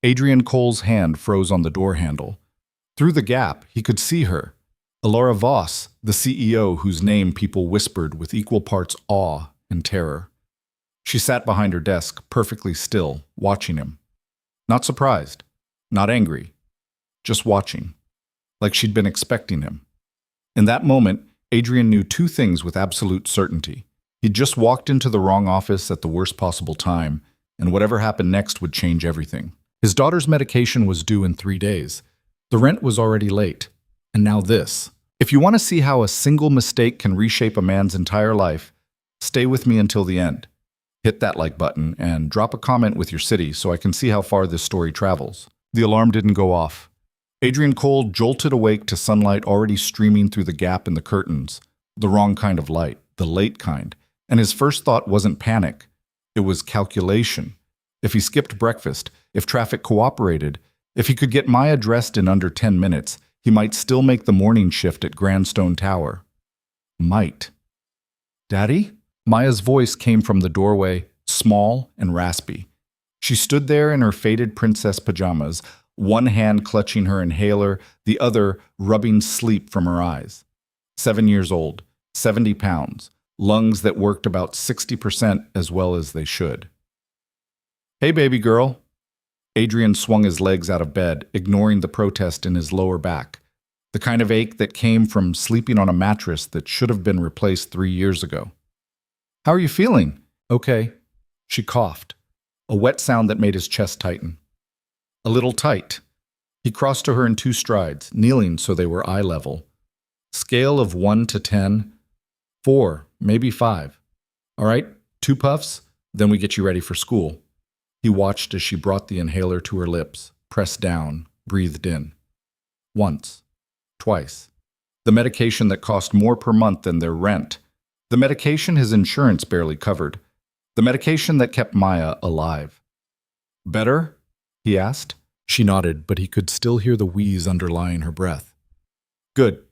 Adrian Cole's hand froze on the door handle. Through the gap, he could see her. Elora Voss, the CEO whose name people whispered with equal parts awe and terror. She sat behind her desk, perfectly still, watching him. Not surprised, not angry, just watching, like she'd been expecting him. In that moment, Adrian knew two things with absolute certainty. He'd just walked into the wrong office at the worst possible time, and whatever happened next would change everything. His daughter's medication was due in 3 days. The rent was already late. And now this. If you want to see how a single mistake can reshape a man's entire life, stay with me until the end. Hit that like button and drop a comment with your city so I can see how far this story travels. The alarm didn't go off. Adrian Cole jolted awake to sunlight already streaming through the gap in the curtains. The wrong kind of light, the late kind. And his first thought wasn't panic. It was calculation. If he skipped breakfast, if traffic cooperated, if he could get Maya dressed in under 10 minutes, he might still make the morning shift at Grandstone Tower. Might. Daddy? Maya's voice came from the doorway, small and raspy. She stood there in her faded princess pajamas, one hand clutching her inhaler, the other rubbing sleep from her eyes. 7 years old, 70 pounds, lungs that worked about 60% as well as they should. Hey, baby girl. Adrian swung his legs out of bed, ignoring the protest in his lower back, the kind of ache that came from sleeping on a mattress that should have been replaced 3 years ago. How are you feeling? Okay. She coughed, a wet sound that made his chest tighten. A little tight. He crossed to her in 2 strides, kneeling so they were eye level. Scale of 1 to 10. 4, maybe 5. All right, 2 puffs, then we get you ready for school. He watched as she brought the inhaler to her lips, pressed down, breathed in. Once. Twice. The medication that cost more per month than their rent. The medication his insurance barely covered. The medication that kept Maya alive. Better? He asked. She nodded, but he could still hear the wheeze underlying her breath. Good.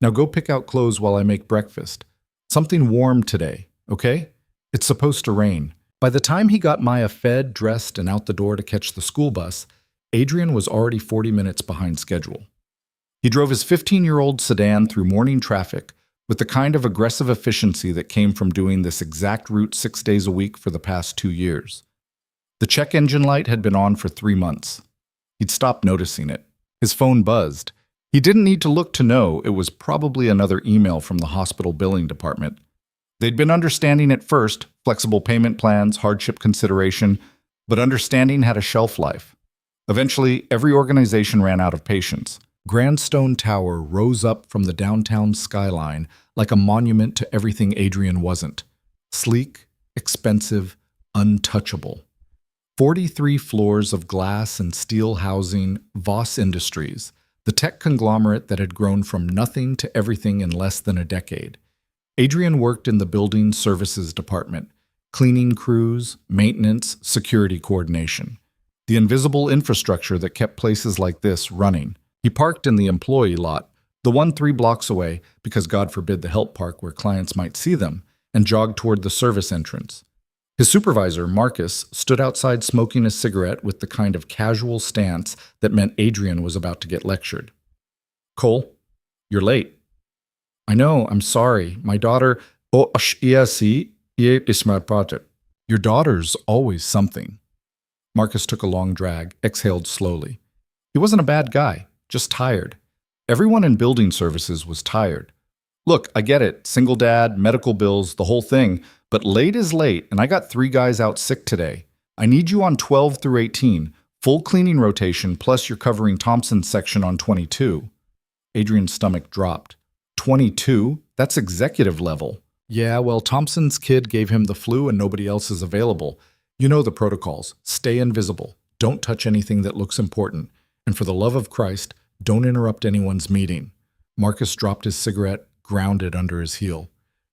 Now go pick out clothes while I make breakfast. Something warm today, okay? It's supposed to rain. By the time he got Maya fed, dressed, and out the door to catch the school bus, Adrian was already 40 minutes behind schedule. He drove his 15-year-old sedan through morning traffic with the kind of aggressive efficiency that came from doing this exact route 6 days a week for the past 2 years. The check engine light had been on for 3 months. He'd stopped noticing it. His phone buzzed. He didn't need to look to know it was probably another email from the hospital billing department. They'd been understanding at first, flexible payment plans, hardship consideration, but understanding had a shelf life. Eventually, every organization ran out of patience. Grandstone Tower rose up from the downtown skyline like a monument to everything Adrian wasn't. Sleek, expensive, untouchable. 43 floors of glass and steel housing, Voss Industries, the tech conglomerate that had grown from nothing to everything in less than a decade. Adrian worked in the building services department, cleaning crews, maintenance, security coordination. The invisible infrastructure that kept places like this running. He parked in the employee lot, the one 3 blocks away, because God forbid the help park where clients might see them, and jogged toward the service entrance. His supervisor, Marcus, stood outside smoking a cigarette with the kind of casual stance that meant Adrian was about to get lectured. Cole, you're late. I know, I'm sorry. My daughter... Oh, yeah, see? It's my project. Your daughter's always something. Marcus took a long drag, exhaled slowly. He wasn't a bad guy, just tired. Everyone in building services was tired. Look, I get it. Single dad, medical bills, the whole thing. But late is late, and I got 3 guys out sick today. I need you on 12 through 18. Full cleaning rotation, plus you're covering Thompson's section on 22. Adrian's stomach dropped. 22? That's executive level. Yeah, well, Thompson's kid gave him the flu and nobody else is available. You know the protocols. Stay invisible. Don't touch anything that looks important. And for the love of Christ, don't interrupt anyone's meeting. Marcus dropped his cigarette, grounded under his heel.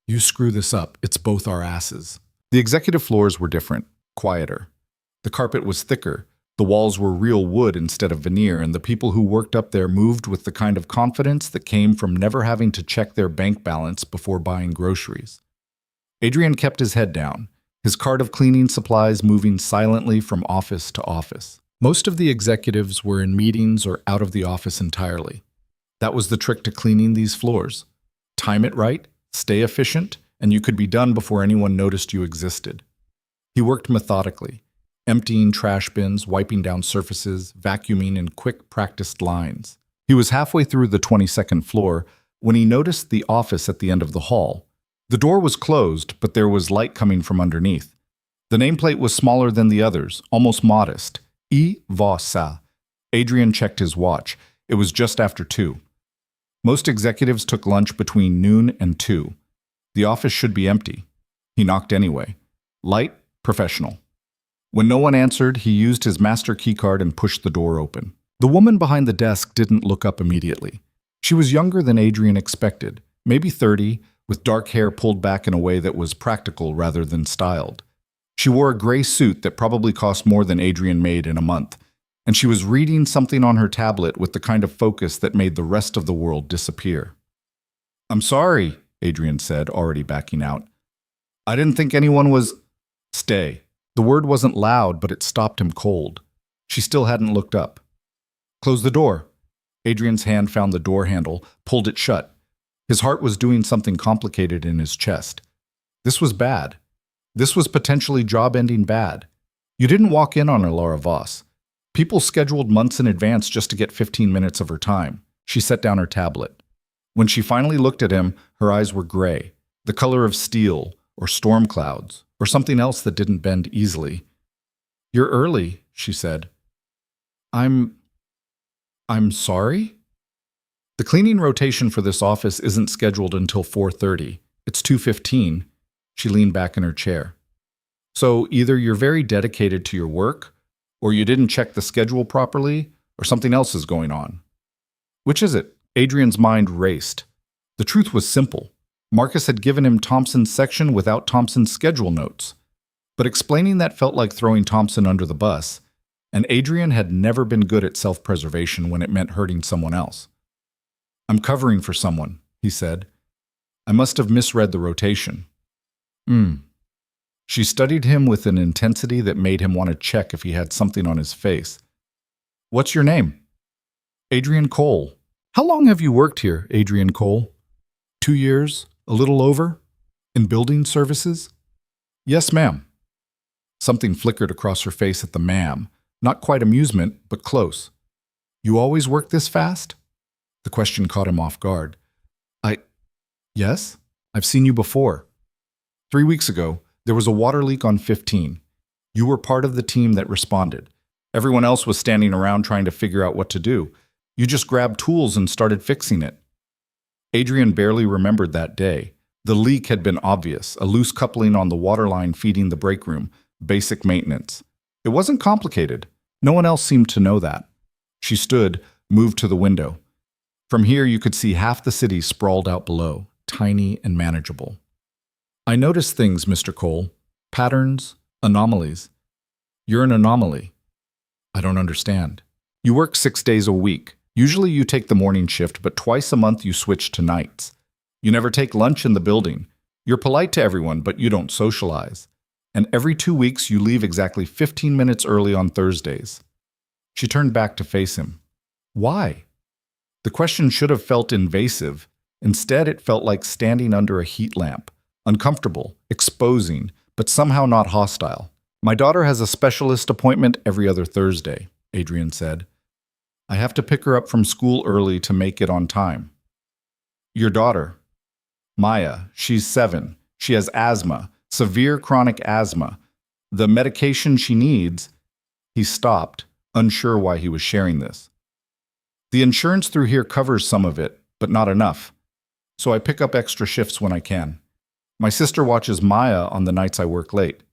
You screw this up, it's both our asses. The executive floors were different, quieter. The carpet was thicker. The walls were real wood instead of veneer, and the people who worked up there moved with the kind of confidence that came from never having to check their bank balance before buying groceries. Adrian kept his head down, his cart of cleaning supplies moving silently from office to office. Most of the executives were in meetings or out of the office entirely. That was the trick to cleaning these floors. Time it right, stay efficient, and you could be done before anyone noticed you existed. He worked methodically, emptying trash bins, wiping down surfaces, vacuuming in quick, practiced lines. He was halfway through the 22nd floor when he noticed the office at the end of the hall. The door was closed, but there was light coming from underneath. The nameplate was smaller than the others, almost modest. E. Vossa. Adrian checked his watch. It was just after 2. Most executives took lunch between noon and 2. The office should be empty. He knocked anyway. Light, professional. When no one answered, he used his master keycard and pushed the door open. The woman behind the desk didn't look up immediately. She was younger than Adrian expected, maybe 30, with dark hair pulled back in a way that was practical rather than styled. She wore a gray suit that probably cost more than Adrian made in a month, and she was reading something on her tablet with the kind of focus that made the rest of the world disappear. "I'm sorry," Adrian said, already backing out. "I didn't think anyone was—" "Stay." The word wasn't loud, but it stopped him cold. She still hadn't looked up. "Close the door." Adrian's hand found the door handle, pulled it shut. His heart was doing something complicated in his chest. This was bad. This was potentially job-ending bad. You didn't walk in on Laura Voss. People scheduled months in advance just to get 15 minutes of her time. She set down her tablet. When she finally looked at him, her eyes were gray, the color of steel, or storm clouds, or something else that didn't bend easily. "You're early," she said. I'm sorry?" "The cleaning rotation for this office isn't scheduled until 4:30. It's 2:15. She leaned back in her chair. "So either you're very dedicated to your work, or you didn't check the schedule properly, or something else is going on. Which is it?" Adrian's mind raced. The truth was simple. Marcus had given him Thompson's section without Thompson's schedule notes. But explaining that felt like throwing Thompson under the bus, and Adrian had never been good at self-preservation when it meant hurting someone else. "I'm covering for someone," he said. "I must have misread the rotation." She studied him with an intensity that made him want to check if he had something on his face. "What's your name?" "Adrian Cole." "How long have you worked here, Adrian Cole?" 2 years, a little over. "In building services?" "Yes, ma'am." Something flickered across her face at the ma'am. Not quite amusement, but close. "You always work this fast?" The question caught him off guard. Yes? I've seen you before." 3 weeks ago, there was a water leak on 15. You were part of the team that responded. Everyone else was standing around trying to figure out what to do. You just grabbed tools and started fixing it. Adrian barely remembered that day. The leak had been obvious, a loose coupling on the water line feeding the break room, basic maintenance. It wasn't complicated. No one else seemed to know that. She stood, moved to the window. From here you could see half the city sprawled out below, tiny and manageable. "I noticed things, Mr. Cole. Patterns, anomalies. You're an anomaly." "I don't understand." "You work 6 days a week. Usually you take the morning shift, but twice a month you switch to nights. You never take lunch in the building. You're polite to everyone, but you don't socialize. And every 2 weeks you leave exactly 15 minutes early on Thursdays." She turned back to face him. "Why?" The question should have felt invasive. Instead, it felt like standing under a heat lamp. Uncomfortable, exposing, but somehow not hostile. "My daughter has a specialist appointment every other Thursday," Adrian said. "I have to pick her up from school early to make it on time." "Your daughter?" "Maya. She's 7. She has asthma, severe chronic asthma. The medication she needs—" He stopped, unsure why he was sharing this. "The insurance through here covers some of it, but not enough. So I pick up extra shifts when I can. My sister watches Maya on the nights I work late."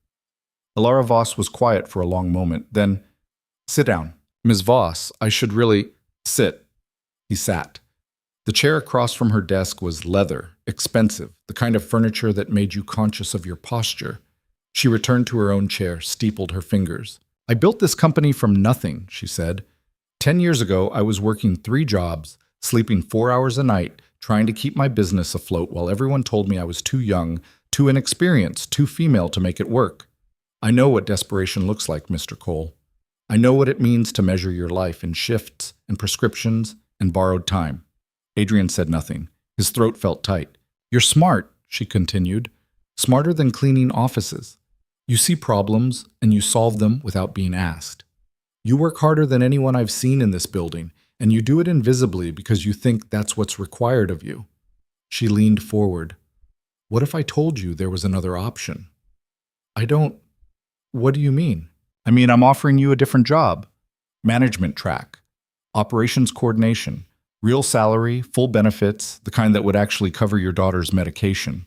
Alara Voss was quiet for a long moment, then, "Sit down. Ms. Voss, I should really—" "Sit." He sat. The chair across from her desk was leather, expensive, the kind of furniture that made you conscious of your posture. She returned to her own chair, steepled her fingers. "I built this company from nothing," she said. 10 years ago, I was working 3 jobs, sleeping 4 hours a night, trying to keep my business afloat while everyone told me I was too young, too inexperienced, too female to make it work. I know what desperation looks like, Mr. Cole." I know what it means to measure your life in shifts and prescriptions and borrowed time. Adrian said nothing. His throat felt tight. You're smart, she continued. Smarter than cleaning offices. You see problems and you solve them without being asked. You work harder than anyone I've seen in this building, and you do it invisibly because you think that's what's required of you. She leaned forward. What if I told you there was another option? I don't. What do you mean? I mean, I'm offering you a different job. Management track. Operations coordination. Real salary, full benefits, the kind that would actually cover your daughter's medication.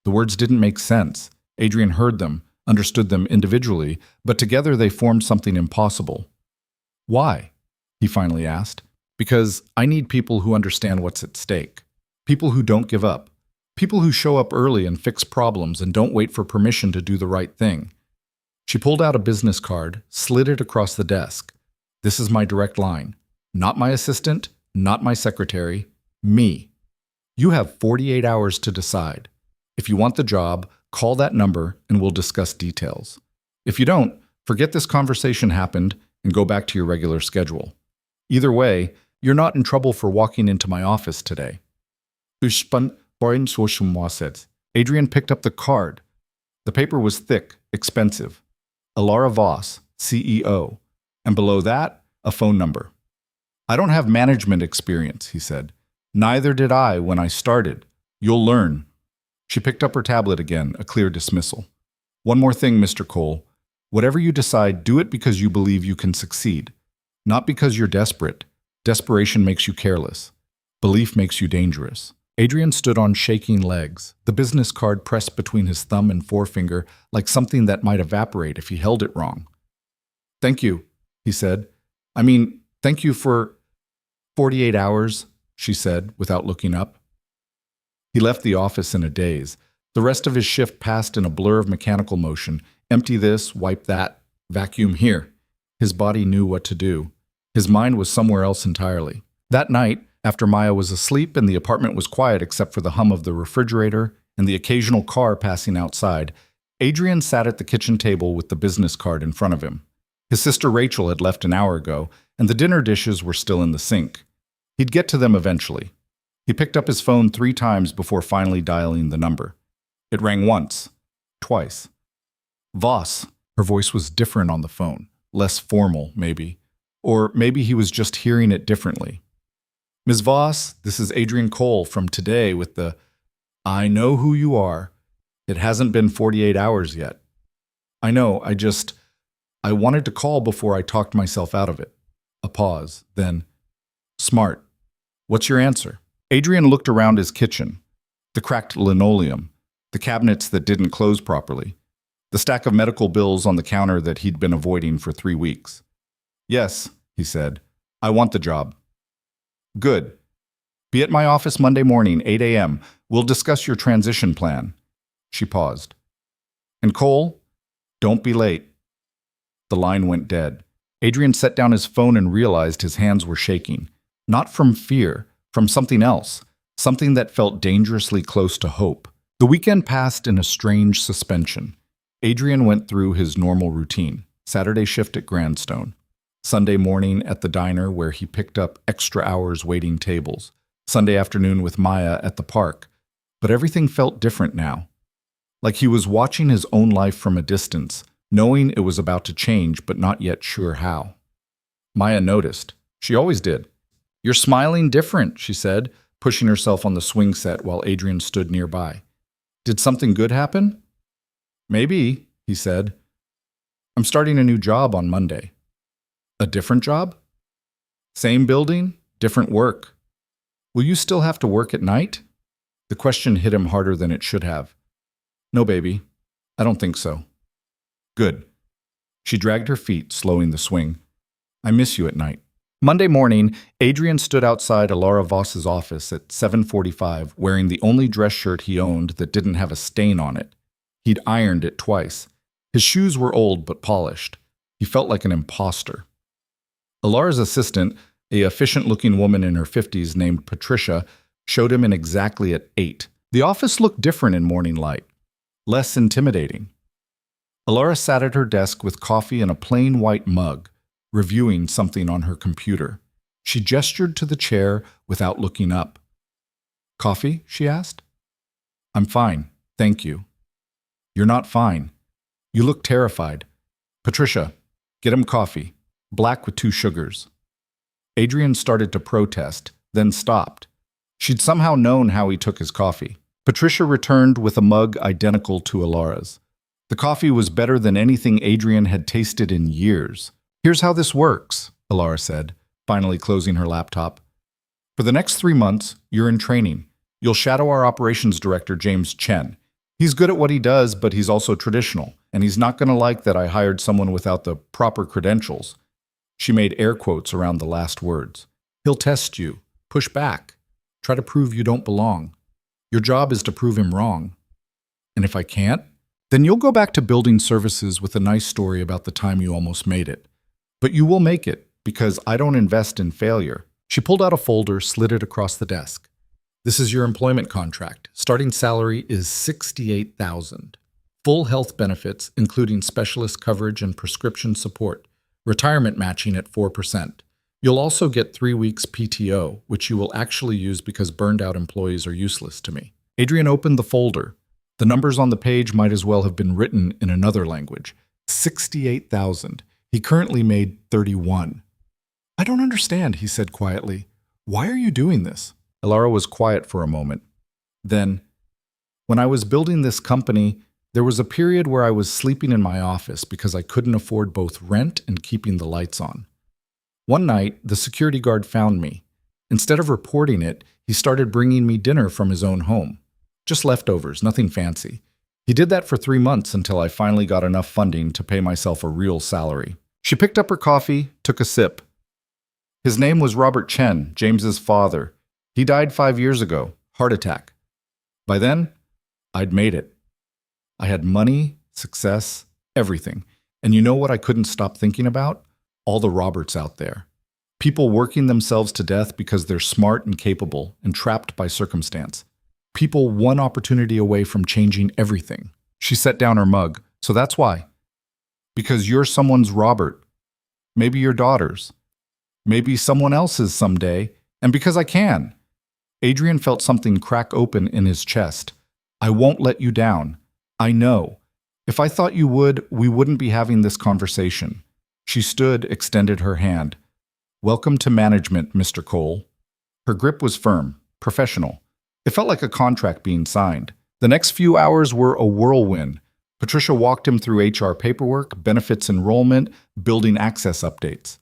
The words didn't make sense. Adrian heard them, understood them individually, but together they formed something impossible. Why? He finally asked. Because I need people who understand what's at stake. People who don't give up. People who show up early and fix problems and don't wait for permission to do the right thing. She pulled out a business card, slid it across the desk. This is my direct line. Not my assistant, not my secretary, me. You have 48 hours to decide. If you want the job, call that number and we'll discuss details. If you don't, forget this conversation happened and go back to your regular schedule. Either way, you're not in trouble for walking into my office today. Adrian picked up the card. The paper was thick, expensive. Alara Voss, CEO. And below that, a phone number. I don't have management experience, he said. Neither did I when I started. You'll learn. She picked up her tablet again, a clear dismissal. One more thing, Mr. Cole. Whatever you decide, do it because you believe you can succeed. Not because you're desperate. Desperation makes you careless. Belief makes you dangerous. Adrian stood on shaking legs, the business card pressed between his thumb and forefinger like something that might evaporate if he held it wrong. Thank you, he said. Thank you for 48 hours, she said, without looking up. He left the office in a daze. The rest of his shift passed in a blur of mechanical motion. Empty this, wipe that, vacuum here. His body knew what to do. His mind was somewhere else entirely. That night, after Maya was asleep and the apartment was quiet except for the hum of the refrigerator and the occasional car passing outside, Adrian sat at the kitchen table with the business card in front of him. His sister Rachel had left an hour ago, and the dinner dishes were still in the sink. He'd get to them eventually. He picked up his phone 3 times before finally dialing the number. It rang once, twice. Voss. Her voice was different on the phone, less formal, maybe. Or maybe he was just hearing it differently. Ms. Voss, this is Adrian Cole from Today with the, I know who you are. It hasn't been 48 hours yet. I know, I wanted to call before I talked myself out of it. A pause, then, smart. What's your answer? Adrian looked around his kitchen. The cracked linoleum, the cabinets that didn't close properly, the stack of medical bills on the counter that he'd been avoiding for 3 weeks. Yes, he said. I want the job. Good. Be at my office Monday morning, 8 a.m. We'll discuss your transition plan. She paused. And Cole, don't be late. The line went dead. Adrian set down his phone and realized his hands were shaking. Not from fear, from something else, something that felt dangerously close to hope. The weekend passed in a strange suspension. Adrian went through his normal routine. Saturday shift at Grandstone. Sunday morning at the diner where he picked up extra hours waiting tables. Sunday afternoon with Maya at the park. But everything felt different now. Like he was watching his own life from a distance, knowing it was about to change but not yet sure how. Maya noticed. She always did. You're smiling different, she said, pushing herself on the swing set while Adrian stood nearby. Did something good happen? Maybe, he said. I'm starting a new job on Monday. A different job? Same building, different work. Will you still have to work at night? The question hit him harder than it should have. No, baby. I don't think so. Good. She dragged her feet, slowing the swing. I miss you at night. Monday morning, Adrian stood outside Alara Voss's office at 7:45 wearing the only dress shirt he owned that didn't have a stain on it. He'd ironed it twice. His shoes were old but polished. He felt like an imposter. Alara's assistant, a efficient-looking woman in her 50s named Patricia, showed him in exactly at 8. The office looked different in morning light, less intimidating. Alara sat at her desk with coffee in a plain white mug, reviewing something on her computer. She gestured to the chair without looking up. "Coffee?" she asked. "I'm fine, thank you." "You're not fine. You look terrified. Patricia, get him coffee, black with 2 sugars." Adrian started to protest, then stopped. She'd somehow known how he took his coffee. Patricia returned with a mug identical to Alara's. The coffee was better than anything Adrian had tasted in years. "Here's how this works," Alara said, finally closing her laptop. "For the next 3 months, you're in training. You'll shadow our operations director, James Chen. He's good at what he does, but he's also traditional, and he's not going to like that I hired someone without the proper credentials." She made air quotes around the last words. "He'll test you, push back, try to prove you don't belong. Your job is to prove him wrong. And if I can't, then you'll go back to building services with a nice story about the time you almost made it. But you will make it, because I don't invest in failure." She pulled out a folder, slid it across the desk. "This is your employment contract. Starting salary is $68,000. Full health benefits, including specialist coverage and prescription support. Retirement matching at 4%. You'll also get 3 weeks PTO, which you will actually use because burned-out employees are useless to me." Adrian opened the folder. The numbers on the page might as well have been written in another language. 68,000. He currently made 31. "I don't understand," he said quietly. "Why are you doing this?" Alara was quiet for a moment. Then, "When I was building this company, there was a period where I was sleeping in my office because I couldn't afford both rent and keeping the lights on. One night, the security guard found me. Instead of reporting it, he started bringing me dinner from his own home. Just leftovers, nothing fancy. He did that for 3 months until I finally got enough funding to pay myself a real salary." She picked up her coffee, took a sip. "His name was Robert Chen, James's father. He died 5 years ago, heart attack. By then, I'd made it. I had money, success, everything. And you know what I couldn't stop thinking about? All the Roberts out there. People working themselves to death because they're smart and capable and trapped by circumstance. People one opportunity away from changing everything." She set down her mug. "So that's why. Because you're someone's Robert. Maybe your daughter's. Maybe someone else's someday. And because I can." Adrian felt something crack open in his chest. "I won't let you down. I know. If I thought you would, we wouldn't be having this conversation." She stood, extended her hand. "Welcome to management, Mr. Cole." Her grip was firm, professional. It felt like a contract being signed. The next few hours were a whirlwind. Patricia walked him through HR paperwork, benefits enrollment, building access updates.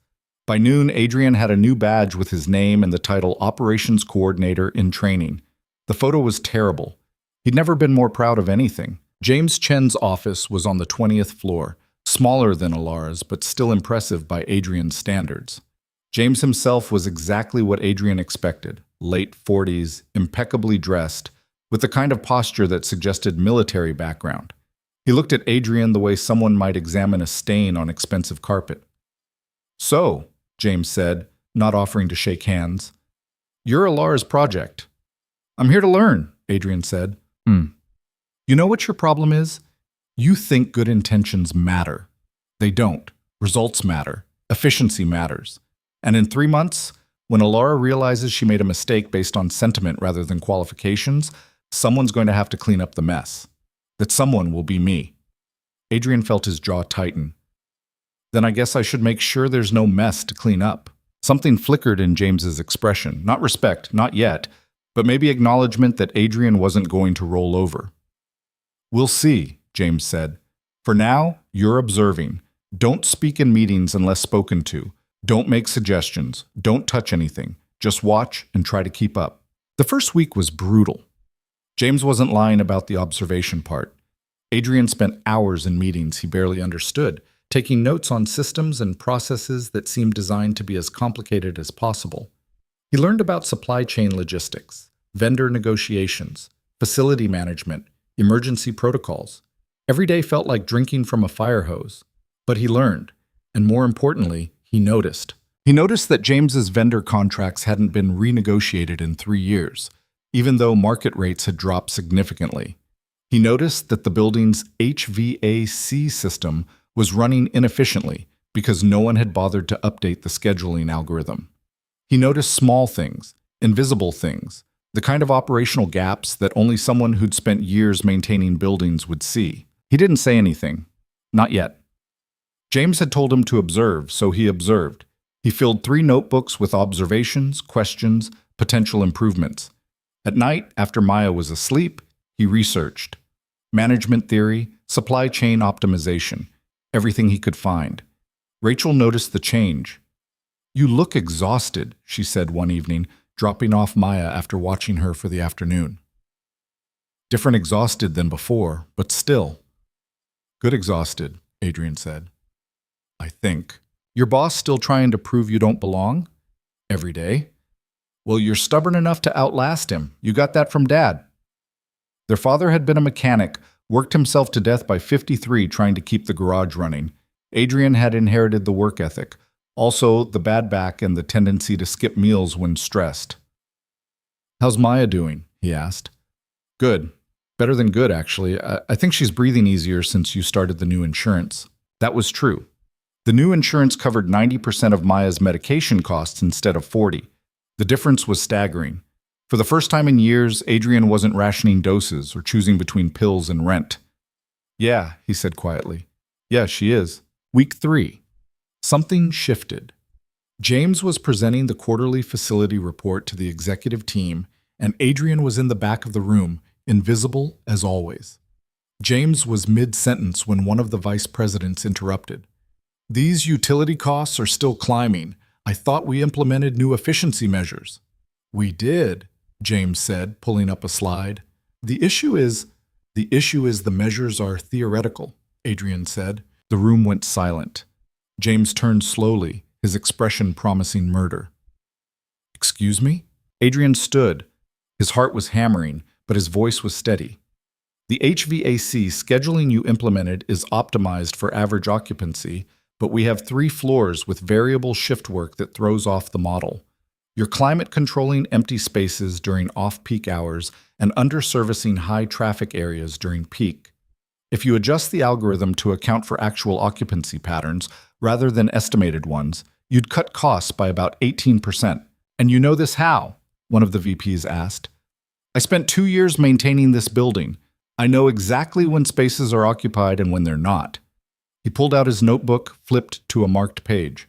By noon, Adrian had a new badge with his name and the title Operations Coordinator in Training. The photo was terrible. He'd never been more proud of anything. James Chen's office was on the 20th floor, smaller than Alara's, but still impressive by Adrian's standards. James himself was exactly what Adrian expected, late 40s, impeccably dressed, with the kind of posture that suggested military background. He looked at Adrian the way someone might examine a stain on expensive carpet. "So," James said, not offering to shake hands, "you're Alara's project." "I'm here to learn," Adrian said. "You know what your problem is? You think good intentions matter. They don't. Results matter. Efficiency matters. And in 3 months, when Alara realizes she made a mistake based on sentiment rather than qualifications, someone's going to have to clean up the mess. That someone will be me." Adrian felt his jaw tighten. "Then I guess I should make sure there's no mess to clean up." Something flickered in James's expression. Not respect, not yet, but maybe acknowledgement that Adrian wasn't going to roll over. "We'll see," James said. "For now, you're observing. Don't speak in meetings unless spoken to. Don't make suggestions. Don't touch anything. Just watch and try to keep up." The first week was brutal. James wasn't lying about the observation part. Adrian spent hours in meetings he barely understood, taking notes on systems and processes that seemed designed to be as complicated as possible. He learned about supply chain logistics, vendor negotiations, facility management, emergency protocols. Every day felt like drinking from a fire hose. But he learned, and more importantly, he noticed. He noticed that James's vendor contracts hadn't been renegotiated in 3 years, even though market rates had dropped significantly. He noticed that the building's HVAC system was running inefficiently, because no one had bothered to update the scheduling algorithm. He noticed small things, invisible things, the kind of operational gaps that only someone who'd spent years maintaining buildings would see. He didn't say anything. Not yet. James had told him to observe, so he observed. He filled 3 notebooks with observations, questions, potential improvements. At night, after Maya was asleep, he researched. Management theory, supply chain optimization, everything he could find. Rachel noticed the change. "You look exhausted," she said one evening, dropping off Maya after watching her for the afternoon. "Different exhausted than before, but still." "Good exhausted," Adrian said. "I think. Your boss still trying to prove you don't belong? Every day? Well, you're stubborn enough to outlast him. You got that from Dad." Their father had been a mechanic, worked himself to death by 53 trying to keep the garage running. Adrian had inherited the work ethic, also the bad back and the tendency to skip meals when stressed. "How's Maya doing?" he asked. "Good. Better than good, actually. I think she's breathing easier since you started the new insurance." That was true. The new insurance covered 90% of Maya's medication costs instead of 40. The difference was staggering. For the first time in years, Adrian wasn't rationing doses or choosing between pills and rent. "Yeah," he said quietly. "Yeah, she is." Week 3. Something shifted. James was presenting the quarterly facility report to the executive team, and Adrian was in the back of the room, invisible as always. James was mid-sentence when one of the vice presidents interrupted. "These utility costs are still climbing. I thought we implemented new efficiency measures." "We did," James said, pulling up a slide. The issue is the measures are theoretical," Adrian said. The room went silent. James turned slowly, his expression promising murder. "Excuse me?" Adrian stood. His heart was hammering, but his voice was steady. "The HVAC scheduling you implemented is optimized for average occupancy, but we have 3 floors with variable shift work that throws off the model. You're climate-controlling empty spaces during off-peak hours and under-servicing high-traffic areas during peak. If you adjust the algorithm to account for actual occupancy patterns rather than estimated ones, you'd cut costs by about 18%. And you know this how?" one of the VPs asked. "I spent 2 years maintaining this building. I know exactly when spaces are occupied and when they're not." He pulled out his notebook, flipped to a marked page.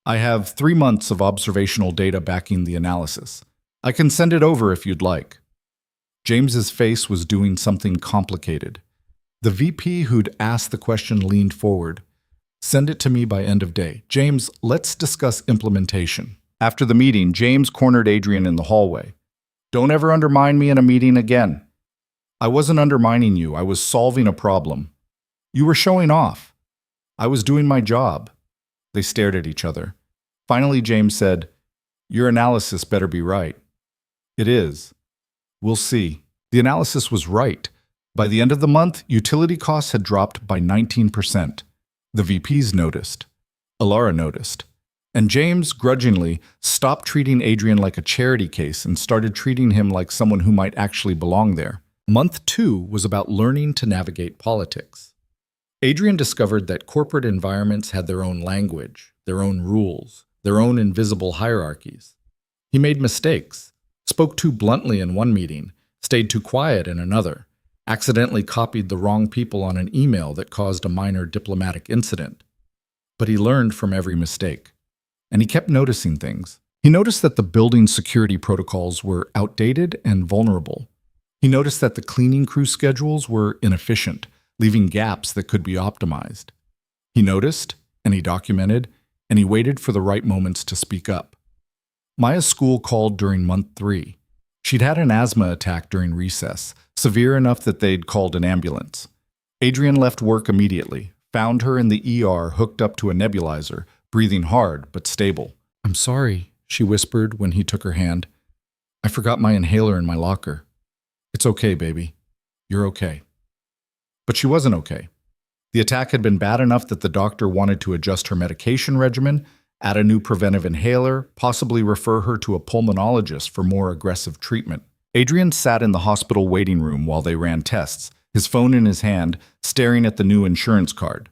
"I have 3 months of observational data backing the analysis. I can send it over if you'd like." James's face was doing something complicated. The VP who'd asked the question leaned forward. "Send it to me by end of day. James, let's discuss implementation." After the meeting, James cornered Adrian in the hallway. "Don't ever undermine me in a meeting again." "I wasn't undermining you. I was solving a problem." "You were showing off." "I was doing my job." They stared at each other. Finally, James said, "Your analysis better be right." "It is." "We'll see." The analysis was right. By the end of the month, utility costs had dropped by 19%. The VPs noticed. Alara noticed. And James, grudgingly, stopped treating Adrian like a charity case and started treating him like someone who might actually belong there. Month 2 was about learning to navigate politics. Adrian discovered that corporate environments had their own language, their own rules, their own invisible hierarchies. He made mistakes, spoke too bluntly in one meeting, stayed too quiet in another, accidentally copied the wrong people on an email that caused a minor diplomatic incident. But he learned from every mistake. And he kept noticing things. He noticed that the building security protocols were outdated and vulnerable. He noticed that the cleaning crew schedules were inefficient, leaving gaps that could be optimized. He noticed, and he documented, and he waited for the right moments to speak up. Maya's school called during month 3. She'd had an asthma attack during recess, severe enough that they'd called an ambulance. Adrian left work immediately, found her in the ER hooked up to a nebulizer, breathing hard but stable. "I'm sorry," she whispered when he took her hand. "I forgot my inhaler in my locker." "It's okay, baby. You're okay." But she wasn't okay. The attack had been bad enough that the doctor wanted to adjust her medication regimen, add a new preventive inhaler, possibly refer her to a pulmonologist for more aggressive treatment. Adrian sat in the hospital waiting room while they ran tests, his phone in his hand, staring at the new insurance card.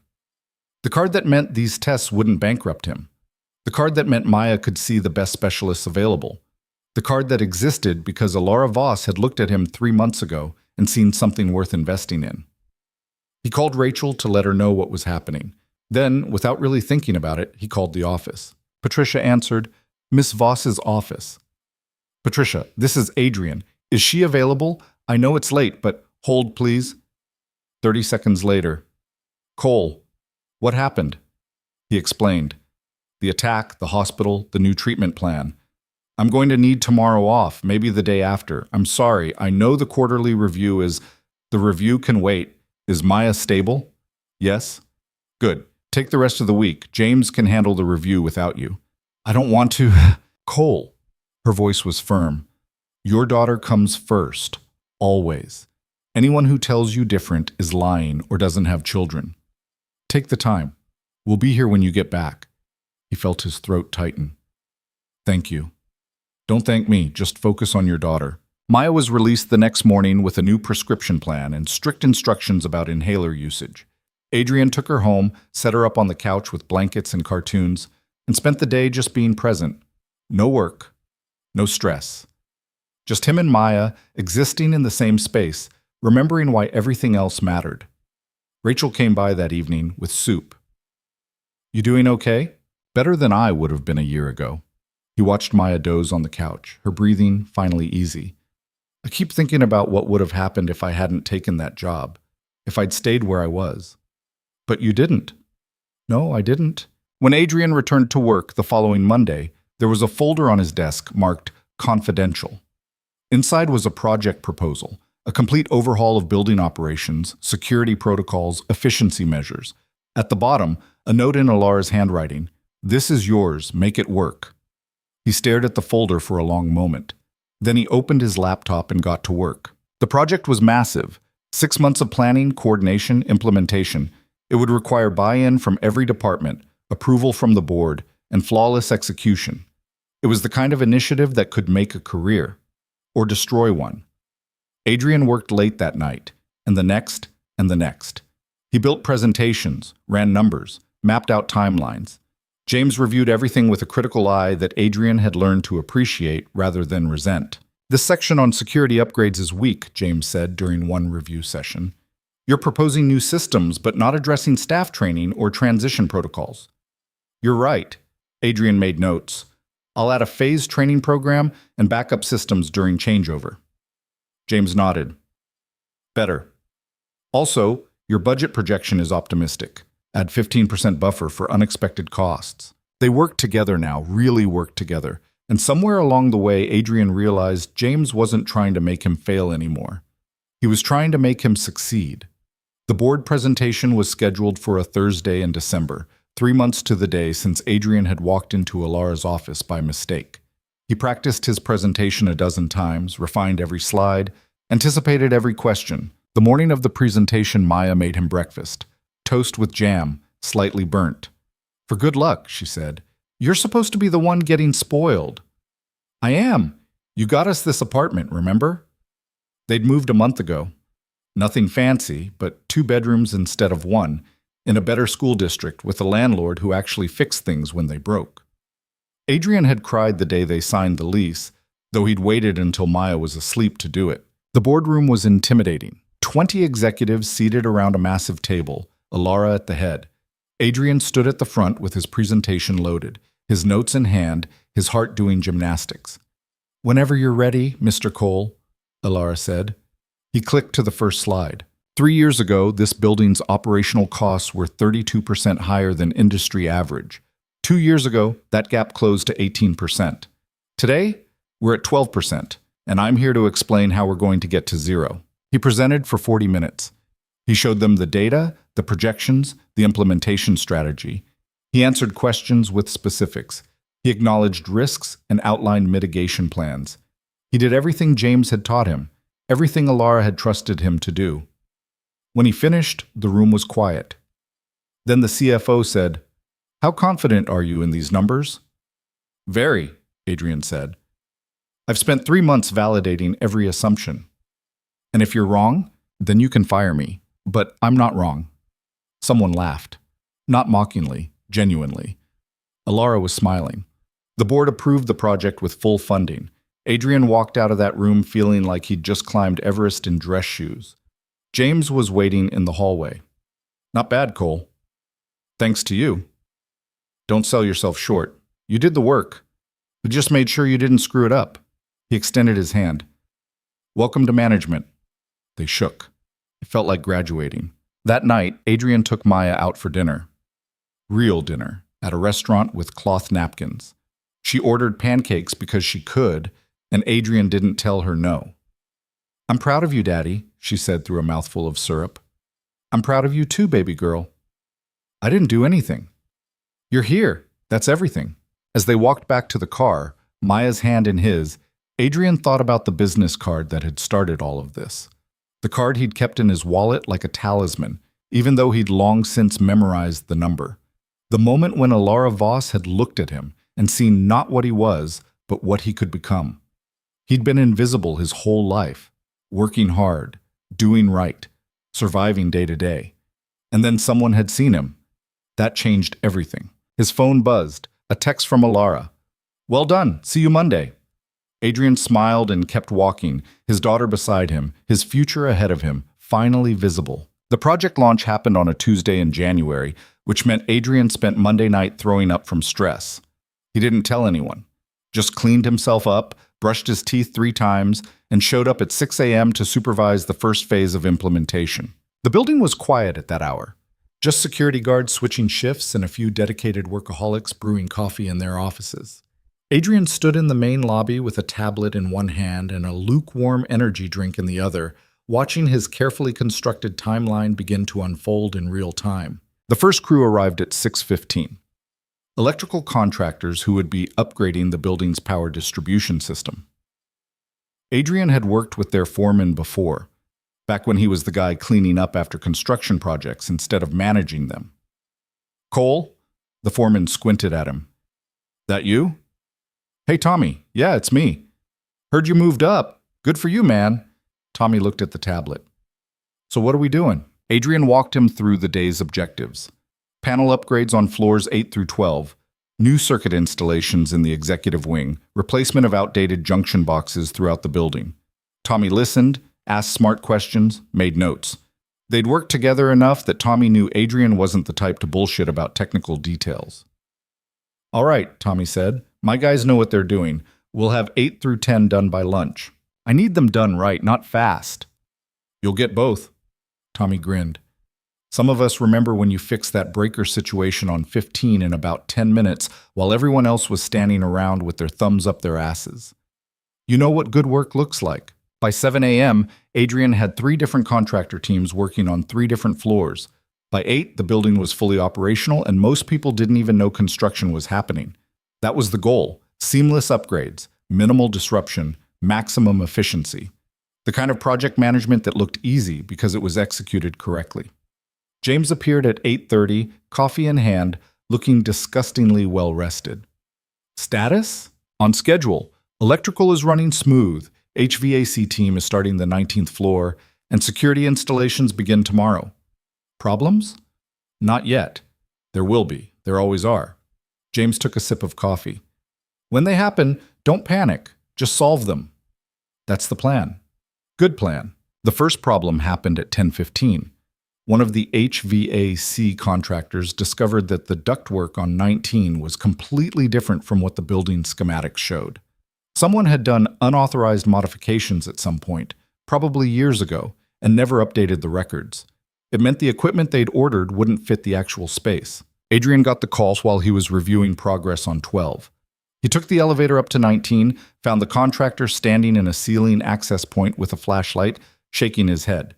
The card that meant these tests wouldn't bankrupt him. The card that meant Maya could see the best specialists available. The card that existed because Alara Voss had looked at him 3 months ago and seen something worth investing in. He called Rachel to let her know what was happening. Then, without really thinking about it, he called the office. Patricia answered, "Miss Voss's office." "Patricia, this is Adrian. Is she available? I know it's late, but hold, please." 30 seconds later, "Cole, what happened?" He explained. "The attack, the hospital, the new treatment plan. I'm going to need tomorrow off, maybe the day after. I'm sorry, I know the quarterly review is... The review can wait. Is Maya stable?" "Yes." "Good. Take the rest of the week. James can handle the review without you." "I don't want to..." "Cole." Her voice was firm. "Your daughter comes first. Always. Anyone who tells you different is lying or doesn't have children. Take the time. We'll be here when you get back." He felt his throat tighten. "Thank you." "Don't thank me. Just focus on your daughter." Maya was released the next morning with a new prescription plan and strict instructions about inhaler usage. Adrian took her home, set her up on the couch with blankets and cartoons, and spent the day just being present. No work. No stress. Just him and Maya existing in the same space, remembering why everything else mattered. Rachel came by that evening with soup. "You doing okay?" "Better than I would have been a year ago." He watched Maya doze on the couch, her breathing finally easy. "I keep thinking about what would have happened if I hadn't taken that job, if I'd stayed where I was." "But you didn't." "No, I didn't." When Adrian returned to work the following Monday, there was a folder on his desk marked "Confidential." Inside was a project proposal, a complete overhaul of building operations, security protocols, efficiency measures. At the bottom, a note in Alara's handwriting, "This is yours, make it work." He stared at the folder for a long moment. Then he opened his laptop and got to work. The project was massive. 6 months of planning, coordination, implementation. It would require buy-in from every department, approval from the board, and flawless execution. It was the kind of initiative that could make a career, or destroy one. Adrian worked late that night, and the next, and the next. He built presentations, ran numbers, mapped out timelines. James reviewed everything with a critical eye that Adrian had learned to appreciate rather than resent. "This section on security upgrades is weak," James said during one review session. "You're proposing new systems, but not addressing staff training or transition protocols." "You're right." Adrian made notes. "I'll add a phased training program and backup systems during changeover." James nodded. "Better. Also, your budget projection is optimistic. Add 15% buffer for unexpected costs." They worked together now, really worked together. And somewhere along the way, Adrian realized James wasn't trying to make him fail anymore. He was trying to make him succeed. The board presentation was scheduled for a Thursday in December, 3 months to the day since Adrian had walked into Alara's office by mistake. He practiced his presentation a dozen times, refined every slide, anticipated every question. The morning of the presentation, Maya made him breakfast. Toast with jam, slightly burnt. "For good luck," she said. "You're supposed to be the one getting spoiled." "I am. You got us this apartment, remember?" They'd moved a month ago. Nothing fancy, but 2 bedrooms instead of 1, in a better school district with a landlord who actually fixed things when they broke. Adrian had cried the day they signed the lease, though he'd waited until Maya was asleep to do it. The boardroom was intimidating. 20 executives seated around a massive table, Alara at the head. Adrian stood at the front with his presentation loaded, his notes in hand, his heart doing gymnastics. "Whenever you're ready, Mr. Cole," Alara said. He clicked to the first slide. 3 years ago, this building's operational costs were 32% higher than industry average. 2 years ago, that gap closed to 18%. Today, we're at 12%, and I'm here to explain how we're going to get to zero. He presented for 40 minutes. He showed them the data, the projections, the implementation strategy. He answered questions with specifics. He acknowledged risks and outlined mitigation plans. He did everything James had taught him, everything Alara had trusted him to do. When he finished, the room was quiet. Then the CFO said, "How confident are you in these numbers?" "Very," Adrian said. "I've spent 3 months validating every assumption. And if you're wrong, then you can fire me. But I'm not wrong." Someone laughed. Not mockingly, genuinely. Alara was smiling. The board approved the project with full funding. Adrian walked out of that room feeling like he'd just climbed Everest in dress shoes. James was waiting in the hallway. Not bad, Cole. Thanks to you. Don't sell yourself short. You did the work. We just made sure you didn't screw it up. He extended his hand. Welcome to management. They shook. It felt like graduating. That night, Adrian took Maya out for dinner. Real dinner, at a restaurant with cloth napkins. She ordered pancakes because she could, and Adrian didn't tell her no. I'm proud of you, Daddy, she said through a mouthful of syrup. I'm proud of you too, baby girl. I didn't do anything. You're here. That's everything. As they walked back to the car, Maya's hand in his, Adrian thought about the business card that had started all of this. The card he'd kept in his wallet like a talisman, even though he'd long since memorized the number. The moment when Alara Voss had looked at him and seen not what he was, but what he could become. He'd been invisible his whole life, working hard, doing right, surviving day to day. And then someone had seen him. That changed everything. His phone buzzed, a text from Alara. Well done, see you Monday. Adrian smiled and kept walking, his daughter beside him, his future ahead of him, finally visible. The project launch happened on a Tuesday in January, which meant Adrian spent Monday night throwing up from stress. He didn't tell anyone, just cleaned himself up, brushed his teeth 3 times, and showed up at 6 a.m. to supervise the first phase of implementation. The building was quiet at that hour. Just security guards switching shifts and a few dedicated workaholics brewing coffee in their offices. Adrian stood in the main lobby with a tablet in one hand and a lukewarm energy drink in the other, watching his carefully constructed timeline begin to unfold in real time. The first crew arrived at 6:15. Electrical contractors who would be upgrading the building's power distribution system. Adrian had worked with their foreman before, back when he was the guy cleaning up after construction projects instead of managing them. Cole? The foreman squinted at him. That you? Hey, Tommy. Yeah, it's me. Heard you moved up. Good for you, man. Tommy looked at the tablet. So what are we doing? Adrian walked him through the day's objectives. Panel upgrades on floors 8 through 12, new circuit installations in the executive wing, replacement of outdated junction boxes throughout the building. Tommy listened, asked smart questions, made notes. They'd worked together enough that Tommy knew Adrian wasn't the type to bullshit about technical details. All right, Tommy said. My guys know what they're doing. We'll have 8 through 10 done by lunch. I need them done right, not fast. You'll get both. Tommy grinned. Some of us remember when you fixed that breaker situation on 15 in about 10 minutes while everyone else was standing around with their thumbs up their asses. You know what good work looks like. By 7 a.m., Adrian had 3 different contractor teams working on 3 different floors. By 8, the building was fully operational and most people didn't even know construction was happening. That was the goal. Seamless upgrades, minimal disruption, maximum efficiency. The kind of project management that looked easy because it was executed correctly. James appeared at 8:30, coffee in hand, looking disgustingly well-rested. Status? On schedule. Electrical is running smooth. HVAC team is starting the 19th floor, and security installations begin tomorrow. Problems? Not yet. There will be. There always are. James took a sip of coffee. When they happen, don't panic. Just solve them. That's the plan. Good plan. The first problem happened at 10:15. One of the HVAC contractors discovered that the ductwork on 19 was completely different from what the building schematics showed. Someone had done unauthorized modifications at some point, probably years ago, and never updated the records. It meant the equipment they'd ordered wouldn't fit the actual space. Adrian got the call while he was reviewing progress on 12. He took the elevator up to 19, found the contractor standing in a ceiling access point with a flashlight, shaking his head.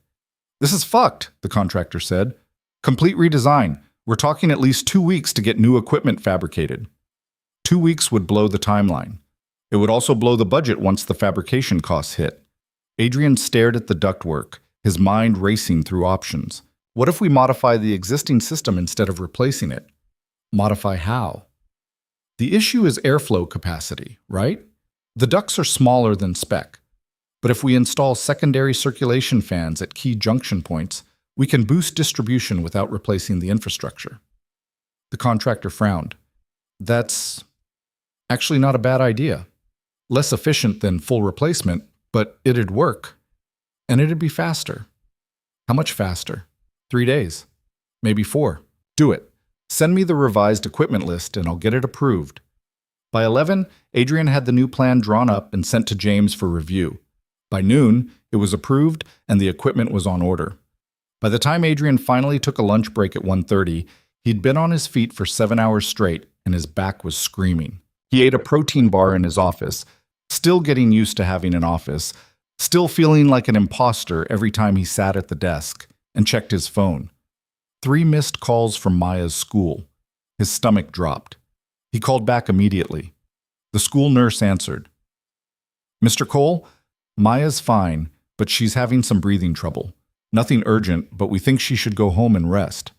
This is fucked, the contractor said. Complete redesign. We're talking at least 2 weeks to get new equipment fabricated. 2 weeks would blow the timeline. It would also blow the budget once the fabrication costs hit. Adrian stared at the ductwork, his mind racing through options. What if we modify the existing system instead of replacing it? Modify how? The issue is airflow capacity, right? The ducts are smaller than spec. But if we install secondary circulation fans at key junction points, we can boost distribution without replacing the infrastructure. The contractor frowned. That's actually not a bad idea. Less efficient than full replacement, but it'd work. And it'd be faster. How much faster? 3 days. Maybe 4. Do it. Send me the revised equipment list and I'll get it approved. By 11, Adrian had the new plan drawn up and sent to James for review. By noon, it was approved and the equipment was on order. By the time Adrian finally took a lunch break at 1:30, he'd been on his feet for 7 hours straight and his back was screaming. He ate a protein bar in his office, still getting used to having an office, still feeling like an imposter every time he sat at the desk, and checked his phone. 3 missed calls from Maya's school. His stomach dropped. He called back immediately. The school nurse answered. "Mr. Cole, Maya's fine, but she's having some breathing trouble. Nothing urgent, but we think she should go home and rest.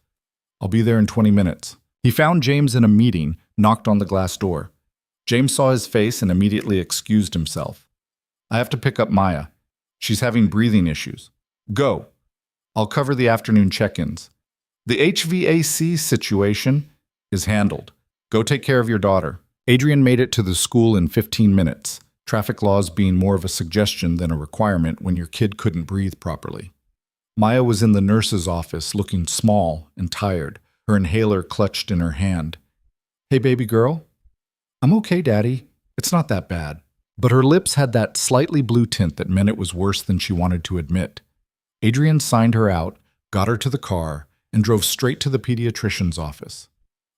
I'll be there in 20 minutes. He found James in a meeting, knocked on the glass door. James saw his face and immediately excused himself. "I have to pick up Maya. She's having breathing issues. Go. I'll cover the afternoon check-ins. The HVAC situation is handled. Go take care of your daughter." Adrian made it to the school in 15 minutes, traffic laws being more of a suggestion than a requirement when your kid couldn't breathe properly. Maya was in the nurse's office, looking small and tired, her inhaler clutched in her hand. "Hey, baby girl." "I'm okay, Daddy. It's not that bad." But her lips had that slightly blue tint that meant it was worse than she wanted to admit. Adrian signed her out, got her to the car, and drove straight to the pediatrician's office.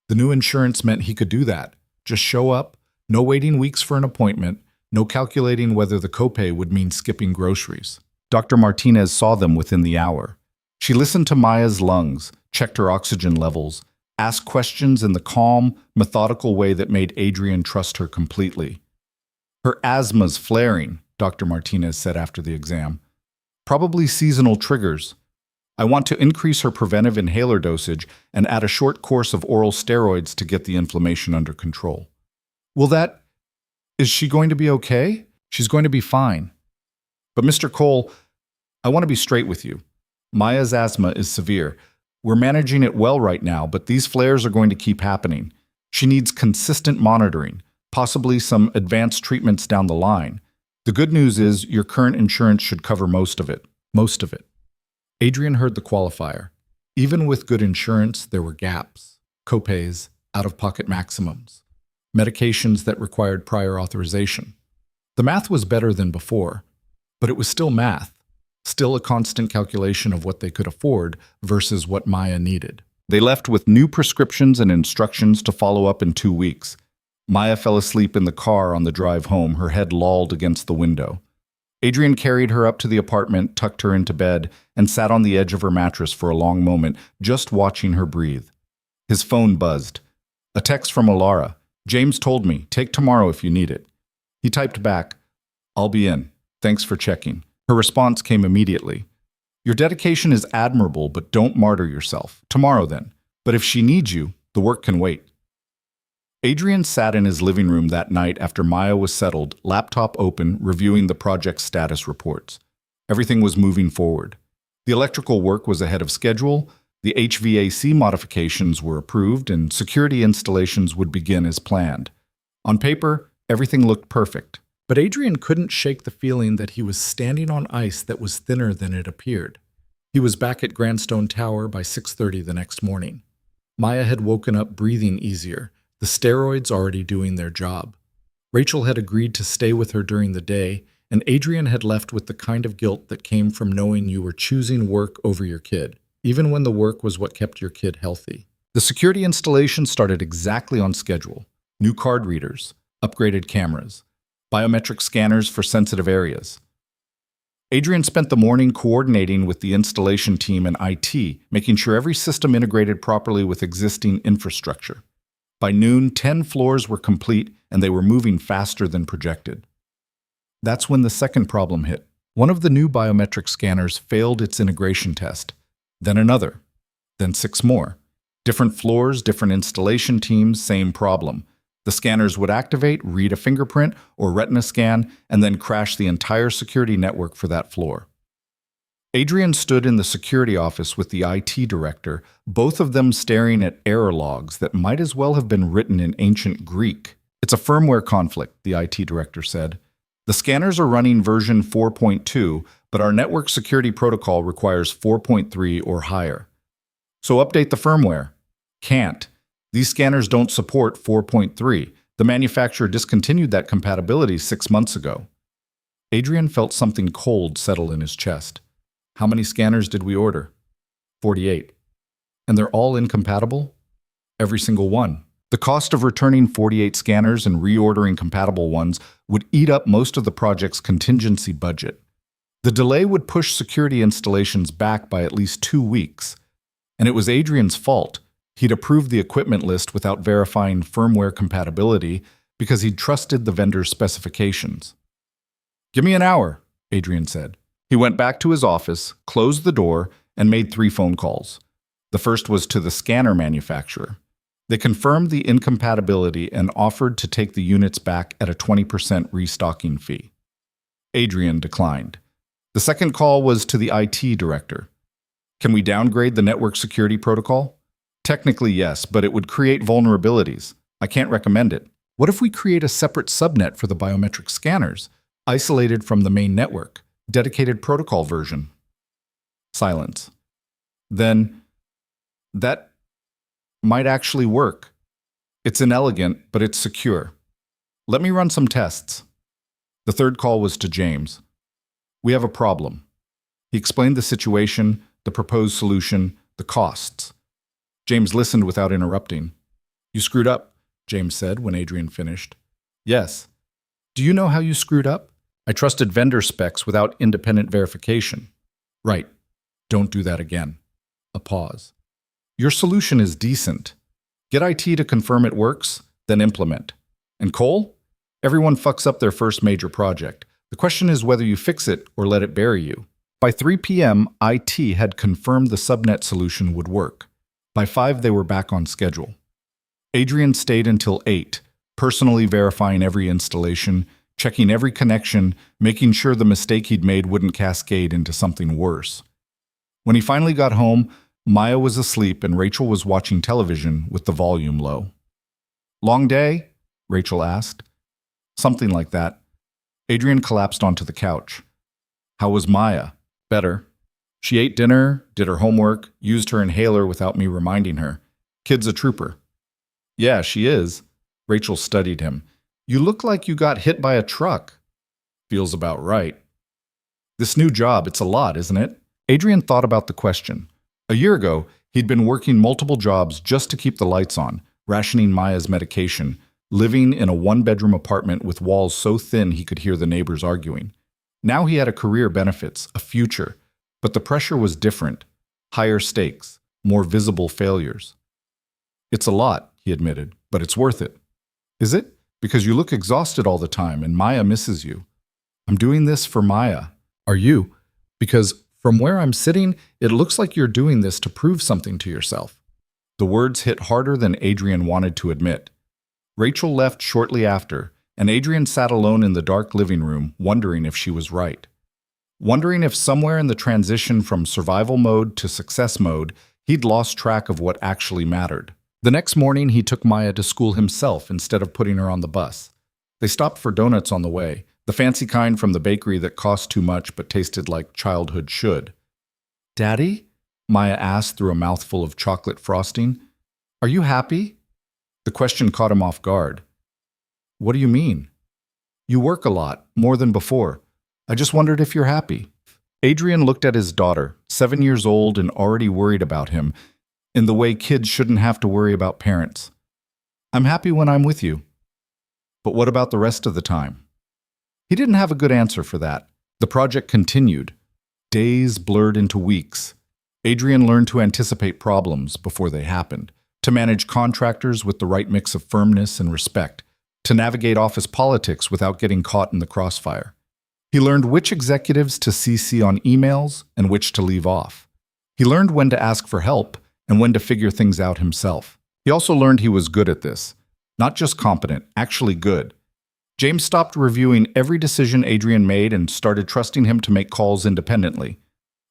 The new insurance meant he could do that. Just show up, no waiting weeks for an appointment, no calculating whether the copay would mean skipping groceries. Dr. Martinez saw them within the hour. She listened to Maya's lungs, checked her oxygen levels, asked questions in the calm, methodical way that made Adrian trust her completely. "Her asthma's flaring," Dr. Martinez said after the exam. "Probably seasonal triggers. I want to increase her preventive inhaler dosage and add a short course of oral steroids to get the inflammation under control." Is she going to be okay? "She's going to be fine. But Mr. Cole, I want to be straight with you. Maya's asthma is severe. We're managing it well right now, but these flares are going to keep happening. She needs consistent monitoring, possibly some advanced treatments down the line. The good news is your current insurance should cover most of it. Most of it." Adrian heard the qualifier. Even with good insurance, there were gaps, copays, out-of-pocket maximums, medications that required prior authorization. The math was better than before, but it was still math, still a constant calculation of what they could afford versus what Maya needed. They left with new prescriptions and instructions to follow up in 2 weeks. Maya fell asleep in the car on the drive home, her head lolled against the window. Adrian carried her up to the apartment, tucked her into bed, and sat on the edge of her mattress for a long moment, just watching her breathe. His phone buzzed. A text from Alara. "James told me, take tomorrow if you need it." He typed back, "I'll be in. Thanks for checking." Her response came immediately. "Your dedication is admirable, but don't martyr yourself. Tomorrow then. But if she needs you, the work can wait." Adrian sat in his living room that night after Maya was settled, laptop open, reviewing the project status reports. Everything was moving forward. The electrical work was ahead of schedule, the HVAC modifications were approved, and security installations would begin as planned. On paper, everything looked perfect. But Adrian couldn't shake the feeling that he was standing on ice that was thinner than it appeared. He was back at Grandstone Tower by 6:30 the next morning. Maya had woken up breathing easier, the steroids already doing their job. Rachel had agreed to stay with her during the day, and Adrian had left with the kind of guilt that came from knowing you were choosing work over your kid, even when the work was what kept your kid healthy. The security installation started exactly on schedule. New card readers, upgraded cameras, biometric scanners for sensitive areas. Adrian spent the morning coordinating with the installation team and IT, making sure every system integrated properly with existing infrastructure. By noon, 10 floors were complete, and they were moving faster than projected. That's when the second problem hit. One of the new biometric scanners failed its integration test, then another, then 6 more. Different floors, different installation teams, same problem. The scanners would activate, read a fingerprint or retina scan, and then crash the entire security network for that floor. Adrian stood in the security office with the IT director, both of them staring at error logs that might as well have been written in ancient Greek. It's a firmware conflict, the IT director said. The scanners are running version 4.2, but our network security protocol requires 4.3 or higher. So update the firmware. Can't. These scanners don't support 4.3. The manufacturer discontinued that compatibility 6 months ago. Adrian felt something cold settle in his chest. How many scanners did we order? 48. And they're all incompatible? Every single one. The cost of returning 48 scanners and reordering compatible ones would eat up most of the project's contingency budget. The delay would push security installations back by at least 2 weeks. And it was Adrian's fault. He'd approved the equipment list without verifying firmware compatibility because he'd trusted the vendor's specifications. "Give me an hour," Adrian said. He went back to his office, closed the door, and made 3 phone calls. The first was to the scanner manufacturer. They confirmed the incompatibility and offered to take the units back at a 20% restocking fee. Adrian declined. The second call was to the IT director. "Can we downgrade the network security protocol?" "Technically, yes, but it would create vulnerabilities. I can't recommend it." "What if we create a separate subnet for the biometric scanners, isolated from the main network? Dedicated protocol version?" Silence. "Then that might actually work. It's inelegant, but it's secure. Let me run some tests." The third call was to James. "We have a problem." He explained the situation, the proposed solution, the costs. James listened without interrupting. "You screwed up," James said when Adrian finished. "Yes." "Do you know how you screwed up?" "I trusted vendor specs without independent verification." "Right. Don't do that again." A pause. "Your solution is decent. Get IT to confirm it works, then implement. And Cole? Everyone fucks up their first major project. The question is whether you fix it or let it bury you." By 3 p.m., IT had confirmed the subnet solution would work. By 5, they were back on schedule. Adrian stayed until 8, personally verifying every installation, checking every connection, making sure the mistake he'd made wouldn't cascade into something worse. When he finally got home, Maya was asleep and Rachel was watching television with the volume low. "Long day?" Rachel asked. "Something like that." Adrian collapsed onto the couch. "How was Maya?" "Better. She ate dinner, did her homework, used her inhaler without me reminding her. Kid's a trooper." "Yeah, she is." Rachel studied him. "You look like you got hit by a truck." "Feels about right." "This new job, it's a lot, isn't it?" Adrian thought about the question. A year ago, he'd been working multiple jobs just to keep the lights on, rationing Maya's medication, living in a 1-bedroom apartment with walls so thin he could hear the neighbors arguing. Now he had a career benefits, a future, but the pressure was different. Higher stakes, more visible failures. "It's a lot," he admitted, "but it's worth it." "Is it? Because you look exhausted all the time and Maya misses you." "I'm doing this for Maya." "Are you?" "Because from where I'm sitting, it looks like you're doing this to prove something to yourself." The words hit harder than Adrian wanted to admit. Rachel left shortly after, and Adrian sat alone in the dark living room, wondering if she was right. Wondering if somewhere in the transition from survival mode to success mode, he'd lost track of what actually mattered. The next morning, he took Maya to school himself instead of putting her on the bus. They stopped for donuts on the way, the fancy kind from the bakery that cost too much but tasted like childhood should. "Daddy?" Maya asked through a mouthful of chocolate frosting. "Are you happy?" The question caught him off guard. "What do you mean?" "You work a lot, more than before. I just wondered if you're happy." Adrian looked at his daughter, 7 years old and already worried about him, in the way kids shouldn't have to worry about parents. "I'm happy when I'm with you." "But what about the rest of the time?" He didn't have a good answer for that. The project continued. Days blurred into weeks. Adrian learned to anticipate problems before they happened, to manage contractors with the right mix of firmness and respect, to navigate office politics without getting caught in the crossfire. He learned which executives to CC on emails and which to leave off. He learned when to ask for help and when to figure things out himself. He also learned he was good at this. Not just competent, actually good. James stopped reviewing every decision Adrian made and started trusting him to make calls independently.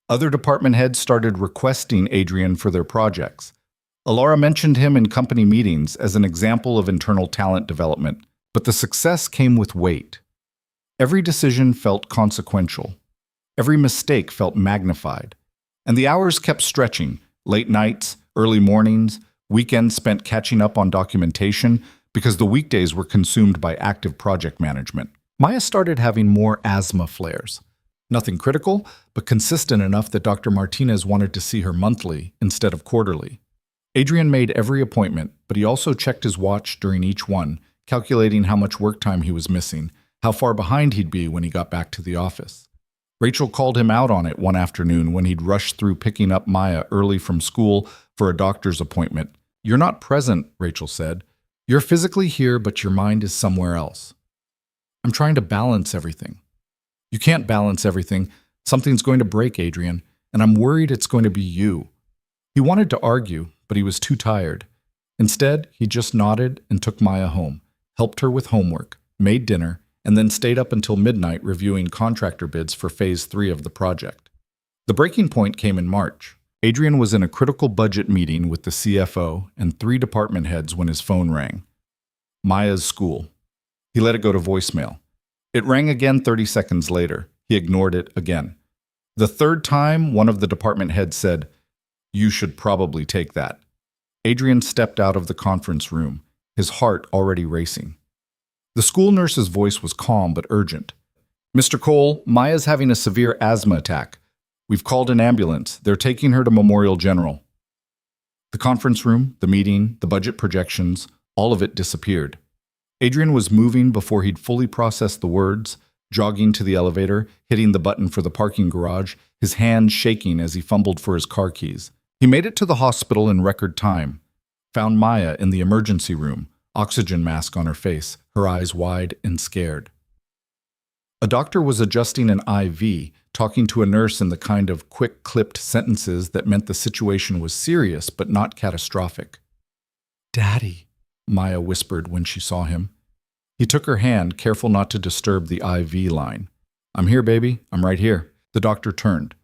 Other department heads started requesting Adrian for their projects. Alara mentioned him in company meetings as an example of internal talent development, but the success came with weight. Every decision felt consequential. Every mistake felt magnified. And the hours kept stretching, late nights, early mornings, weekends spent catching up on documentation because the weekdays were consumed by active project management. Maya started having more asthma flares. Nothing critical, but consistent enough that Dr. Martinez wanted to see her monthly instead of quarterly. Adrian made every appointment, but he also checked his watch during each one, calculating how much work time he was missing, how far behind he'd be when he got back to the office. Rachel called him out on it one afternoon when he'd rushed through picking up Maya early from school for a doctor's appointment. "You're not present," Rachel said. "You're physically here, but your mind is somewhere else." "I'm trying to balance everything." "You can't balance everything. Something's going to break, Adrian, and I'm worried it's going to be you." He wanted to argue, but he was too tired. Instead, he just nodded and took Maya home, helped her with homework, made dinner, and then stayed up until midnight reviewing contractor bids for Phase 3 of the project. The breaking point came in March. Adrian was in a critical budget meeting with the CFO and 3 department heads when his phone rang. Maya's school. He let it go to voicemail. It rang again 30 seconds later. He ignored it again. The third time, one of the department heads said, "You should probably take that." Adrian stepped out of the conference room, his heart already racing. The school nurse's voice was calm but urgent. "Mr. Cole, Maya's having a severe asthma attack. We've called an ambulance. They're taking her to Memorial General." The conference room, the meeting, the budget projections, all of it disappeared. Adrian was moving before he'd fully processed the words, jogging to the elevator, hitting the button for the parking garage, his hands shaking as he fumbled for his car keys. He made it to the hospital in record time, found Maya in the emergency room, oxygen mask on her face, her eyes wide and scared. A doctor was adjusting an IV, talking to a nurse in the kind of quick-clipped sentences that meant the situation was serious but not catastrophic. "Daddy," Maya whispered when she saw him. He took her hand, careful not to disturb the IV line. "I'm here, baby. I'm right here." The doctor turned.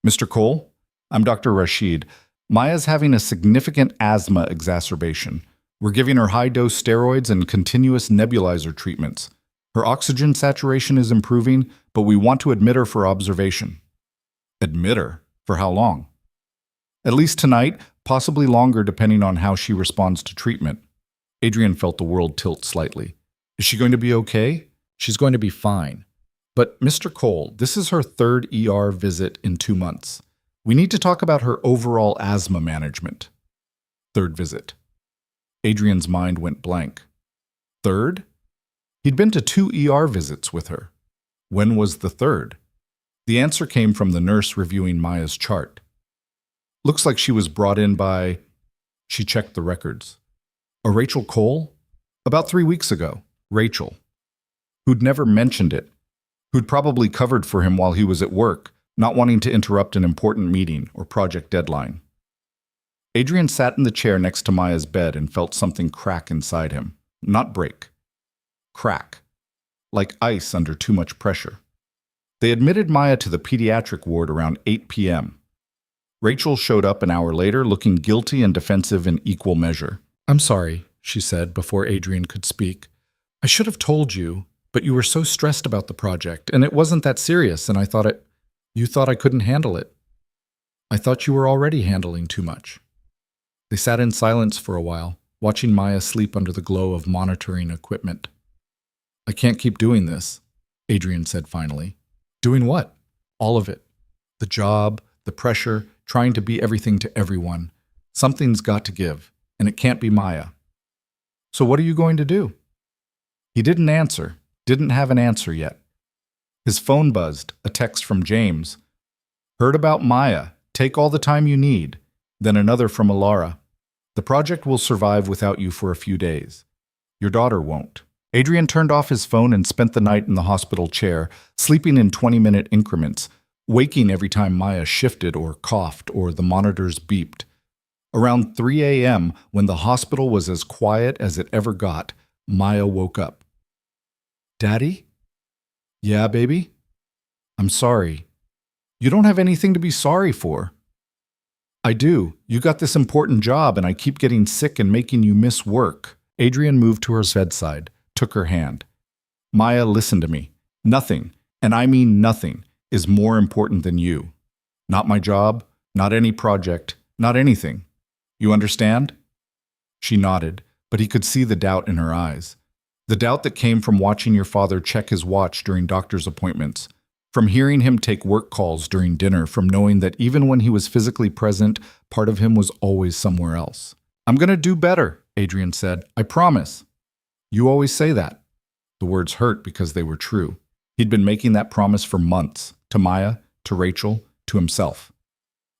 "Mr. Cole? I'm Dr. Rashid. Maya's having a significant asthma exacerbation. We're giving her high-dose steroids and continuous nebulizer treatments. Her oxygen saturation is improving, but we want to admit her for observation." "Admit her? For how long?" "At least tonight, possibly longer depending on how she responds to treatment." Adrian felt the world tilt slightly. "Is she going to be okay?" "She's going to be fine. But, Mr. Cole, this is her 3rd ER visit in 2 months. We need to talk about her overall asthma management." "3rd visit." Adrian's mind went blank. 3rd? He'd been to 2 ER visits with her. When was the 3rd? The answer came from the nurse reviewing Maya's chart. "Looks like she was brought in by..." She checked the records. "A Rachel Cole? About 3 weeks ago. Rachel. Who'd never mentioned it. Who'd probably covered for him while he was at work, not wanting to interrupt an important meeting or project deadline." Adrian sat in the chair next to Maya's bed and felt something crack inside him. Not break. Crack. Like ice under too much pressure. They admitted Maya to the pediatric ward around 8 p.m. Rachel showed up an hour later, looking guilty and defensive in equal measure. "I'm sorry," she said before Adrian could speak. "I should have told you, but you were so stressed about the project, and it wasn't that serious, and you thought I couldn't handle it. I thought you were already handling too much." They sat in silence for a while, watching Maya sleep under the glow of monitoring equipment. "I can't keep doing this," Adrian said finally. "Doing what?" "All of it. The job, the pressure, trying to be everything to everyone. Something's got to give, and it can't be Maya." "So what are you going to do?" He didn't answer, didn't have an answer yet. His phone buzzed, a text from James. "Heard about Maya. Take all the time you need." Then another from Alara. "The project will survive without you for a few days. Your daughter won't." Adrian turned off his phone and spent the night in the hospital chair, sleeping in 20-minute increments, waking every time Maya shifted or coughed or the monitors beeped. Around 3 a.m., when the hospital was as quiet as it ever got, Maya woke up. "Daddy?" "Yeah, baby?" "I'm sorry. You don't have anything to be sorry for. I do. You got this important job and I keep getting sick and making you miss work. Adrian moved to her bedside, took her hand. Maya, listen to me. Nothing, and I mean nothing, is more important than you. Not my job, not any project, not anything. You understand? She nodded, but he could see the doubt in her eyes. The doubt that came from watching your father check his watch during doctor's appointments, from hearing him take work calls during dinner, from knowing that even when he was physically present, part of him was always somewhere else. I'm going to do better, Adrian said. I promise. You always say that. The words hurt because they were true. He'd been making that promise for months, to Maya, to Rachel, to himself.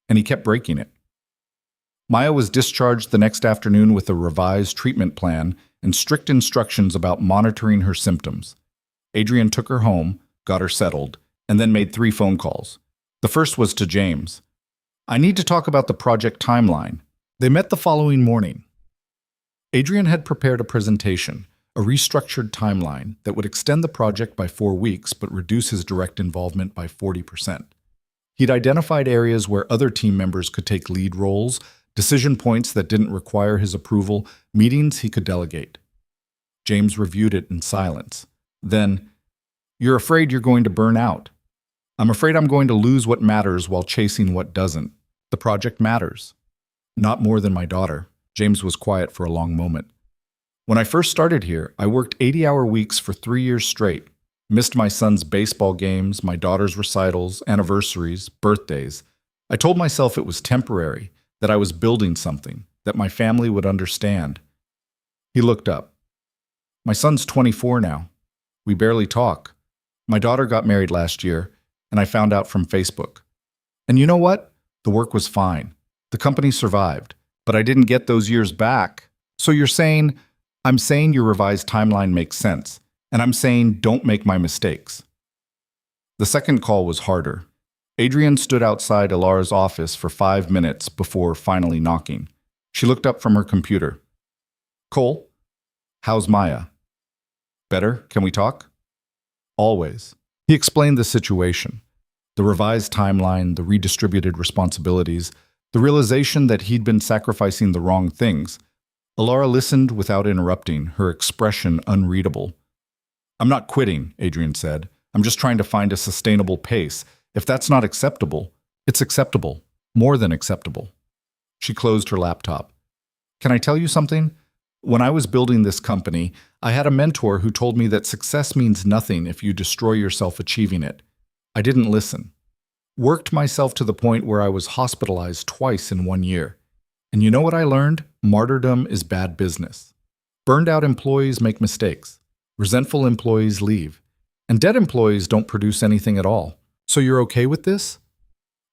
And he kept breaking it. Maya was discharged the next afternoon with a revised treatment plan and strict instructions about monitoring her symptoms. Adrian took her home, got her settled, and then made 3 phone calls. The first was to James. I need to talk about the project timeline. They met the following morning. Adrian had prepared a presentation, a restructured timeline that would extend the project by 4 weeks but reduce his direct involvement by 40%. He'd identified areas where other team members could take lead roles, decision points that didn't require his approval, meetings he could delegate. James reviewed it in silence. Then, you're afraid you're going to burn out. I'm afraid I'm going to lose what matters while chasing what doesn't. The project matters. Not more than my daughter. James was quiet for a long moment. When I first started here, I worked 80-hour weeks for 3 years straight. Missed my son's baseball games, my daughter's recitals, anniversaries, birthdays. I told myself it was temporary, that I was building something, that my family would understand. He looked up. My son's 24 now. We barely talk. My daughter got married last year, and I found out from Facebook. And you know what? The work was fine. The company survived, but I didn't get those years back. So you're saying, I'm saying your revised timeline makes sense, and I'm saying don't make my mistakes. The second call was harder. Adrian stood outside Ilara's office for 5 minutes before finally knocking. She looked up from her computer. Cole, how's Maya? Better? Can we talk? Always. He explained the situation. The revised timeline, the redistributed responsibilities, the realization that he'd been sacrificing the wrong things. Ilara listened without interrupting, her expression unreadable. I'm not quitting, Adrian said. I'm just trying to find a sustainable pace. If that's not acceptable, it's acceptable. More than acceptable. She closed her laptop. Can I tell you something? When I was building this company, I had a mentor who told me that success means nothing if you destroy yourself achieving it. I didn't listen. Worked myself to the point where I was hospitalized twice in 1 year. And you know what I learned? Martyrdom is bad business. Burned out employees make mistakes. Resentful employees leave. And dead employees don't produce anything at all. So you're okay with this?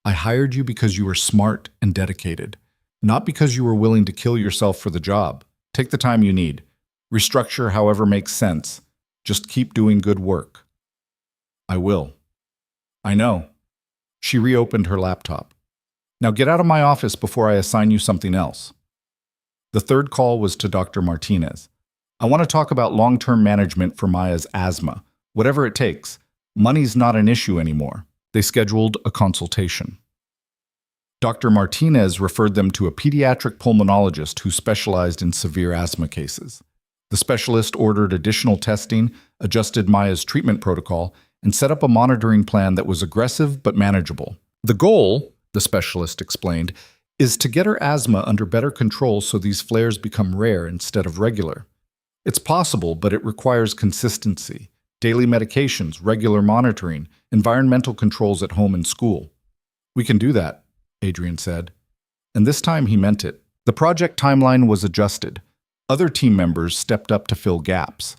I hired you because you were smart and dedicated, not because you were willing to kill yourself for the job. Take the time you need. Restructure however makes sense. Just keep doing good work. I will. I know. She reopened her laptop. Now get out of my office before I assign you something else. The third call was to Dr. Martinez. I want to talk about long-term management for Maya's asthma. Whatever it takes. Money's not an issue anymore. They scheduled a consultation. Dr. Martinez referred them to a pediatric pulmonologist who specialized in severe asthma cases. The specialist ordered additional testing, adjusted Maya's treatment protocol, and set up a monitoring plan that was aggressive but manageable. The goal, the specialist explained, is to get her asthma under better control so these flares become rare instead of regular. It's possible, but it requires consistency, daily medications, regular monitoring, environmental controls at home and school. We can do that, Adrian said. And this time he meant it. The project timeline was adjusted. Other team members stepped up to fill gaps.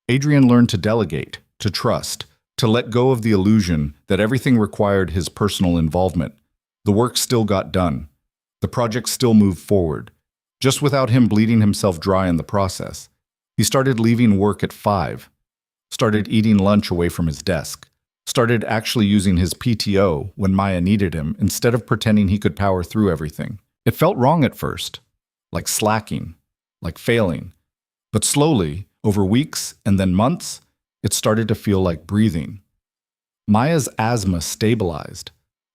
Adrian learned to delegate, to trust, to let go of the illusion that everything required his personal involvement. The work still got done. The project still moved forward, just without him bleeding himself dry in the process. He started leaving work at 5, started eating lunch away from his desk, started actually using his PTO when Maya needed him instead of pretending he could power through everything. It felt wrong at first, like slacking, like failing. But slowly, over weeks and then months, it started to feel like breathing. Maya's asthma stabilized.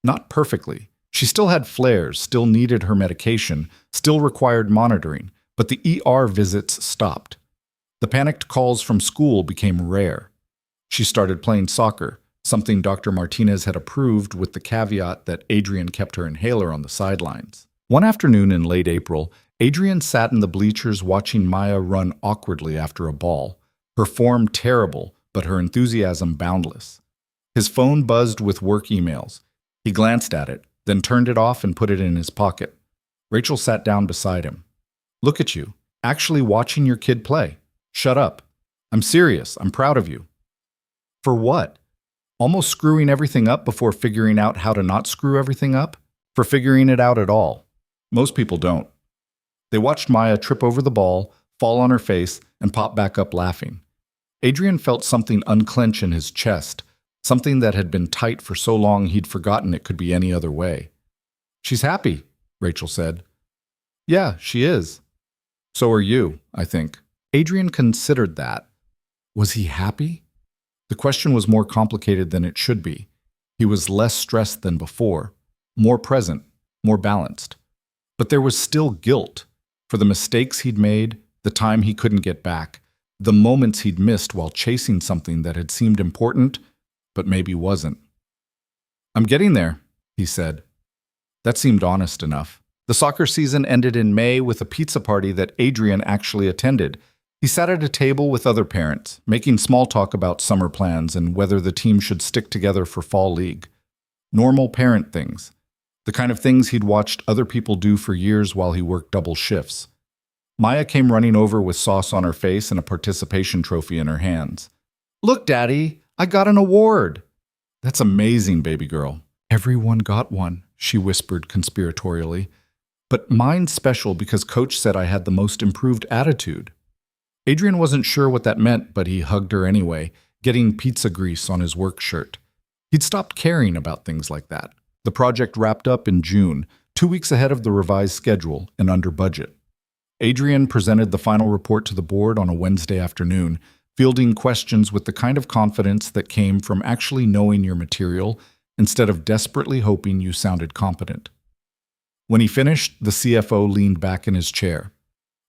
Not perfectly. She still had flares, still needed her medication, still required monitoring, but the ER visits stopped. The panicked calls from school became rare. She started playing soccer, something Dr. Martinez had approved with the caveat that Adrian kept her inhaler on the sidelines. One afternoon in late April, Adrian sat in the bleachers watching Maya run awkwardly after a ball, her form terrible, but her enthusiasm boundless. His phone buzzed with work emails. He glanced at it, then turned it off and put it in his pocket. Rachel sat down beside him. "Look at you, actually watching your kid play. Shut up. I'm serious. I'm proud of you." For what? Almost screwing everything up before figuring out how to not screw everything up? For figuring it out at all. Most people don't. They watched Maya trip over the ball, fall on her face, and pop back up laughing. Adrian felt something unclench in his chest, something that had been tight for so long he'd forgotten it could be any other way. "She's happy," Rachel said. "Yeah, she is. So are you, I think." Adrian considered that. Was he happy? The question was more complicated than it should be. He was less stressed than before, more present, more balanced. But there was still guilt for the mistakes he'd made, the time he couldn't get back, the moments he'd missed while chasing something that had seemed important, but maybe wasn't. "I'm getting there," he said. That seemed honest enough. The soccer season ended in May with a pizza party that Adrian actually attended. He sat at a table with other parents, making small talk about summer plans and whether the team should stick together for fall league. Normal parent things. The kind of things he'd watched other people do for years while he worked double shifts. Maya came running over with sauce on her face and a participation trophy in her hands. "Look, Daddy, I got an award." "That's amazing, baby girl." "Everyone got one," she whispered conspiratorially. "But mine's special because Coach said I had the most improved attitude." Adrian wasn't sure what that meant, but he hugged her anyway, getting pizza grease on his work shirt. He'd stopped caring about things like that. The project wrapped up in June, 2 weeks ahead of the revised schedule and under budget. Adrian presented the final report to the board on a Wednesday afternoon, fielding questions with the kind of confidence that came from actually knowing your material instead of desperately hoping you sounded competent. When he finished, the CFO leaned back in his chair.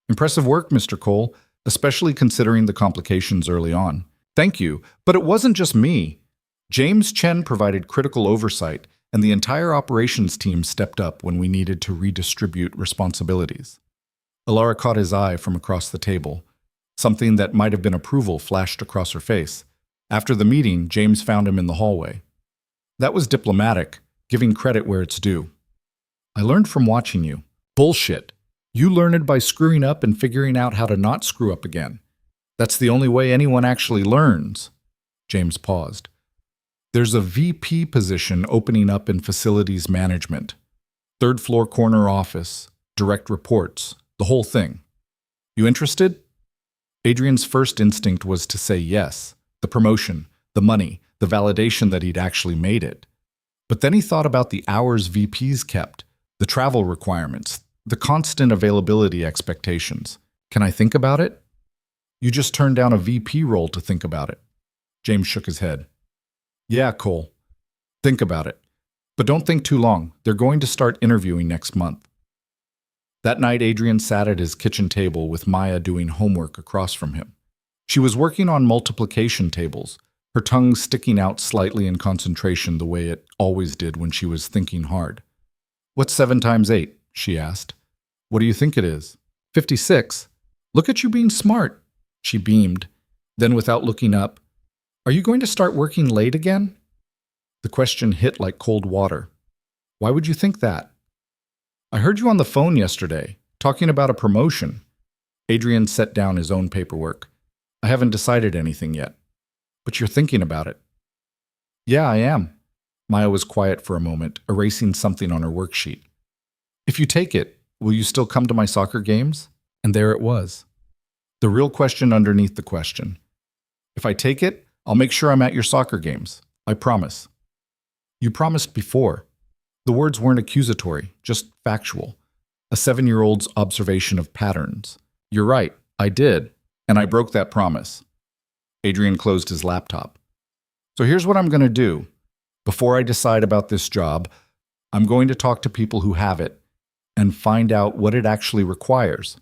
"Impressive work, Mr. Cole, especially considering the complications early on." "Thank you, but it wasn't just me. James Chen provided critical oversight, and the entire operations team stepped up when we needed to redistribute responsibilities." Alara caught his eye from across the table. Something that might have been approval flashed across her face. After the meeting, James found him in the hallway. "That was diplomatic, giving credit where it's due. I learned from watching you." "Bullshit. You learned by screwing up and figuring out how to not screw up again. That's the only way anyone actually learns." James paused. "There's a VP position opening up in facilities management. Third floor corner office, direct reports, the whole thing. You interested?" Adrian's first instinct was to say yes. The promotion, the money, the validation that he'd actually made it. But then he thought about the hours VPs kept, the travel requirements, the constant availability expectations. "Can I think about it?" "You just turned down a VP role to think about it." James shook his head. "Yeah, Cole. Think about it. But don't think too long. They're going to start interviewing next month." That night, Adrian sat at his kitchen table with Maya doing homework across from him. She was working on multiplication tables, her tongue sticking out slightly in concentration the way it always did when she was thinking hard. "What's 7 times 8? She asked. "What do you think it is?" 56. "Look at you being smart." She beamed. Then, without looking up, "Are you going to start working late again?" The question hit like cold water. "Why would you think that?" "I heard you on the phone yesterday, talking about a promotion." Adrian set down his own paperwork. "I haven't decided anything yet." "But you're thinking about it." "Yeah, I am." Maya was quiet for a moment, erasing something on her worksheet. "If you take it, will you still come to my soccer games?" And there it was. The real question underneath the question. "If I take it, I'll make sure I'm at your soccer games. I promise." "You promised before." The words weren't accusatory, just factual. A 7-year-old's observation of patterns. "You're right, I did, and I broke that promise." Adrian closed his laptop. "So here's what I'm going to do. Before I decide about this job, I'm going to talk to people who have it and find out what it actually requires.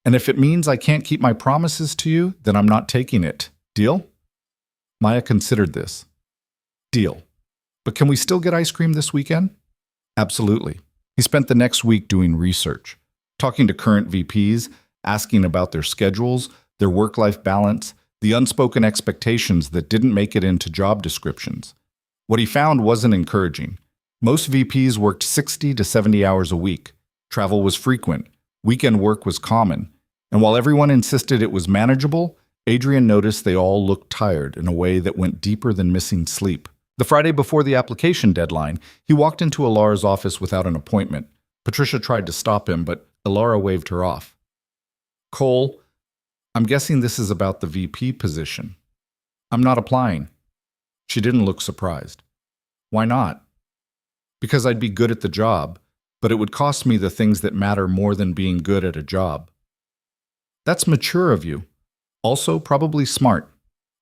And if it means I can't keep my promises to you, then I'm not taking it. Deal? Maya considered this. Deal. But can we still get ice cream this weekend? Absolutely. He spent the next week doing research, talking to current VPs, asking about their schedules, their work-life balance, the unspoken expectations that didn't make it into job descriptions. What he found wasn't encouraging. Most VPs worked 60 to 70 hours a week. Travel was frequent. Weekend work was common. And while everyone insisted it was manageable, Adrian noticed they all looked tired in a way that went deeper than missing sleep. The Friday before the application deadline, he walked into Alara's office without an appointment. Patricia tried to stop him, but Alara waved her off. Cole, I'm guessing this is about the VP position. I'm not applying. She didn't look surprised. Why not? Because I'd be good at the job, but it would cost me the things that matter more than being good at a job. That's mature of you. Also, probably smart.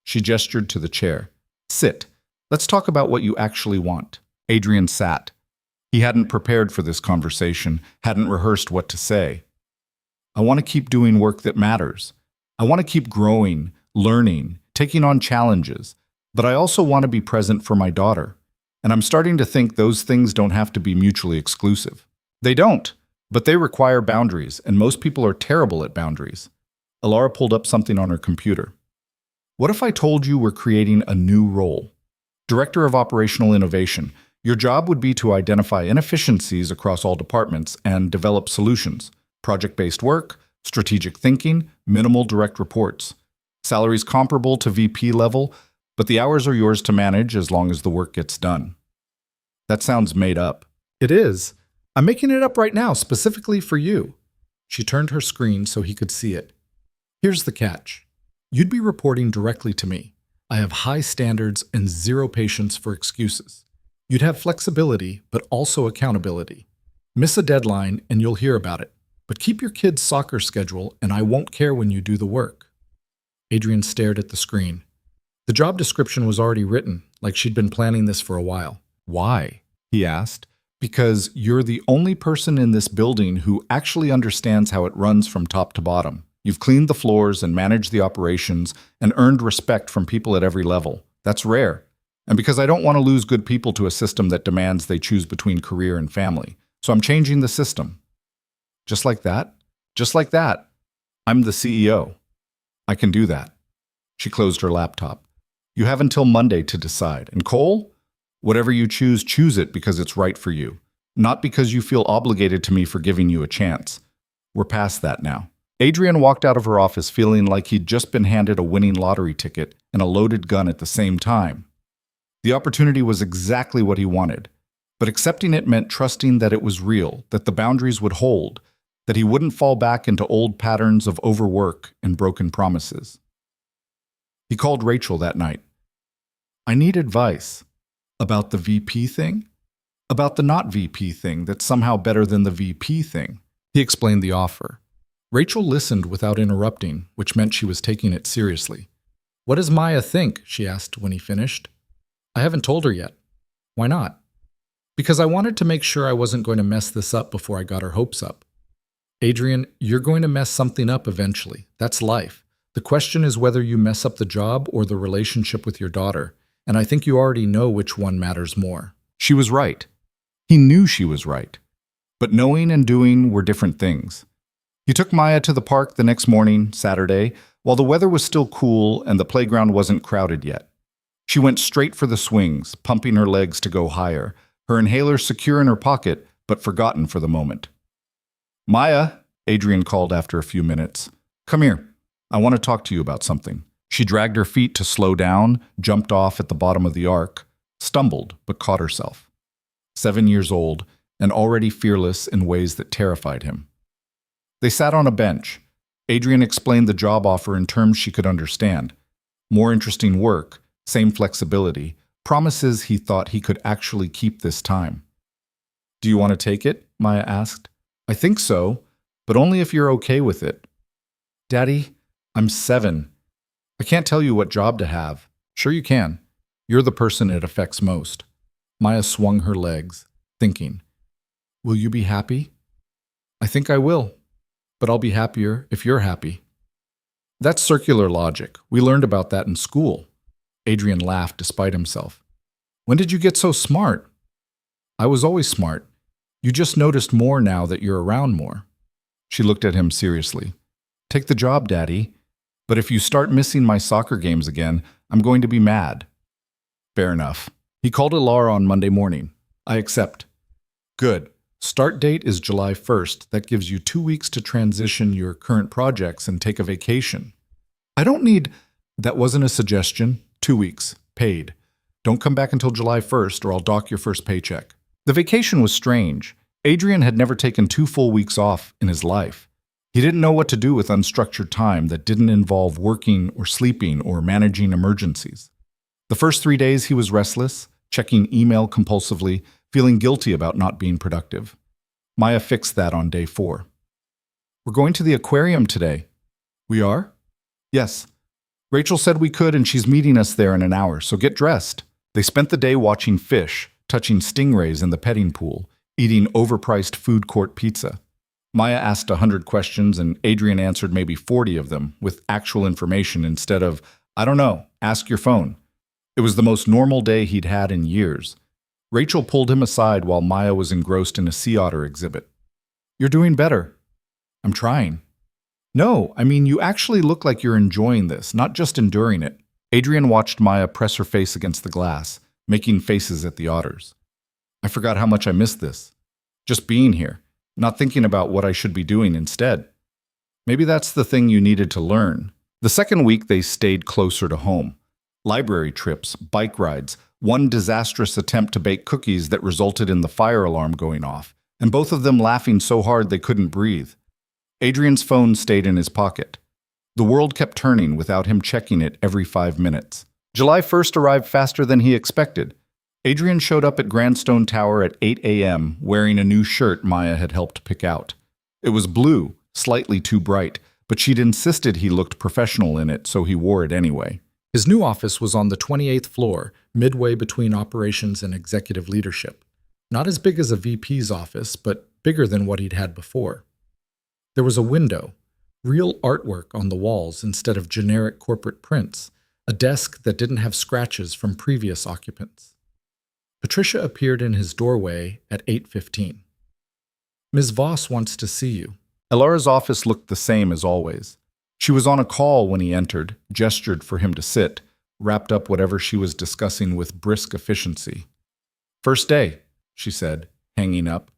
She gestured to the chair. Sit. Let's talk about what you actually want. Adrian sat. He hadn't prepared for this conversation, hadn't rehearsed what to say. I want to keep doing work that matters. I want to keep growing, learning, taking on challenges, but I also want to be present for my daughter. And I'm starting to think those things don't have to be mutually exclusive. They don't, but they require boundaries, and most people are terrible at boundaries. Alara pulled up something on her computer. What if I told you we're creating a new role? Director of Operational Innovation. Your job would be to identify inefficiencies across all departments and develop solutions. Project-based work, strategic thinking, minimal direct reports. Salaries comparable to VP level, but the hours are yours to manage as long as the work gets done. That sounds made up. It is. I'm making it up right now, specifically for you. She turned her screen so he could see it. Here's the catch. You'd be reporting directly to me. I have high standards and zero patience for excuses. You'd have flexibility, but also accountability. Miss a deadline and you'll hear about it. But keep your kid's soccer schedule and I won't care when you do the work. Adrian stared at the screen. The job description was already written, like she'd been planning this for a while. Why? He asked. Because you're the only person in this building who actually understands how it runs from top to bottom. You've cleaned the floors and managed the operations and earned respect from people at every level. That's rare. And because I don't want to lose good people to a system that demands they choose between career and family. So I'm changing the system. Just like that? Just like that. I'm the CEO. I can do that. She closed her laptop. You have until Monday to decide. And Cole, whatever you choose, choose it because it's right for you. Not because you feel obligated to me for giving you a chance. We're past that now. Adrian walked out of her office feeling like he'd just been handed a winning lottery ticket and a loaded gun at the same time. The opportunity was exactly what he wanted, but accepting it meant trusting that it was real, that the boundaries would hold, that he wouldn't fall back into old patterns of overwork and broken promises. He called Rachel that night. I need advice. About the VP thing? About the not VP thing that's somehow better than the VP thing. He explained the offer. Rachel listened without interrupting, which meant she was taking it seriously. What does Maya think? She asked when he finished. I haven't told her yet. Why not? Because I wanted to make sure I wasn't going to mess this up before I got her hopes up. Adrian, you're going to mess something up eventually. That's life. The question is whether you mess up the job or the relationship with your daughter, and I think you already know which one matters more. She was right. He knew she was right. But knowing and doing were different things. He took Maya to the park the next morning, Saturday, while the weather was still cool and the playground wasn't crowded yet. She went straight for the swings, pumping her legs to go higher, her inhaler secure in her pocket, but forgotten for the moment. Maya, Adrian called after a few minutes. Come here. I want to talk to you about something. She dragged her feet to slow down, jumped off at the bottom of the arc, stumbled, but caught herself. 7 years old, and already fearless in ways that terrified him. They sat on a bench. Adrian explained the job offer in terms she could understand. More interesting work, same flexibility, promises he thought he could actually keep this time. Do you want to take it? Maya asked. I think so, but only if you're okay with it. Daddy, I'm 7. I can't tell you what job to have. Sure you can. You're the person it affects most. Maya swung her legs, thinking. Will you be happy? I think I will, but I'll be happier if you're happy. That's circular logic. We learned about that in school. Adrian laughed despite himself. When did you get so smart? I was always smart. You just noticed more now that you're around more. She looked at him seriously. Take the job, Daddy. But if you start missing my soccer games again, I'm going to be mad. Fair enough. He called Alara on Monday morning. I accept. Good. Start date is July 1st. That gives you 2 weeks to transition your current projects and take a vacation. I don't need... That wasn't a suggestion. 2 weeks. Paid. Don't come back until July 1st or I'll dock your first paycheck. The vacation was strange. Adrian had never taken 2 full weeks off in his life. He didn't know what to do with unstructured time that didn't involve working or sleeping or managing emergencies. The first 3 days he was restless, checking email compulsively, feeling guilty about not being productive. Maya fixed that on day 4. We're going to the aquarium today. We are? Yes. Rachel said we could and she's meeting us there in an hour, so get dressed. They spent the day watching fish, touching stingrays in the petting pool, eating overpriced food court pizza. Maya asked 100 questions and Adrian answered maybe 40 of them with actual information instead of, I don't know, ask your phone. It was the most normal day he'd had in years. Rachel pulled him aside while Maya was engrossed in a sea otter exhibit. You're doing better. I'm trying. No, I mean, you actually look like you're enjoying this, not just enduring it. Adrian watched Maya press her face against the glass, making faces at the otters. I forgot how much I missed this. Just being here, not thinking about what I should be doing instead. Maybe that's the thing you needed to learn. The second week they stayed closer to home. Library trips, bike rides, one disastrous attempt to bake cookies that resulted in the fire alarm going off, and both of them laughing so hard they couldn't breathe. Adrian's phone stayed in his pocket. The world kept turning without him checking it every 5 minutes. July 1st arrived faster than he expected. Adrian showed up at Grandstone Tower at 8 a.m. wearing a new shirt Maya had helped pick out. It was blue, slightly too bright, but she'd insisted he looked professional in it, so he wore it anyway. His new office was on the 28th floor, midway between operations and executive leadership. Not as big as a VP's office, but bigger than what he'd had before. There was a window, real artwork on the walls instead of generic corporate prints, a desk that didn't have scratches from previous occupants. Patricia appeared in his doorway at 8:15. Ms. Voss wants to see you. Alara's office looked the same as always. She was on a call when he entered, gestured for him to sit, wrapped up whatever she was discussing with brisk efficiency. First day, she said, hanging up.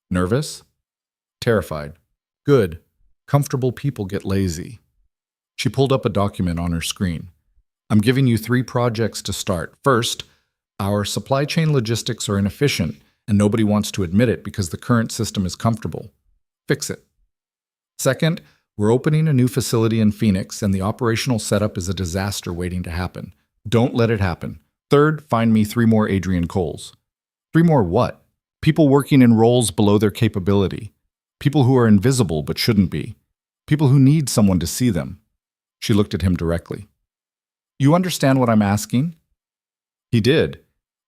Nervous? Terrified. Good. Comfortable people get lazy. She pulled up a document on her screen. I'm giving you 3 projects to start. First, our supply chain logistics are inefficient, and nobody wants to admit it because the current system is comfortable. Fix it. Second, we're opening a new facility in Phoenix, and the operational setup is a disaster waiting to happen. Don't let it happen. Third, find me 3 more Adrian Coles. 3 more what? People working in roles below their capability. People who are invisible but shouldn't be. People who need someone to see them. She looked at him directly. You understand what I'm asking? He did.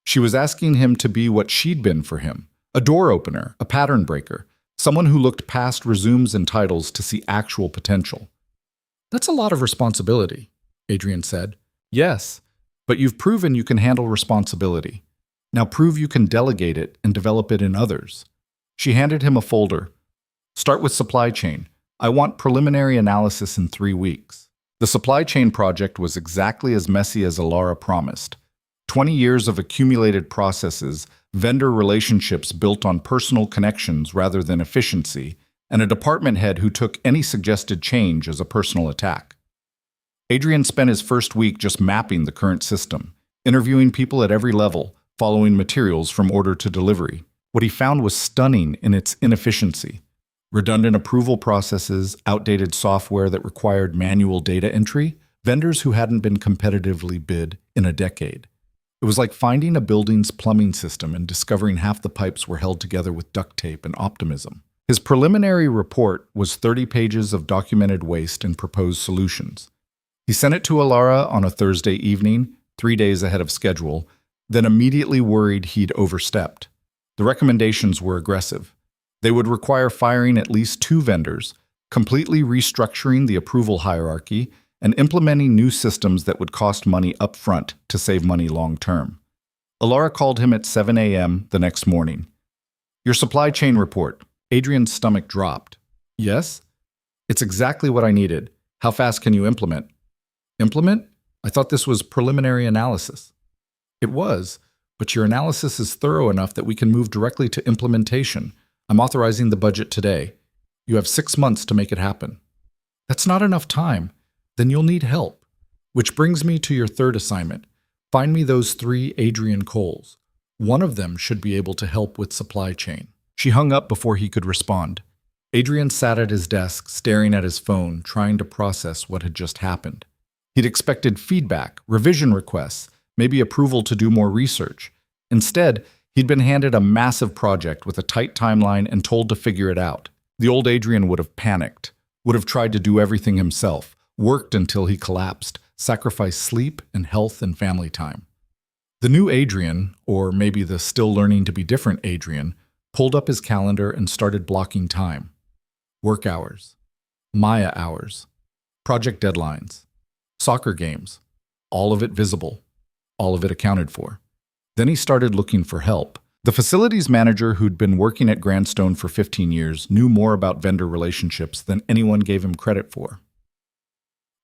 She was asking him to be what she'd been for him. A door opener, a pattern breaker, someone who looked past resumes and titles to see actual potential. That's a lot of responsibility, Adrian said. Yes, but you've proven you can handle responsibility. Now prove you can delegate it and develop it in others. She handed him a folder. Start with supply chain. I want preliminary analysis in 3 weeks. The supply chain project was exactly as messy as Alara promised. 20 years of accumulated processes, vendor relationships built on personal connections rather than efficiency, and a department head who took any suggested change as a personal attack. Adrian spent his first week just mapping the current system, interviewing people at every level, following materials from order to delivery. What he found was stunning in its inefficiency. Redundant approval processes, outdated software that required manual data entry, vendors who hadn't been competitively bid in a decade. It was like finding a building's plumbing system and discovering half the pipes were held together with duct tape and optimism. His preliminary report was 30 pages of documented waste and proposed solutions. He sent it to Alara on a Thursday evening, 3 days ahead of schedule, then immediately worried he'd overstepped. The recommendations were aggressive. They would require firing at least 2 vendors, completely restructuring the approval hierarchy, and implementing new systems that would cost money up front to save money long term. Alara called him at 7 a.m. the next morning. "Your supply chain report." Adrian's stomach dropped. "Yes? It's exactly what I needed. How fast can you implement?" "Implement? I thought this was preliminary analysis." "It was, but your analysis is thorough enough that we can move directly to implementation. I'm authorizing the budget today. You have 6 months to make it happen." "That's not enough time. Then you'll need help. Which brings me to your third assignment. Find me those 3 Adrian Coles. One of them should be able to help with supply chain." She hung up before he could respond. Adrian sat at his desk, staring at his phone, trying to process what had just happened. He'd expected feedback, revision requests, maybe approval to do more research. Instead, he'd been handed a massive project with a tight timeline and told to figure it out. The old Adrian would have panicked, would have tried to do everything himself, worked until he collapsed, sacrificed sleep and health and family time. The new Adrian, or maybe the still learning to be different Adrian, pulled up his calendar and started blocking time. Work hours, Maya hours, project deadlines, soccer games, all of it visible, all of it accounted for. Then he started looking for help. The facilities manager who'd been working at Grandstone for 15 years knew more about vendor relationships than anyone gave him credit for.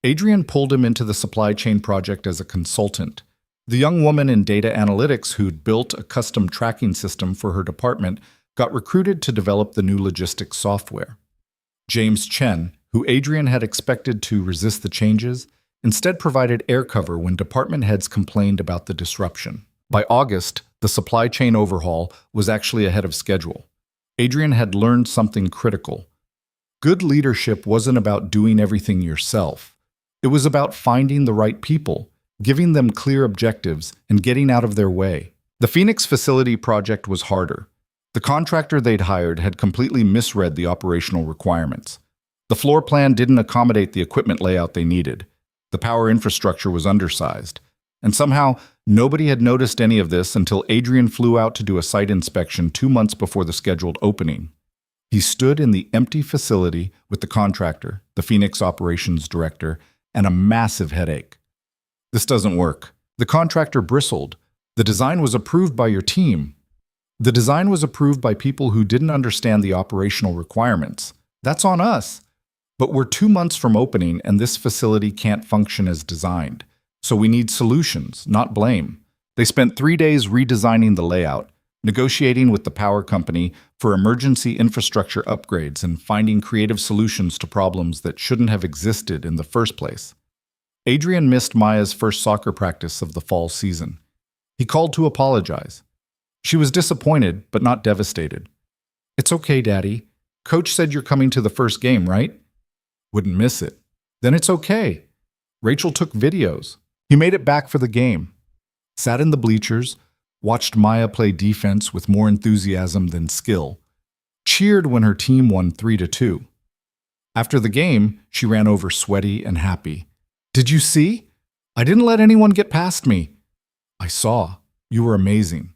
Adrian pulled him into the supply chain project as a consultant. The young woman in data analytics who'd built a custom tracking system for her department got recruited to develop the new logistics software. James Chen, who Adrian had expected to resist the changes, instead provided air cover when department heads complained about the disruption. By August, the supply chain overhaul was actually ahead of schedule. Adrian had learned something critical. Good leadership wasn't about doing everything yourself. It was about finding the right people, giving them clear objectives, and getting out of their way. The Phoenix facility project was harder. The contractor they'd hired had completely misread the operational requirements. The floor plan didn't accommodate the equipment layout they needed. The power infrastructure was undersized. And somehow, nobody had noticed any of this until Adrian flew out to do a site inspection 2 months before the scheduled opening. He stood in the empty facility with the contractor, the Phoenix operations director, and a massive headache. "This doesn't work." The contractor bristled. "The design was approved by your team." "The design was approved by people who didn't understand the operational requirements. That's on us. But we're 2 months from opening and this facility can't function as designed. So we need solutions, not blame." They spent 3 days redesigning the layout, negotiating with the power company for emergency infrastructure upgrades and finding creative solutions to problems that shouldn't have existed in the first place. Adrian missed Maya's first soccer practice of the fall season. He called to apologize. She was disappointed, but not devastated. "It's okay, Daddy. Coach said you're coming to the first game, right?" "Wouldn't miss it." "Then it's okay." Rachel took videos. He made it back for the game. Sat in the bleachers, watched Maya play defense with more enthusiasm than skill. Cheered when her team won 3-2. After the game, she ran over sweaty and happy. "Did you see? I didn't let anyone get past me." "I saw. You were amazing."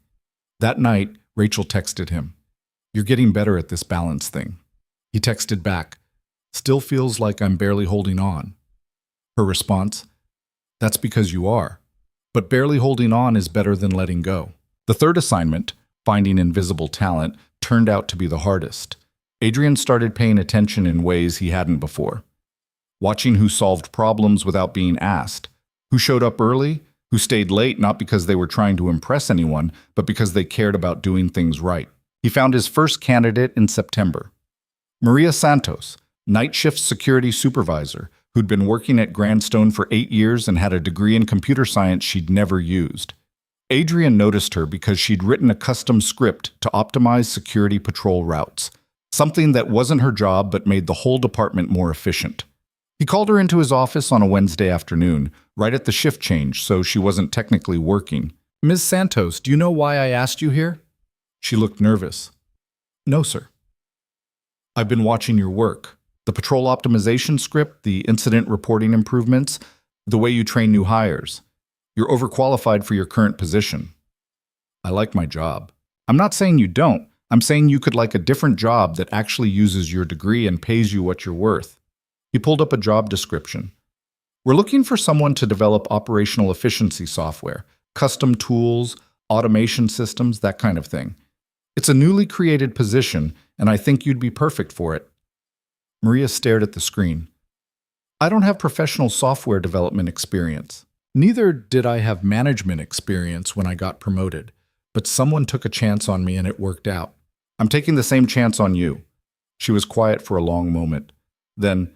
That night, Rachel texted him, "You're getting better at this balance thing." He texted back, "Still feels like I'm barely holding on." Her response, "That's because you are. But barely holding on is better than letting go." The third assignment, finding invisible talent, turned out to be the hardest. Adrian started paying attention in ways he hadn't before. Watching who solved problems without being asked, who showed up early, who stayed late not because they were trying to impress anyone, but because they cared about doing things right. He found his first candidate in September. Maria Santos, night shift security supervisor, who'd been working at Grandstone for 8 years and had a degree in computer science she'd never used. Adrian noticed her because she'd written a custom script to optimize security patrol routes, something that wasn't her job but made the whole department more efficient. He called her into his office on a Wednesday afternoon, right at the shift change, so she wasn't technically working. "Ms. Santos, do you know why I asked you here?" She looked nervous. "No, sir." "I've been watching your work. The patrol optimization script, the incident reporting improvements, the way you train new hires. You're overqualified for your current position." "I like my job." I'm not saying you don't. I'm saying you could like a different job that actually uses your degree and pays you what you're worth. He pulled up a job description. We're looking for someone to develop operational efficiency software, custom tools, automation systems, that kind of thing. It's a newly created position, and I think you'd be perfect for it. Maria stared at the screen. I don't have professional software development experience. Neither did I have management experience when I got promoted, but someone took a chance on me and it worked out. I'm taking the same chance on you. She was quiet for a long moment. Then,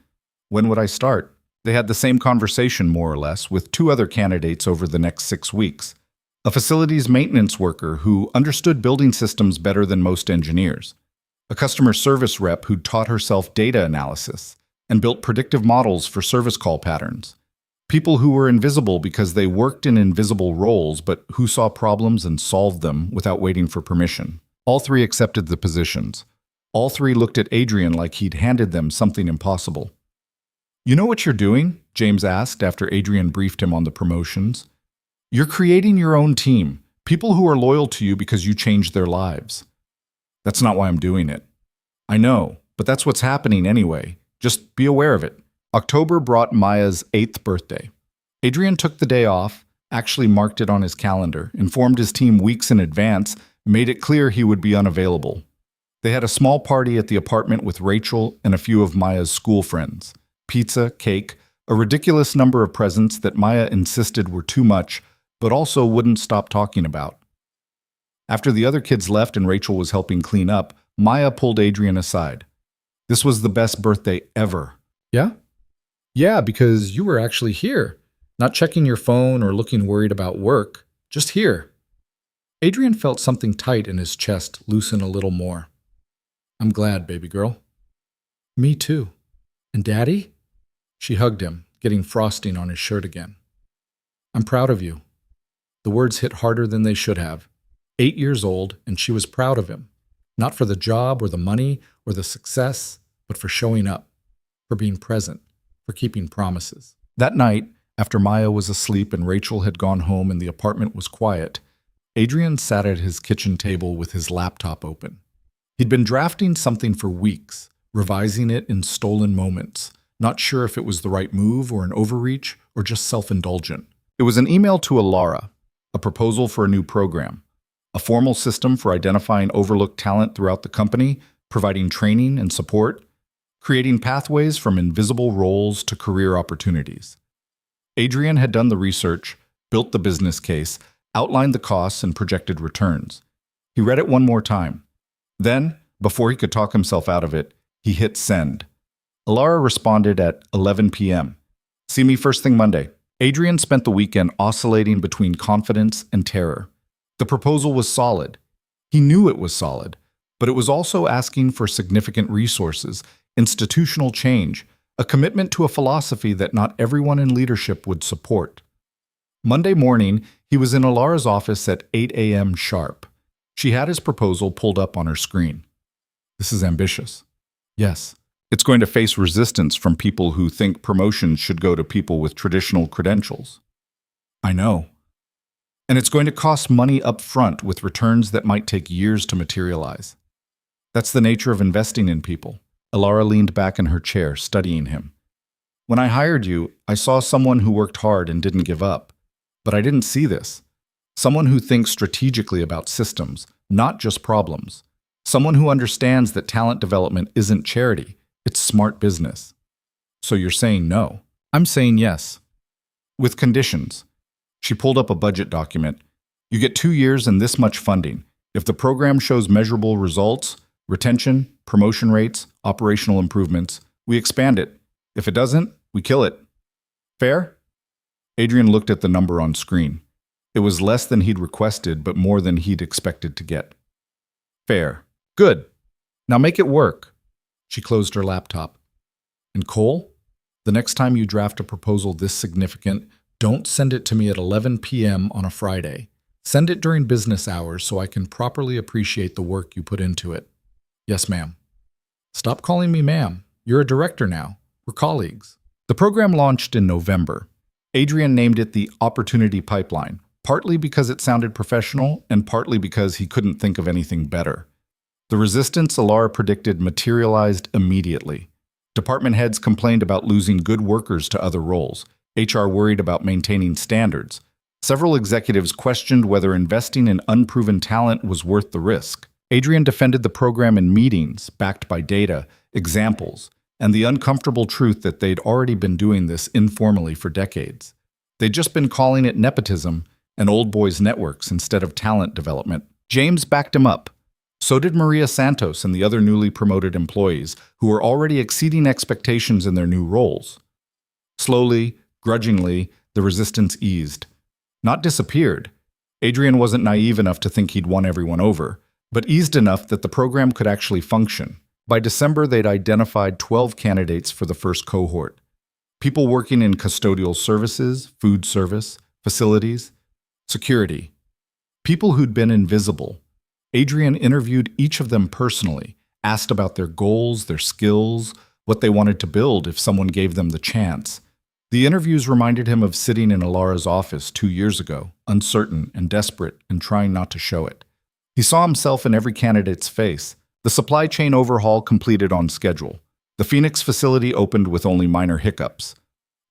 when would I start? They had the same conversation, more or less, with two other candidates over the next 6 weeks. A facilities maintenance worker who understood building systems better than most engineers. A customer service rep who'd taught herself data analysis and built predictive models for service call patterns. People who were invisible because they worked in invisible roles, but who saw problems and solved them without waiting for permission. All three accepted the positions. All three looked at Adrian like he'd handed them something impossible. You know what you're doing? James asked after Adrian briefed him on the promotions. You're creating your own team, people who are loyal to you because you changed their lives. That's not why I'm doing it. I know, but that's what's happening anyway. Just be aware of it. October brought Maya's 8th birthday. Adrian took the day off, actually marked it on his calendar, informed his team weeks in advance, made it clear he would be unavailable. They had a small party at the apartment with Rachel and a few of Maya's school friends. Pizza, cake, a ridiculous number of presents that Maya insisted were too much, but also wouldn't stop talking about. After the other kids left and Rachel was helping clean up, Maya pulled Adrian aside. This was the best birthday ever. Yeah? Yeah, because you were actually here, not checking your phone or looking worried about work, just here. Adrian felt something tight in his chest loosen a little more. I'm glad, baby girl. Me too. And Daddy? She hugged him, getting frosting on his shirt again. I'm proud of you. The words hit harder than they should have. 8 years old, and she was proud of him. Not for the job or the money or the success, but for showing up, for being present, for keeping promises. That night, after Maya was asleep and Rachel had gone home and the apartment was quiet, Adrian sat at his kitchen table with his laptop open. He'd been drafting something for weeks, revising it in stolen moments, not sure if it was the right move or an overreach or just self-indulgent. It was an email to Alara, a proposal for a new program, a formal system for identifying overlooked talent throughout the company, providing training and support, creating pathways from invisible roles to career opportunities. Adrian had done the research, built the business case, outlined the costs and projected returns. He read it one more time. Then, before he could talk himself out of it, he hit send. Alara responded at 11 p.m. See me first thing Monday. Adrian spent the weekend oscillating between confidence and terror. The proposal was solid. He knew it was solid, but it was also asking for significant resources, institutional change, a commitment to a philosophy that not everyone in leadership would support. Monday morning, he was in Alara's office at 8 a.m. sharp. She had his proposal pulled up on her screen. This is ambitious. Yes. It's going to face resistance from people who think promotions should go to people with traditional credentials. I know. And it's going to cost money up front with returns that might take years to materialize. That's the nature of investing in people. Alara leaned back in her chair, studying him. When I hired you, I saw someone who worked hard and didn't give up. But I didn't see this. Someone who thinks strategically about systems, not just problems. Someone who understands that talent development isn't charity. It's smart business. So you're saying no. I'm saying yes. With conditions. She pulled up a budget document. You get 2 years and this much funding. If the program shows measurable results, retention, promotion rates, operational improvements, we expand it. If it doesn't, we kill it. Fair? Adrian looked at the number on screen. It was less than he'd requested, but more than he'd expected to get. Fair. Good. Now make it work. She closed her laptop. And Cole, the next time you draft a proposal this significant, don't send it to me at 11 p.m. on a Friday. Send it during business hours so I can properly appreciate the work you put into it. Yes, ma'am. Stop calling me ma'am. You're a director now. We're colleagues. The program launched in November. Adrian named it the Opportunity Pipeline, partly because it sounded professional and partly because he couldn't think of anything better. The resistance Alara predicted materialized immediately. Department heads complained about losing good workers to other roles. HR worried about maintaining standards. Several executives questioned whether investing in unproven talent was worth the risk. Adrian defended the program in meetings, backed by data, examples, and the uncomfortable truth that they'd already been doing this informally for decades. They'd just been calling it nepotism and old boys networks instead of talent development. James backed him up. So did Maria Santos and the other newly promoted employees, who were already exceeding expectations in their new roles. Slowly, grudgingly, the resistance eased. Not disappeared. Adrian wasn't naive enough to think he'd won everyone over, but eased enough that the program could actually function. By December, they'd identified 12 candidates for the first cohort. People working in custodial services, food service, facilities, security. People who'd been invisible. Adrian interviewed each of them personally, asked about their goals, their skills, what they wanted to build if someone gave them the chance. The interviews reminded him of sitting in Alara's office 2 years ago, uncertain and desperate and trying not to show it. He saw himself in every candidate's face. The supply chain overhaul completed on schedule. The Phoenix facility opened with only minor hiccups.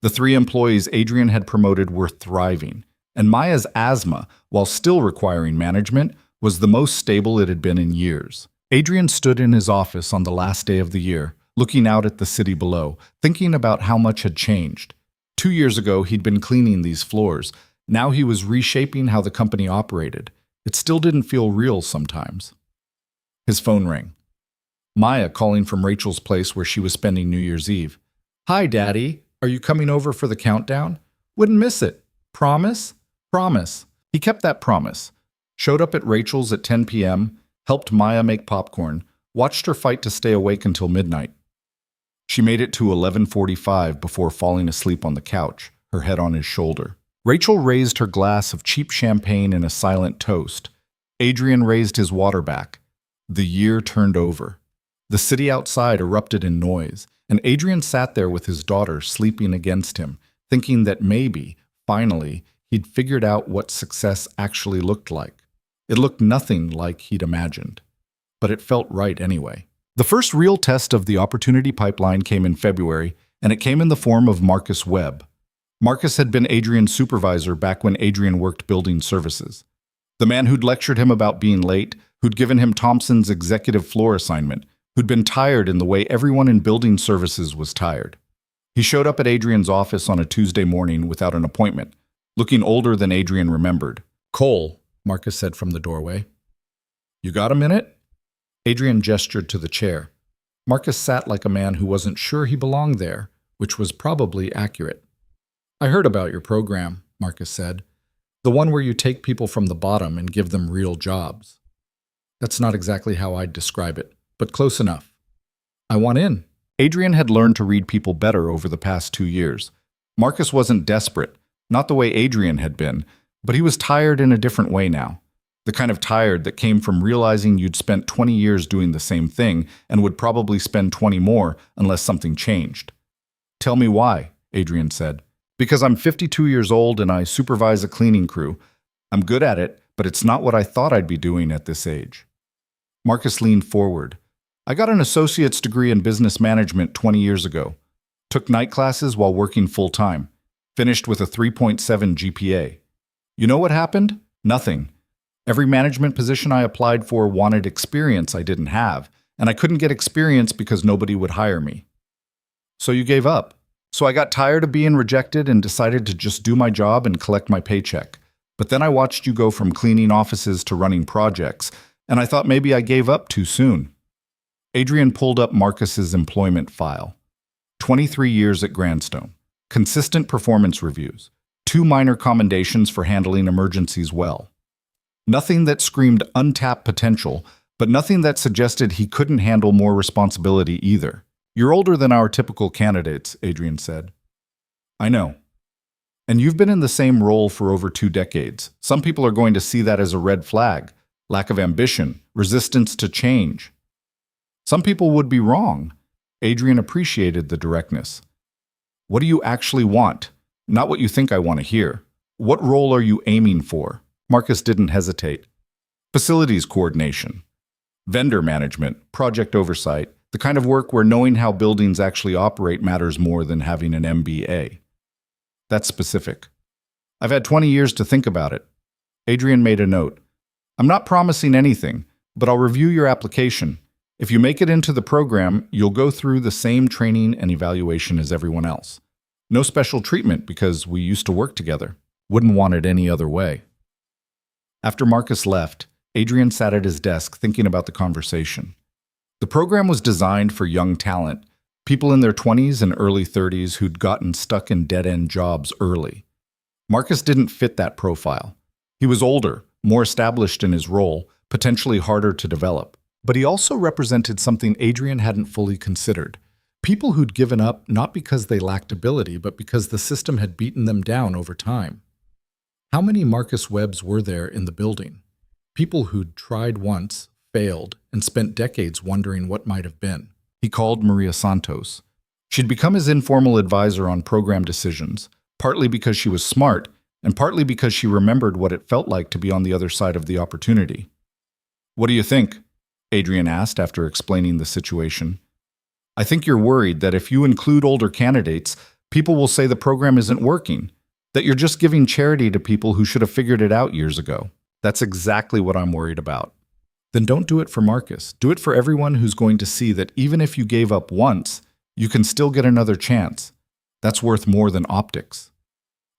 The 3 employees Adrian had promoted were thriving, and Maya's asthma, while still requiring management, was the most stable it had been in years. Adrian stood in his office on the last day of the year, looking out at the city below, thinking about how much had changed. 2 years ago, he'd been cleaning these floors. Now he was reshaping how the company operated. It still didn't feel real sometimes. His phone rang. Maya calling from Rachel's place where she was spending New Year's Eve. "Hi, Daddy. Are you coming over for the countdown? Wouldn't miss it. Promise?" Promise. He kept that promise. Showed up at Rachel's at 10 p.m., helped Maya make popcorn, watched her fight to stay awake until midnight. She made it to 11:45 before falling asleep on the couch, her head on his shoulder. Rachel raised her glass of cheap champagne in a silent toast. Adrian raised his water back. The year turned over. The city outside erupted in noise, and Adrian sat there with his daughter sleeping against him, thinking that maybe, finally, he'd figured out what success actually looked like. It looked nothing like he'd imagined, but it felt right anyway. The first real test of the opportunity pipeline came in February, and it came in the form of Marcus Webb. Marcus had been Adrian's supervisor back when Adrian worked building services. The man who'd lectured him about being late, who'd given him Thompson's executive floor assignment, who'd been tired in the way everyone in building services was tired. He showed up at Adrian's office on a Tuesday morning without an appointment, looking older than Adrian remembered. "Cole," Marcus said from the doorway. "You got a minute?" Adrian gestured to the chair. Marcus sat like a man who wasn't sure he belonged there, which was probably accurate. "I heard about your program," Marcus said. "The one where you take people from the bottom and give them real jobs." "That's not exactly how I'd describe it, but close enough." "I want in." Adrian had learned to read people better over the past 2 years. Marcus wasn't desperate, not the way Adrian had been, but he was tired in a different way now. The kind of tired that came from realizing you'd spent 20 years doing the same thing and would probably spend 20 more unless something changed. "Tell me why," Adrian said. "Because I'm 52 years old and I supervise a cleaning crew. I'm good at it, but it's not what I thought I'd be doing at this age." Marcus leaned forward. "I got an associate's degree in business management 20 years ago. Took night classes while working full-time. Finished with a 3.7 GPA. You know what happened? Nothing. Every management position I applied for wanted experience I didn't have, and I couldn't get experience because nobody would hire me. So you gave up. So I got tired of being rejected and decided to just do my job and collect my paycheck. But then I watched you go from cleaning offices to running projects, and I thought maybe I gave up too soon." Adrian pulled up Marcus's employment file. 23 years at Grandstone. Consistent performance reviews. 2 minor commendations for handling emergencies well. Nothing that screamed untapped potential, but nothing that suggested he couldn't handle more responsibility either. "You're older than our typical candidates," Adrian said. "I know. And you've been in the same role for over 2 decades. Some people are going to see that as a red flag. Lack of ambition, resistance to change. Some people would be wrong." Adrian appreciated the directness. "What do you actually want? Not what you think I want to hear. What role are you aiming for? Marcus didn't hesitate. Facilities coordination, vendor management, project oversight, the kind of work where knowing how buildings actually operate matters more than having an MBA. That's specific. I've had 20 years to think about it. Adrian made a note. I'm not promising anything, but I'll review your application. If you make it into the program, you'll go through the same training and evaluation as everyone else. No special treatment because we used to work together. Wouldn't want it any other way. After Marcus left, Adrian sat at his desk thinking about the conversation. The program was designed for young talent, people in their 20s and early 30s who'd gotten stuck in dead-end jobs early. Marcus didn't fit that profile. He was older, more established in his role, potentially harder to develop. But he also represented something Adrian hadn't fully considered. People who'd given up not because they lacked ability, but because the system had beaten them down over time. How many Marcus Webbs were there in the building? People who'd tried once, failed, and spent decades wondering what might have been. He called Maria Santos. She'd become his informal advisor on program decisions, partly because she was smart, and partly because she remembered what it felt like to be on the other side of the opportunity. "What do you think?" Adrian asked after explaining the situation. "I think you're worried that if you include older candidates, people will say the program isn't working, that you're just giving charity to people who should have figured it out years ago. That's exactly what I'm worried about." "Then don't do it for Marcus. Do it for everyone who's going to see that even if you gave up once, you can still get another chance. That's worth more than optics."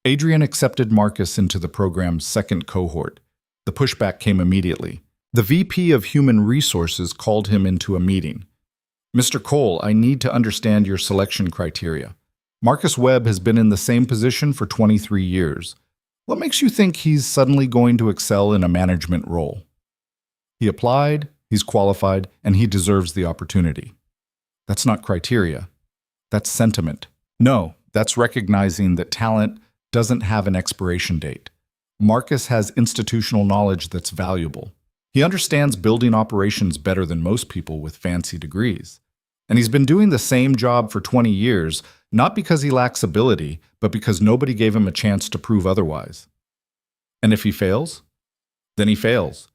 Adrian accepted Marcus into the program's second cohort. The pushback came immediately. The VP of Human Resources called him into a meeting. "Mr. Cole, I need to understand your selection criteria. Marcus Webb has been in the same position for 23 years. What makes you think he's suddenly going to excel in a management role?" "He applied, he's qualified, and he deserves the opportunity." "That's not criteria. That's sentiment." "No, that's recognizing that talent doesn't have an expiration date. Marcus has institutional knowledge that's valuable. He understands building operations better than most people with fancy degrees. And he's been doing the same job for 20 years, not because he lacks ability, but because nobody gave him a chance to prove otherwise. And if he fails? Then he fails.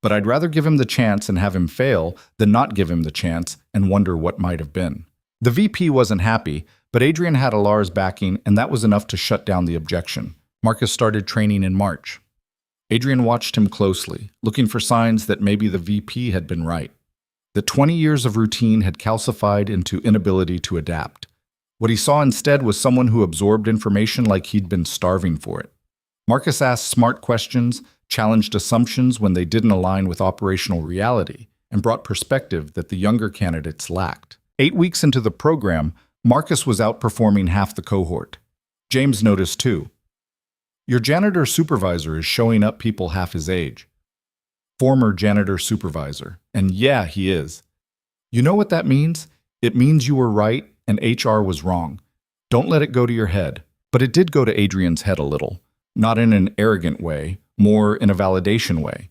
But I'd rather give him the chance and have him fail than not give him the chance and wonder what might have been." The VP wasn't happy, but Adrian had Alar's backing, and that was enough to shut down the objection. Marcus started training in March. Adrian watched him closely, looking for signs that maybe the VP had been right, that 20 years of routine had calcified into inability to adapt. What he saw instead was someone who absorbed information like he'd been starving for it. Marcus asked smart questions, challenged assumptions when they didn't align with operational reality, and brought perspective that the younger candidates lacked. 8 weeks into the program, Marcus was outperforming half the cohort. James noticed too. "Your janitor supervisor is showing up people half his age." Former janitor supervisor. And yeah, he is. "You know what that means? It means you were right and HR was wrong. Don't let it go to your head." But it did go to Adrian's head a little, not in an arrogant way, more in a validation way.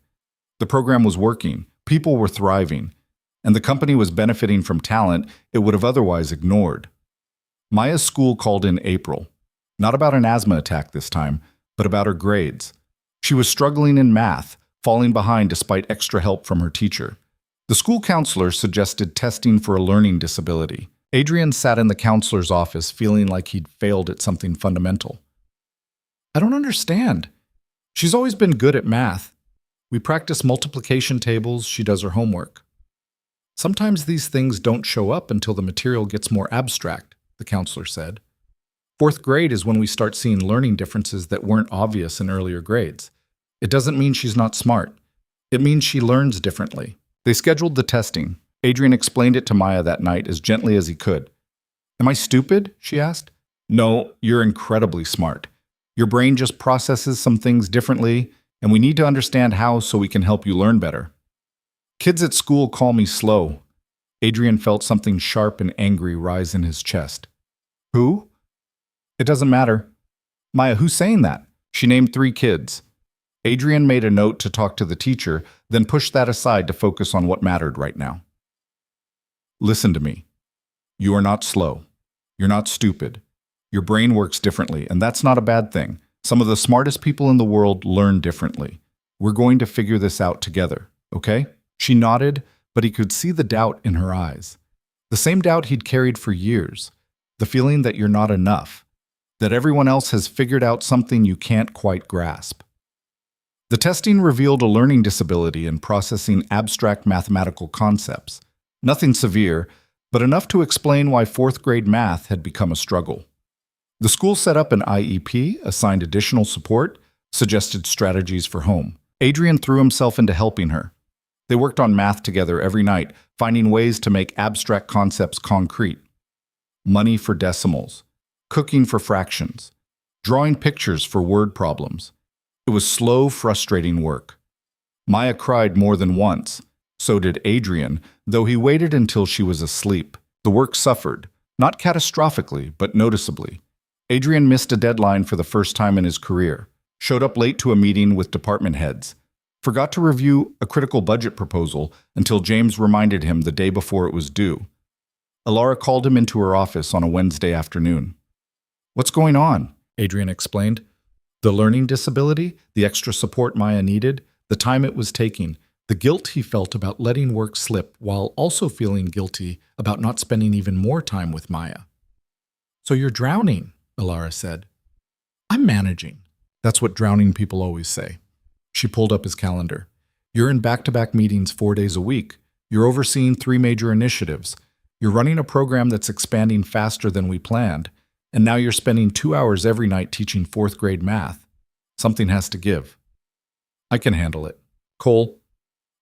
The program was working, people were thriving, and the company was benefiting from talent it would have otherwise ignored. Maya's school called in April. Not about an asthma attack this time, but about her grades. She was struggling in math, falling behind despite extra help from her teacher. The school counselor suggested testing for a learning disability. Adrian sat in the counselor's office feeling like he'd failed at something fundamental. "I don't understand. She's always been good at math. We practice multiplication tables, she does her homework." "Sometimes these things don't show up until the material gets more abstract," the counselor said. "Fourth grade is when we start seeing learning differences that weren't obvious in earlier grades. It doesn't mean she's not smart. It means she learns differently." They scheduled the testing. Adrian explained it to Maya that night as gently as he could. "Am I stupid?" she asked. "No, you're incredibly smart. Your brain just processes some things differently, and we need to understand how so we can help you learn better." "Kids at school call me slow." Adrian felt something sharp and angry rise in his chest. "Who?" "It doesn't matter." "Maya, who's saying that?" She named 3 kids. Adrian made a note to talk to the teacher, then pushed that aside to focus on what mattered right now. "Listen to me. You are not slow. You're not stupid. Your brain works differently, and that's not a bad thing. Some of the smartest people in the world learn differently. We're going to figure this out together, okay? She nodded, but he could see the doubt in her eyes. The same doubt he'd carried for years. The feeling that you're not enough. That everyone else has figured out something you can't quite grasp. The testing revealed a learning disability in processing abstract mathematical concepts. Nothing severe, but enough to explain why fourth-grade math had become a struggle. The school set up an IEP, assigned additional support, suggested strategies for home. Adrian threw himself into helping her. They worked on math together every night, finding ways to make abstract concepts concrete. Money for decimals, cooking for fractions, drawing pictures for word problems. It was slow, frustrating work. Maya cried more than once. So did Adrian, though he waited until she was asleep. The work suffered, not catastrophically, but noticeably. Adrian missed a deadline for the first time in his career, showed up late to a meeting with department heads, forgot to review a critical budget proposal until James reminded him the day before it was due. Alara called him into her office on a Wednesday afternoon. "What's going on?" Adrian explained. The learning disability, the extra support Maya needed, the time it was taking, the guilt he felt about letting work slip while also feeling guilty about not spending even more time with Maya. "So you're drowning," Alara said. "I'm managing." That's what drowning people always say. She pulled up his calendar. "You're in back-to-back meetings 4 days a week. You're overseeing 3 major initiatives. You're running a program that's expanding faster than we planned. And now you're spending 2 hours every night teaching 4th-grade math. Something has to give." "I can handle it." "Cole,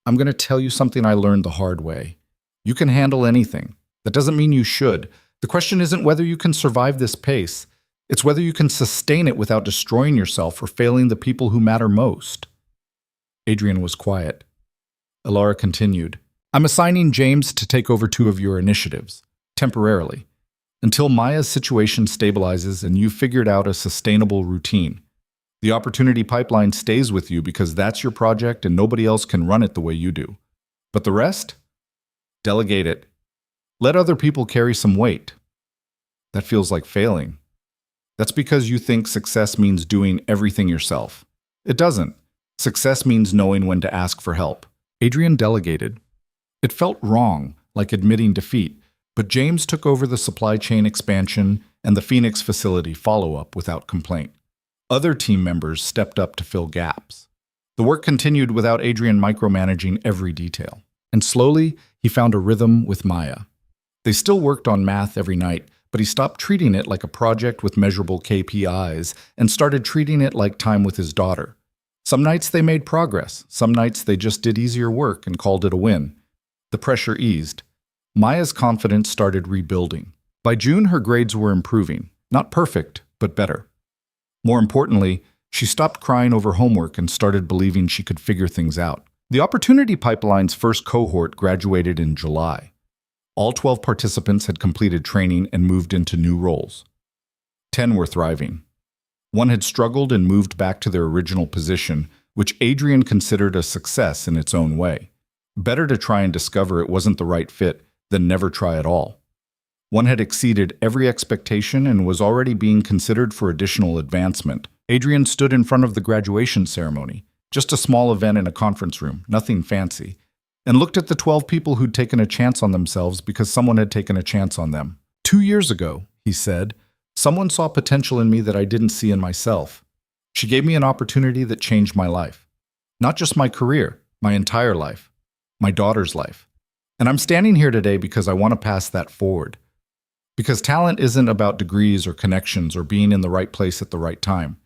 I'm going to tell you something I learned the hard way. You can handle anything. That doesn't mean you should. The question isn't whether you can survive this pace. It's whether you can sustain it without destroying yourself or failing the people who matter most." Adrian was quiet. Alara continued. "I'm assigning James to take over 2 of your initiatives, temporarily, until Maya's situation stabilizes and you've figured out a sustainable routine. The opportunity pipeline stays with you because that's your project and nobody else can run it the way you do. But the rest? Delegate it. Let other people carry some weight." "That feels like failing." "That's because you think success means doing everything yourself. It doesn't. Success means knowing when to ask for help." Adrian delegated. It felt wrong, like admitting defeat, but James took over the supply chain expansion and the Phoenix facility follow-up without complaint. Other team members stepped up to fill gaps. The work continued without Adrian micromanaging every detail. And slowly, he found a rhythm with Maya. They still worked on math every night, but he stopped treating it like a project with measurable KPIs and started treating it like time with his daughter. Some nights they made progress. Some nights they just did easier work and called it a win. The pressure eased. Maya's confidence started rebuilding. By June, her grades were improving. Not perfect, but better. More importantly, she stopped crying over homework and started believing she could figure things out. The Opportunity Pipeline's first cohort graduated in July. All 12 participants had completed training and moved into new roles. 10 were thriving. 1 had struggled and moved back to their original position, which Adrian considered a success in its own way. Better to try and discover it wasn't the right fit than never try at all. 1 had exceeded every expectation and was already being considered for additional advancement. Adrian stood in front of the graduation ceremony, just a small event in a conference room, nothing fancy, and looked at the 12 people who'd taken a chance on themselves because someone had taken a chance on them. 2 years ago, he said, someone saw potential in me that I didn't see in myself. She gave me an opportunity that changed my life. Not just my career, my entire life, my daughter's life. And I'm standing here today because I want to pass that forward. Because talent isn't about degrees or connections or being in the right place at the right time.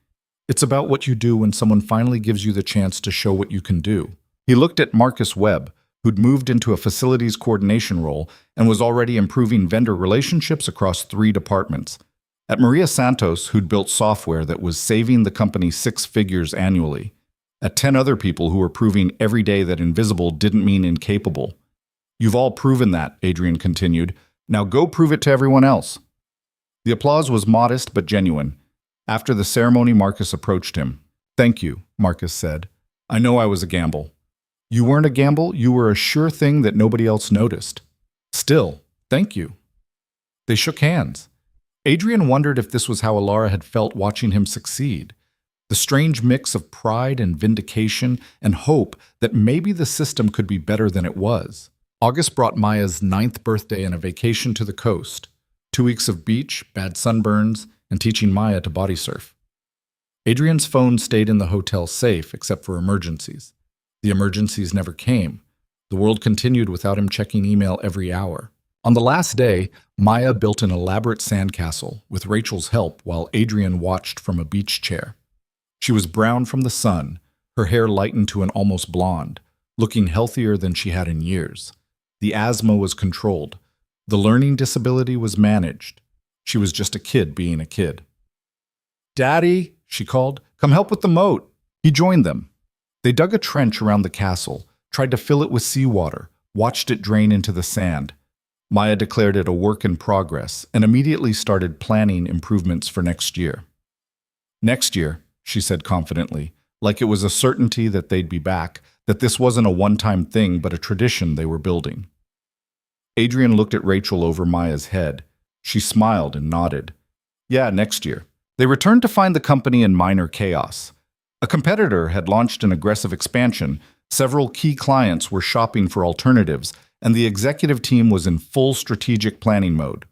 It's about what you do when someone finally gives you the chance to show what you can do. He looked at Marcus Webb, who'd moved into a facilities coordination role and was already improving vendor relationships across 3 departments. At Maria Santos, who'd built software that was saving the company 6 figures annually. At 10 other people who were proving every day that invisible didn't mean incapable. "You've all proven that," Adrian continued. "Now go prove it to everyone else." The applause was modest but genuine. After the ceremony, Marcus approached him. "Thank you," Marcus said. "I know I was a gamble." "You weren't a gamble, you were a sure thing that nobody else noticed." "Still, thank you." They shook hands. Adrian wondered if this was how Alara had felt watching him succeed. The strange mix of pride and vindication and hope that maybe the system could be better than it was. August brought Maya's 9th birthday and a vacation to the coast. 2 weeks of beach, bad sunburns, and teaching Maya to body surf. Adrian's phone stayed in the hotel safe except for emergencies. The emergencies never came. The world continued without him checking email every hour. On the last day, Maya built an elaborate sandcastle with Rachel's help while Adrian watched from a beach chair. She was brown from the sun, her hair lightened to an almost blonde, looking healthier than she had in years. The asthma was controlled. The learning disability was managed. She was just a kid being a kid. "Daddy," she called, "come help with the moat." He joined them. They dug a trench around the castle, tried to fill it with seawater, watched it drain into the sand. Maya declared it a work in progress and immediately started planning improvements for next year. "Next year," she said confidently, like it was a certainty that they'd be back, that this wasn't a one-time thing but a tradition they were building. Adrian looked at Rachel over Maya's head. She smiled and nodded. "Yeah, next year." They returned to find the company in minor chaos. A competitor had launched an aggressive expansion, several key clients were shopping for alternatives, and the executive team was in full strategic planning mode.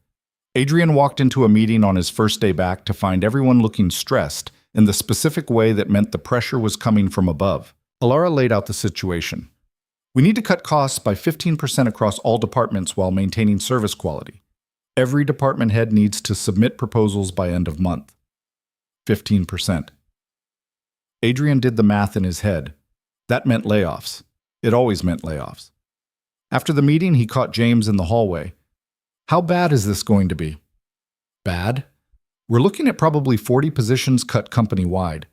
Adrian walked into a meeting on his first day back to find everyone looking stressed in the specific way that meant the pressure was coming from above. Alara laid out the situation. "We need to cut costs by 15% across all departments while maintaining service quality. Every department head needs to submit proposals by end of month." 15%. Adrian did the math in his head. That meant layoffs. It always meant layoffs. After the meeting, he caught James in the hallway. "How bad is this going to be?" "Bad? We're looking at probably 40 positions cut company-wide.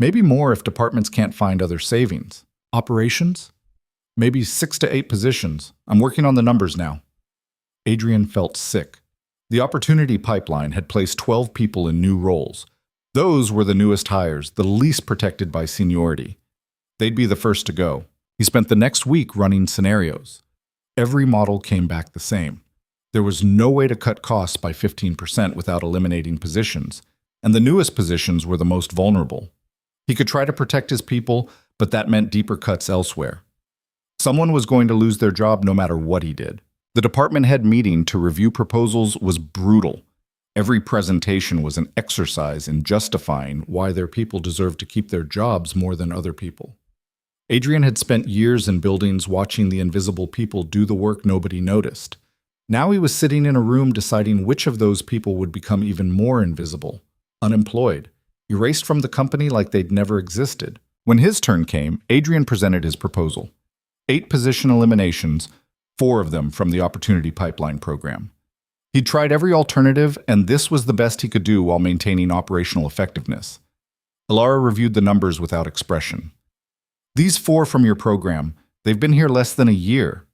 Maybe more if departments can't find other savings. Operations? Maybe 6 to 8 positions. I'm working on the numbers now." Adrian felt sick. The opportunity pipeline had placed 12 people in new roles. Those were the newest hires, the least protected by seniority. They'd be the first to go. He spent the next week running scenarios. Every model came back the same. There was no way to cut costs by 15% without eliminating positions, and the newest positions were the most vulnerable. He could try to protect his people, but that meant deeper cuts elsewhere. Someone was going to lose their job no matter what he did. The department head meeting to review proposals was brutal. Every presentation was an exercise in justifying why their people deserved to keep their jobs more than other people. Adrian had spent years in buildings watching the invisible people do the work nobody noticed. Now he was sitting in a room deciding which of those people would become even more invisible, unemployed, erased from the company like they'd never existed. When his turn came, Adrian presented his proposal. 8 position eliminations, 4 of them from the Opportunity Pipeline program. He'd tried every alternative, and this was the best he could do while maintaining operational effectiveness. Alara reviewed the numbers without expression. "These 4 from your program, they've been here less than a year."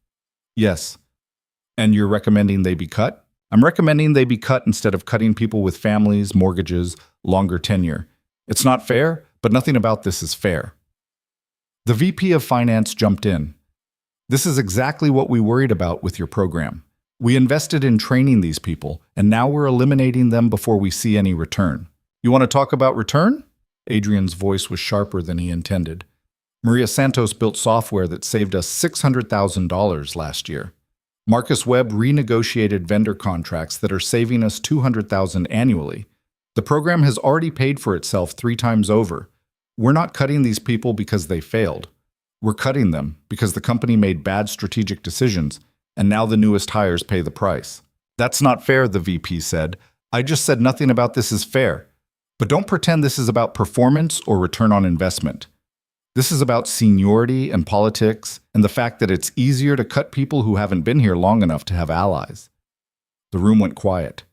"Yes." "And you're recommending they be cut?" "I'm recommending they be cut instead of cutting people with families, mortgages, longer tenure. It's not fair, but nothing about this is fair." The VP of Finance jumped in. "This is exactly what we worried about with your program. We invested in training these people, and now we're eliminating them before we see any return." "You want to talk about return?" Adrian's voice was sharper than he intended. "Maria Santos built software that saved us $600,000 last year. Marcus Webb renegotiated vendor contracts that are saving us $200,000 annually. The program has already paid for itself 3 times over. We're not cutting these people because they failed. We're cutting them because the company made bad strategic decisions, and now the newest hires pay the price." "That's not fair," the VP said. "I just said nothing about this is fair. But don't pretend this is about performance or return on investment. This is about seniority and politics and the fact that it's easier to cut people who haven't been here long enough to have allies." The room went quiet.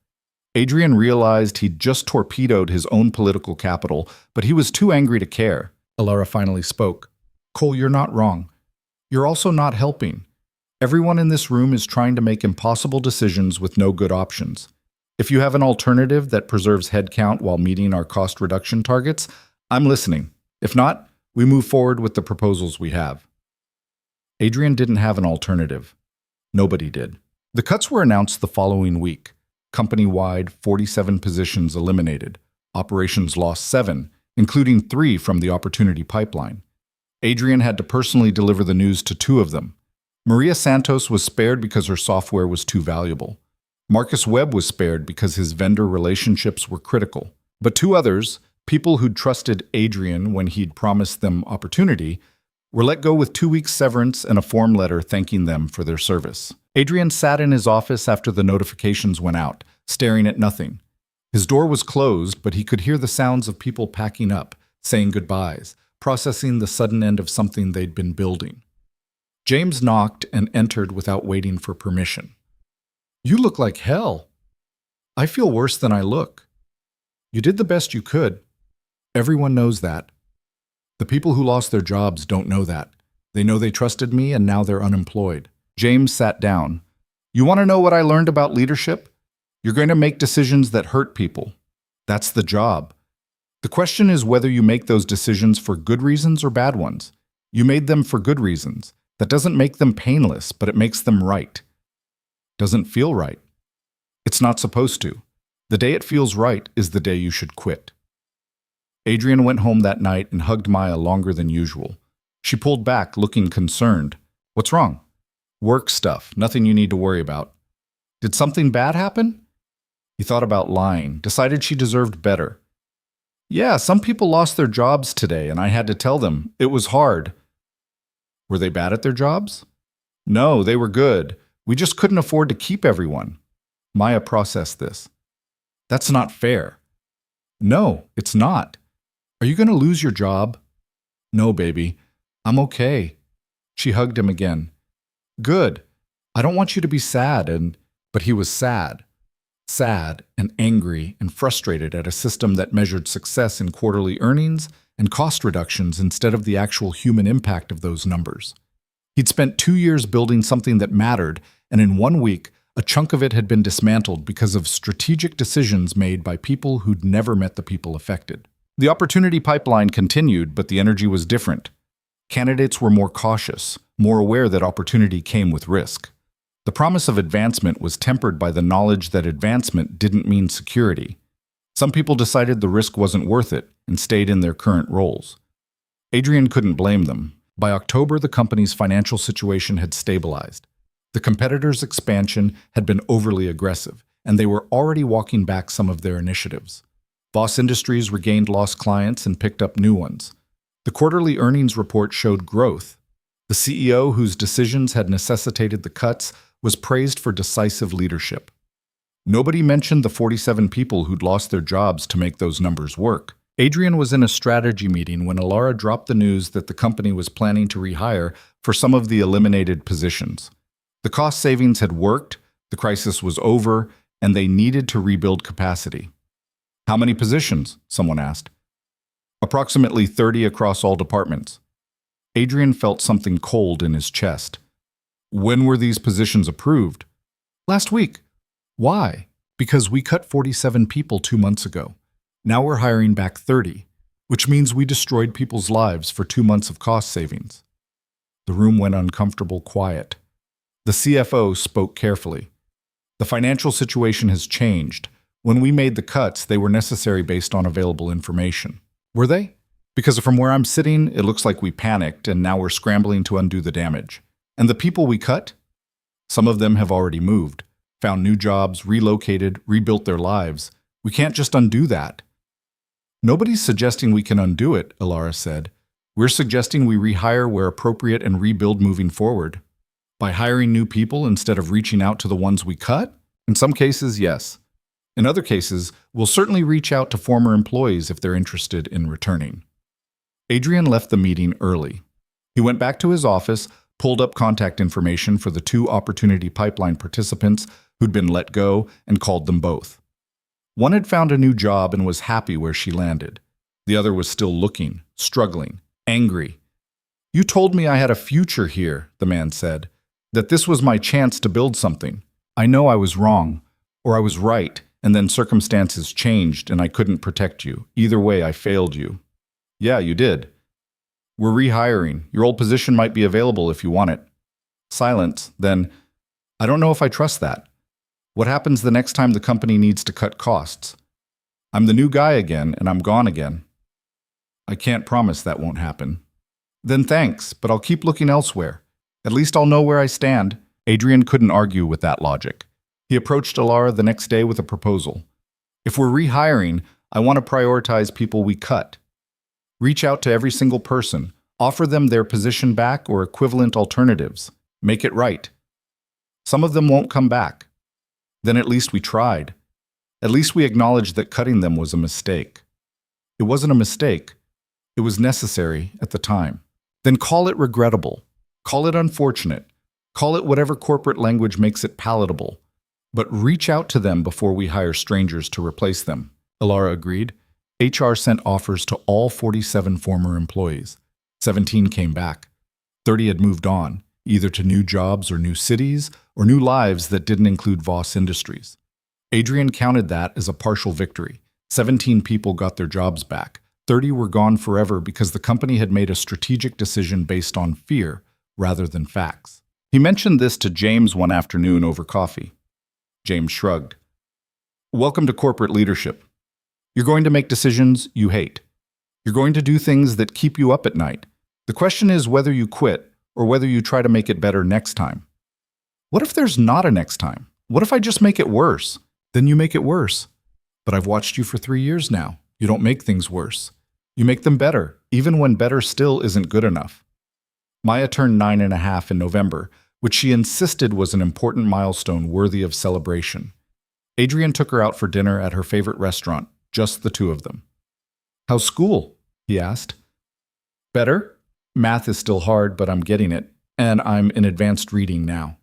Adrian realized he'd just torpedoed his own political capital, but he was too angry to care. Alara finally spoke. "Cole, you're not wrong. You're also not helping. Everyone in this room is trying to make impossible decisions with no good options. If you have an alternative that preserves headcount while meeting our cost reduction targets, I'm listening. If not, we move forward with the proposals we have." Adrian didn't have an alternative. Nobody did. The cuts were announced the following week. Company-wide, 47 positions eliminated. Operations lost 7, including 3 from the opportunity pipeline. Adrian had to personally deliver the news to 2 of them. Maria Santos was spared because her software was too valuable. Marcus Webb was spared because his vendor relationships were critical. But 2 others, people who'd trusted Adrian when he'd promised them opportunity, were let go with 2 weeks severance and a form letter thanking them for their service. Adrian sat in his office after the notifications went out, staring at nothing. His door was closed, but he could hear the sounds of people packing up, saying goodbyes, processing the sudden end of something they'd been building. James knocked and entered without waiting for permission. "You look like hell." "I feel worse than I look." "You did the best you could." "Everyone knows that." "The people who lost their jobs don't know that. They know they trusted me and now they're unemployed." James sat down. "You want to know what I learned about leadership? You're going to make decisions that hurt people. That's the job. The question is whether you make those decisions for good reasons or bad ones. You made them for good reasons. That doesn't make them painless, but it makes them right. Doesn't feel right. It's not supposed to. The day it feels right is the day you should quit." Adrian went home that night and hugged Maya longer than usual. She pulled back, looking concerned. "What's wrong?" "Work stuff. Nothing you need to worry about." "Did something bad happen?" He thought about lying, decided she deserved better. "Yeah, some people lost their jobs today, and I had to tell them. It was hard." "Were they bad at their jobs?" "No, they were good. We just couldn't afford to keep everyone." Maya processed this. "That's not fair." "No, it's not. Are you going to lose your job?" "No, baby. I'm okay." She hugged him again. "Good. I don't want you to be sad." But he was sad. Sad and angry and frustrated at a system that measured success in quarterly earnings and cost reductions instead of the actual human impact of those numbers. He'd spent 2 years building something that mattered, and in 1 week, a chunk of it had been dismantled because of strategic decisions made by people who'd never met the people affected. The opportunity pipeline continued, but the energy was different. Candidates were more cautious, more aware that opportunity came with risk. The promise of advancement was tempered by the knowledge that advancement didn't mean security. Some people decided the risk wasn't worth it and stayed in their current roles. Adrian couldn't blame them. By October, the company's financial situation had stabilized. The competitors' expansion had been overly aggressive, and they were already walking back some of their initiatives. Voss Industries regained lost clients and picked up new ones. The quarterly earnings report showed growth. The CEO, whose decisions had necessitated the cuts, was praised for decisive leadership. Nobody mentioned the 47 people who'd lost their jobs to make those numbers work. Adrian was in a strategy meeting when Alara dropped the news that the company was planning to rehire for some of the eliminated positions. The cost savings had worked, the crisis was over, and they needed to rebuild capacity. "How many positions?" someone asked. "Approximately 30 across all departments." Adrian felt something cold in his chest. "When were these positions approved?" "Last week." "Why?" "Because we cut 47 people 2 months ago. Now we're hiring back 30, which means we destroyed people's lives for 2 months of cost savings." The room went uncomfortable quiet. The CFO spoke carefully. "The financial situation has changed. When we made the cuts, they were necessary based on available information." "Were they?" "Because from where I'm sitting, it looks like we panicked, and now we're scrambling to undo the damage. And the people we cut? Some of them have already moved, found new jobs, relocated, rebuilt their lives. We can't just undo that." "Nobody's suggesting we can undo it," Alara said. "We're suggesting we rehire where appropriate and rebuild moving forward." "By hiring new people instead of reaching out to the ones we cut?" "In some cases, yes. In other cases, we'll certainly reach out to former employees if they're interested in returning." Adrian left the meeting early. He went back to his office, pulled up contact information for the 2 opportunity pipeline participants who'd been let go, and called them both. One had found a new job and was happy where she landed. The other was still looking, struggling, angry. "You told me I had a future here," the man said, "that this was my chance to build something. I know I was wrong, or I was right, and then circumstances changed and I couldn't protect you. Either way, I failed you." "Yeah, you did." "We're rehiring. Your old position might be available if you want it." Silence. Then, "I don't know if I trust that. What happens the next time the company needs to cut costs? I'm the new guy again, and I'm gone again." I can't promise that won't happen. Then thanks, but I'll keep looking elsewhere. At least I'll know where I stand. Adrian couldn't argue with that logic. He approached Alara the next day with a proposal. If we're rehiring, I want to prioritize people we cut. Reach out to every single person. Offer them their position back or equivalent alternatives. Make it right. Some of them won't come back. Then at least we tried. At least we acknowledged that cutting them was a mistake. It wasn't a mistake. It was necessary at the time. Then call it regrettable. Call it unfortunate. Call it whatever corporate language makes it palatable. But reach out to them before we hire strangers to replace them. Alara agreed. HR sent offers to all 47 former employees. 17 came back. 30 had moved on, either to new jobs or new cities, or new lives that didn't include Voss Industries. Adrian counted that as a partial victory. 17 people got their jobs back. 30 were gone forever because the company had made a strategic decision based on fear rather than facts. He mentioned this to James one afternoon over coffee. James shrugged. Welcome to corporate leadership. You're going to make decisions you hate. You're going to do things that keep you up at night. The question is whether you quit or whether you try to make it better next time. What if there's not a next time? What if I just make it worse? Then you make it worse. But I've watched you for 3 years now. You don't make things worse. You make them better, even when better still isn't good enough. Maya turned 9.5 in November, which she insisted was an important milestone worthy of celebration. Adrian took her out for dinner at her favorite restaurant, just the two of them. How's school? He asked. Better. Math is still hard, but I'm getting it, and I'm in advanced reading now.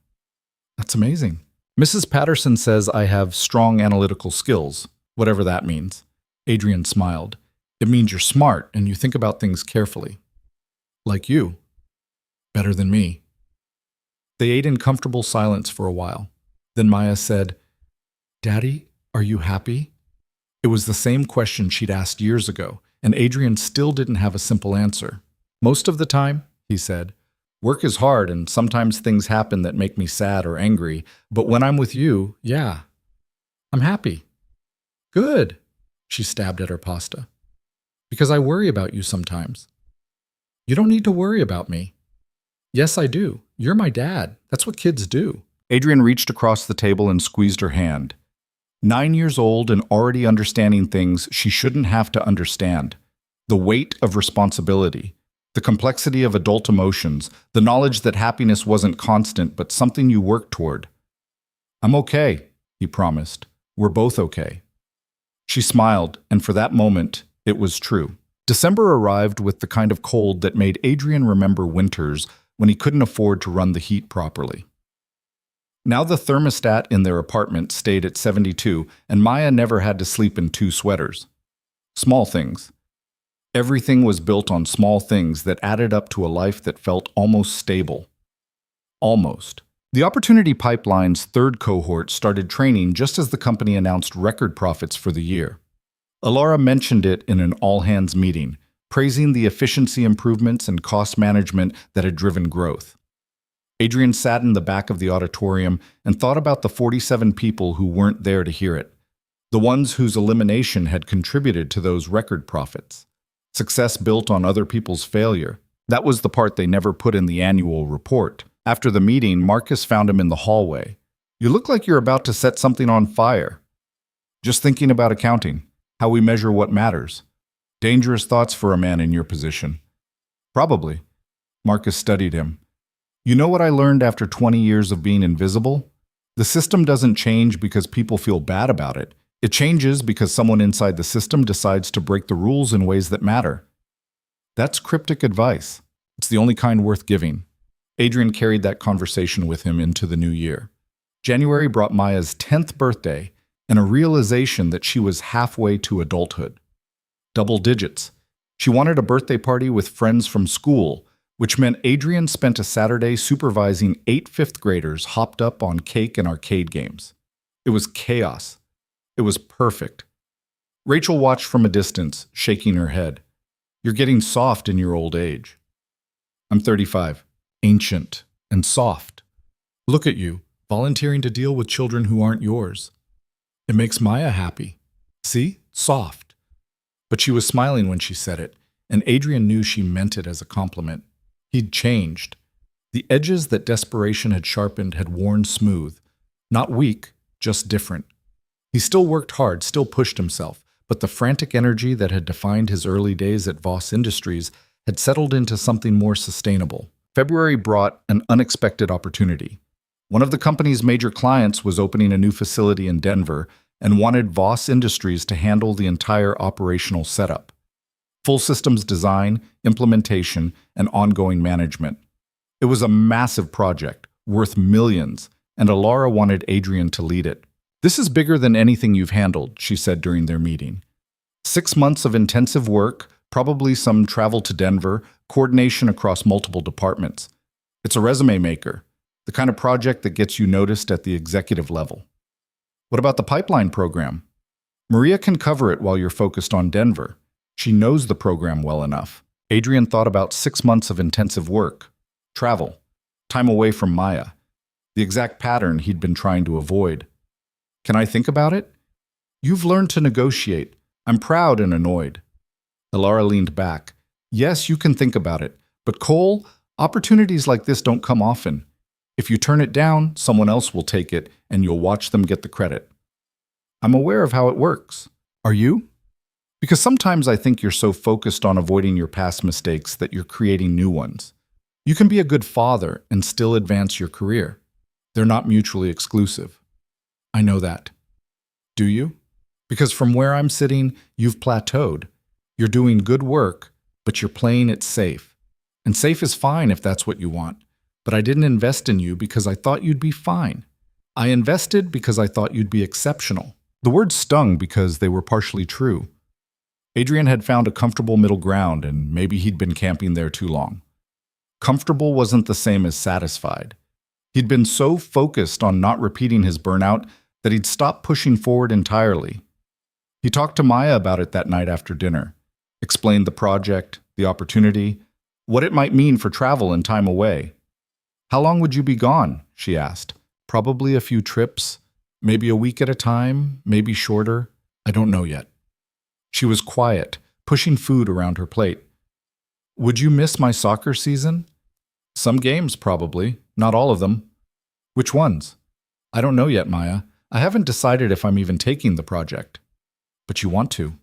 That's amazing. Mrs. Patterson says I have strong analytical skills, whatever that means. Adrian smiled. It means you're smart and you think about things carefully. Like you. Better than me. They ate in comfortable silence for a while. Then Maya said, Daddy, are you happy? It was the same question she'd asked years ago, and Adrian still didn't have a simple answer. Most of the time, he said, work is hard and sometimes things happen that make me sad or angry, but when I'm with you, yeah, I'm happy. Good, she stabbed at her pasta. Because I worry about you sometimes. You don't need to worry about me. Yes, I do. You're my dad. That's what kids do. Adrian reached across the table and squeezed her hand. 9 years old and already understanding things she shouldn't have to understand. The weight of responsibility, the complexity of adult emotions, the knowledge that happiness wasn't constant but something you worked toward. I'm okay, he promised. We're both okay. She smiled, and for that moment, it was true. December arrived with the kind of cold that made Adrian remember winters when he couldn't afford to run the heat properly. Now the thermostat in their apartment stayed at 72, and Maya never had to sleep in 2 sweaters. Small things. Everything was built on small things that added up to a life that felt almost stable. Almost. The Opportunity Pipeline's 3rd cohort started training just as the company announced record profits for the year. Alara mentioned it in an all-hands meeting, praising the efficiency improvements and cost management that had driven growth. Adrian sat in the back of the auditorium and thought about the 47 people who weren't there to hear it, the ones whose elimination had contributed to those record profits. Success built on other people's failure. That was the part they never put in the annual report. After the meeting, Marcus found him in the hallway. You look like you're about to set something on fire. Just thinking about accounting, how we measure what matters. Dangerous thoughts for a man in your position. Probably. Marcus studied him. You know what I learned after 20 years of being invisible? The system doesn't change because people feel bad about it. It changes because someone inside the system decides to break the rules in ways that matter. That's cryptic advice. It's the only kind worth giving. Adrian carried that conversation with him into the new year. January brought Maya's 10th birthday and a realization that she was halfway to adulthood. Double digits. She wanted a birthday party with friends from school, which meant Adrian spent a Saturday supervising 8 fifth graders hopped up on cake and arcade games. It was chaos. It was perfect. Rachel watched from a distance, shaking her head. You're getting soft in your old age. I'm 35, ancient and soft. Look at you, volunteering to deal with children who aren't yours. It makes Maya happy. See? Soft. But she was smiling when she said it. and Adrian knew she meant it as a compliment. He'd changed. The edges that desperation had sharpened had worn smooth. Not weak, just different. He still worked hard, still pushed himself, but the frantic energy that had defined his early days at Voss Industries had settled into something more sustainable. February brought an unexpected opportunity. One of the company's major clients was opening a new facility in Denver and wanted Voss Industries to handle the entire operational setup. Full systems design, implementation, and ongoing management. It was a massive project, worth millions, and Alara wanted Adrian to lead it. "This is bigger than anything you've handled," she said during their meeting. 6 months of intensive work, probably some travel to Denver, coordination across multiple departments. It's a resume maker, the kind of project that gets you noticed at the executive level. "What about the pipeline program?" "Maria can cover it while you're focused on Denver. She knows the program well enough." Adrian thought about 6 months of intensive work, travel, time away from Maya, the exact pattern he'd been trying to avoid. "Can I think about it?" "You've learned to negotiate. I'm proud and annoyed." Alara leaned back. "Yes, you can think about it. But Cole, opportunities like this don't come often. If you turn it down, someone else will take it, and you'll watch them get the credit." "I'm aware of how it works." "Are you?" "Because sometimes I think you're so focused on avoiding your past mistakes that you're creating new ones. You can be a good father and still advance your career. They're not mutually exclusive." "I know that." "Do you?" "Because from where I'm sitting, you've plateaued. You're doing good work, but you're playing it safe. And safe is fine if that's what you want. But I didn't invest in you because I thought you'd be fine. I invested because I thought you'd be exceptional." The words stung because they were partially true. Adrian had found a comfortable middle ground, and maybe he'd been camping there too long. Comfortable wasn't the same as satisfied. He'd been so focused on not repeating his burnout that he'd stopped pushing forward entirely. He talked to Maya about it that night after dinner, explained the project, the opportunity, what it might mean for travel and time away. "How long would you be gone?" she asked. "Probably a few trips, maybe a week at a time, maybe shorter. I don't know yet." She was quiet, pushing food around her plate. "Would you miss my soccer season?" "Some games, probably. Not all of them." "Which ones?" "I don't know yet, Maya. I haven't decided if I'm even taking the project." "But you want to."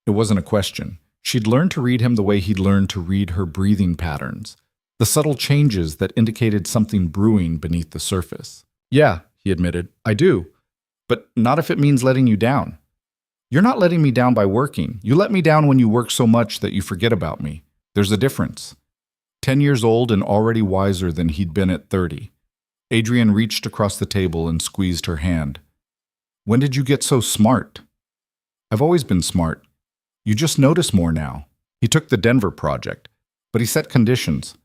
It wasn't a question. She'd learned to read him the way he'd learned to read her breathing patterns, the subtle changes that indicated something brewing beneath the surface. "Yeah," he admitted, "I do. But not if it means letting you down." "You're not letting me down by working. You let me down when you work so much that you forget about me. There's a difference." 10 years old and already wiser than he'd been at 30. Adrian reached across the table and squeezed her hand. "When did you get so smart?" "I've always been smart. You just notice more now." He took the Denver project, but he set conditions.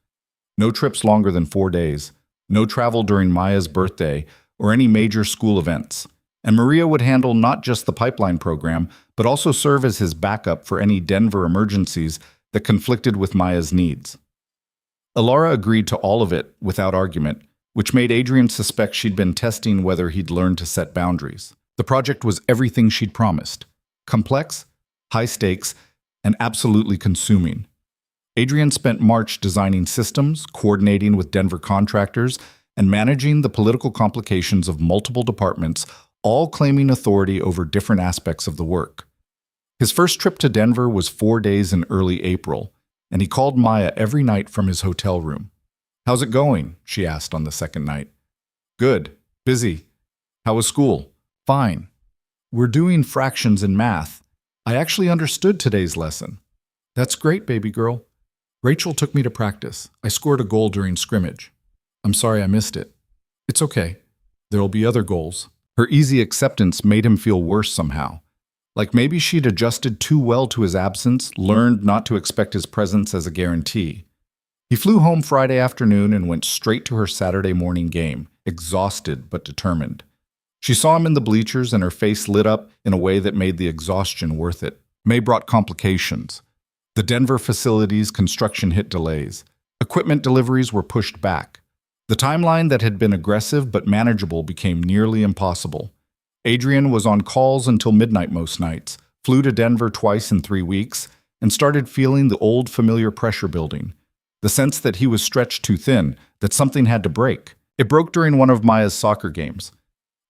No trips longer than 4 days, no travel during Maya's birthday or any major school events. And Maria would handle not just the pipeline program, but also serve as his backup for any Denver emergencies that conflicted with Maya's needs. Alara agreed to all of it without argument, which made Adrian suspect she'd been testing whether he'd learned to set boundaries. The project was everything she'd promised. Complex, high stakes, and absolutely consuming. Adrian spent March designing systems, coordinating with Denver contractors, and managing the political complications of multiple departments, all claiming authority over different aspects of the work. His first trip to Denver was 4 days in early April, and he called Maya every night from his hotel room. "How's it going?" she asked on the second night. "Good. Busy. How was school?" "Fine. We're doing fractions in math. I actually understood today's lesson." "That's great, baby girl. Rachel took me to practice. I scored a goal during scrimmage. I'm sorry I missed it." "It's okay. There'll be other goals." Her easy acceptance made him feel worse somehow. Like maybe she'd adjusted too well to his absence, learned not to expect his presence as a guarantee. He flew home Friday afternoon and went straight to her Saturday morning game, exhausted but determined. She saw him in the bleachers and her face lit up in a way that made the exhaustion worth it. May brought complications. The Denver facility's construction hit delays. Equipment deliveries were pushed back. The timeline that had been aggressive but manageable became nearly impossible. Adrian was on calls until midnight most nights, flew to Denver twice in 3 weeks, and started feeling the old familiar pressure building. The sense that he was stretched too thin, that something had to break. It broke during one of Maya's soccer games.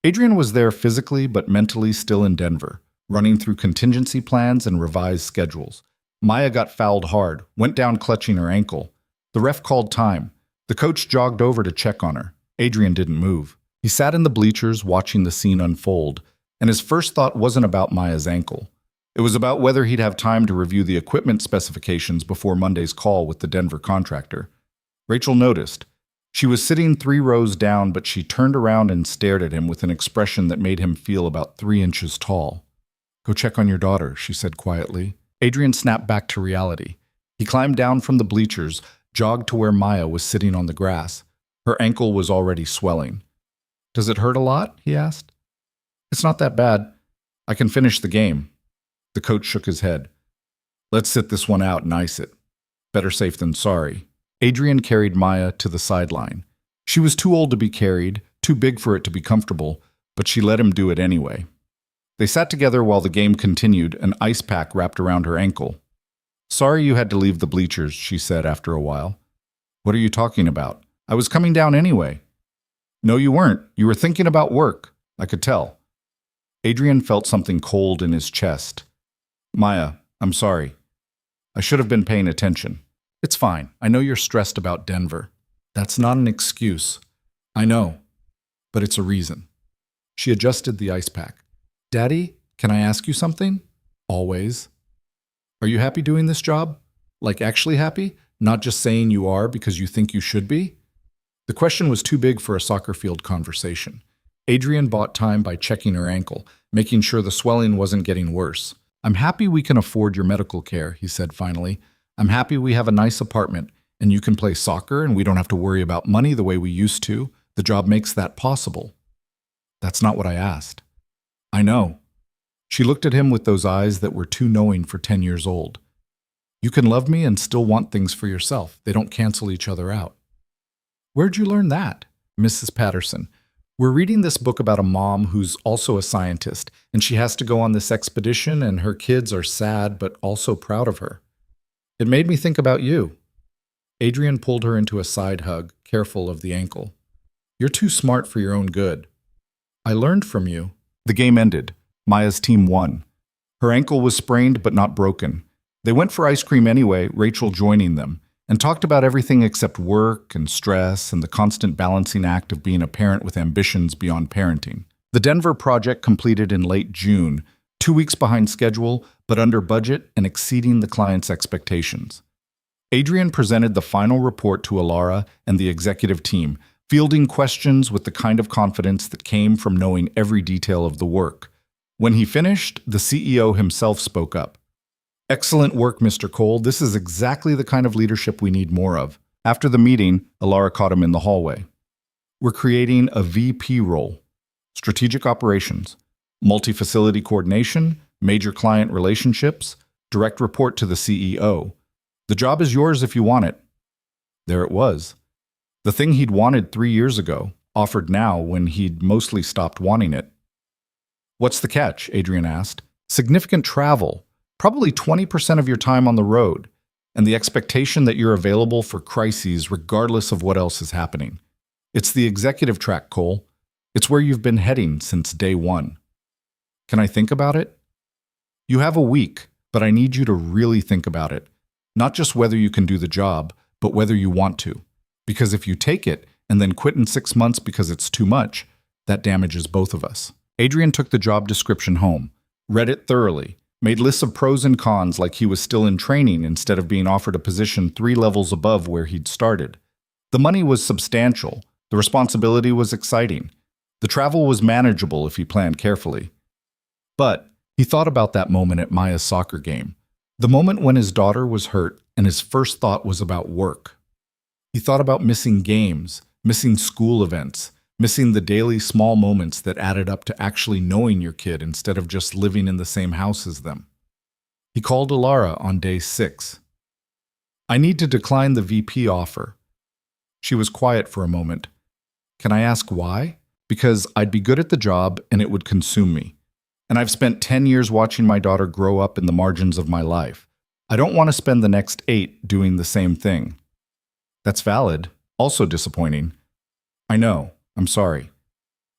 Adrian was there physically but mentally still in Denver, running through contingency plans and revised schedules. Maya got fouled hard, went down clutching her ankle. The ref called time. The coach jogged over to check on her. Adrian didn't move. He sat in the bleachers watching the scene unfold, and his first thought wasn't about Maya's ankle. It was about whether he'd have time to review the equipment specifications before Monday's call with the Denver contractor. Rachel noticed. She was sitting 3 rows down, but she turned around and stared at him with an expression that made him feel about 3 inches tall. "Go check on your daughter," she said quietly. Adrian snapped back to reality. He climbed down from the bleachers, jogged to where Maya was sitting on the grass. Her ankle was already swelling. "Does it hurt a lot?" he asked. "It's not that bad. I can finish the game." The coach shook his head. "Let's sit this one out and ice it. Better safe than sorry." Adrian carried Maya to the sideline. She was too old to be carried, too big for it to be comfortable, but she let him do it anyway. They sat together while the game continued, an ice pack wrapped around her ankle. "Sorry you had to leave the bleachers," she said after a while. "What are you talking about? I was coming down anyway." "No, you weren't. You were thinking about work. I could tell." Adrian felt something cold in his chest. "Maya, I'm sorry. I should have been paying attention." "It's fine. I know you're stressed about Denver. That's not an excuse." "I know, but it's a reason." She adjusted the ice pack. "Daddy, can I ask you something?" "Always." "Are you happy doing this job? Like actually happy? Not just saying you are because you think you should be?" The question was too big for a soccer field conversation. Adrian bought time by checking her ankle, making sure the swelling wasn't getting worse. "I'm happy we can afford your medical care," he said finally. "I'm happy we have a nice apartment, and you can play soccer, and we don't have to worry about money the way we used to. The job makes that possible." "That's not what I asked." "I know." She looked at him with those eyes that were too knowing for 10 years old. "You can love me and still want things for yourself. They don't cancel each other out." "Where'd you learn that?" "Mrs. Patterson. We're reading this book about a mom who's also a scientist, and she has to go on this expedition, and her kids are sad but also proud of her. It made me think about you." Adrian pulled her into a side hug, careful of the ankle. "You're too smart for your own good." "I learned from you." The game ended. Maya's team won. Her ankle was sprained but not broken. They went for ice cream anyway, Rachel joining them, and talked about everything except work and stress and the constant balancing act of being a parent with ambitions beyond parenting. The Denver project completed in late June, 2 weeks behind schedule, but under budget and exceeding the client's expectations. Adrian presented the final report to Alara and the executive team, fielding questions with the kind of confidence that came from knowing every detail of the work. When he finished, the CEO himself spoke up. "Excellent work, Mr. Cole. This is exactly the kind of leadership we need more of." After the meeting, Alara caught him in the hallway. "We're creating a VP role. Strategic operations, multi-facility coordination, major client relationships, direct report to the CEO. The job is yours if you want it." There it was. The thing he'd wanted 3 years ago, offered now when he'd mostly stopped wanting it. "What's the catch?" Adrian asked. "Significant travel. Probably 20% of your time on the road, and the expectation that you're available for crises regardless of what else is happening. It's the executive track, Cole. It's where you've been heading since day one." "Can I think about it?" "You have a week, but I need you to really think about it. Not just whether you can do the job, but whether you want to. Because if you take it and then quit in 6 months because it's too much, that damages both of us." Adrian took the job description home, read it thoroughly, made lists of pros and cons like he was still in training instead of being offered a position 3 levels above where he'd started. The money was substantial. The responsibility was exciting. The travel was manageable if he planned carefully. But he thought about that moment at Maya's soccer game, the moment when his daughter was hurt and his first thought was about work. He thought about missing games, missing school events, missing the daily small moments that added up to actually knowing your kid instead of just living in the same house as them. He called Alara on day 6. "I need to decline the VP offer." She was quiet for a moment. "Can I ask why?" "Because I'd be good at the job and it would consume me. And I've spent 10 years watching my daughter grow up in the margins of my life. I don't want to spend the next 8 doing the same thing. That's valid, also disappointing. I know, I'm sorry.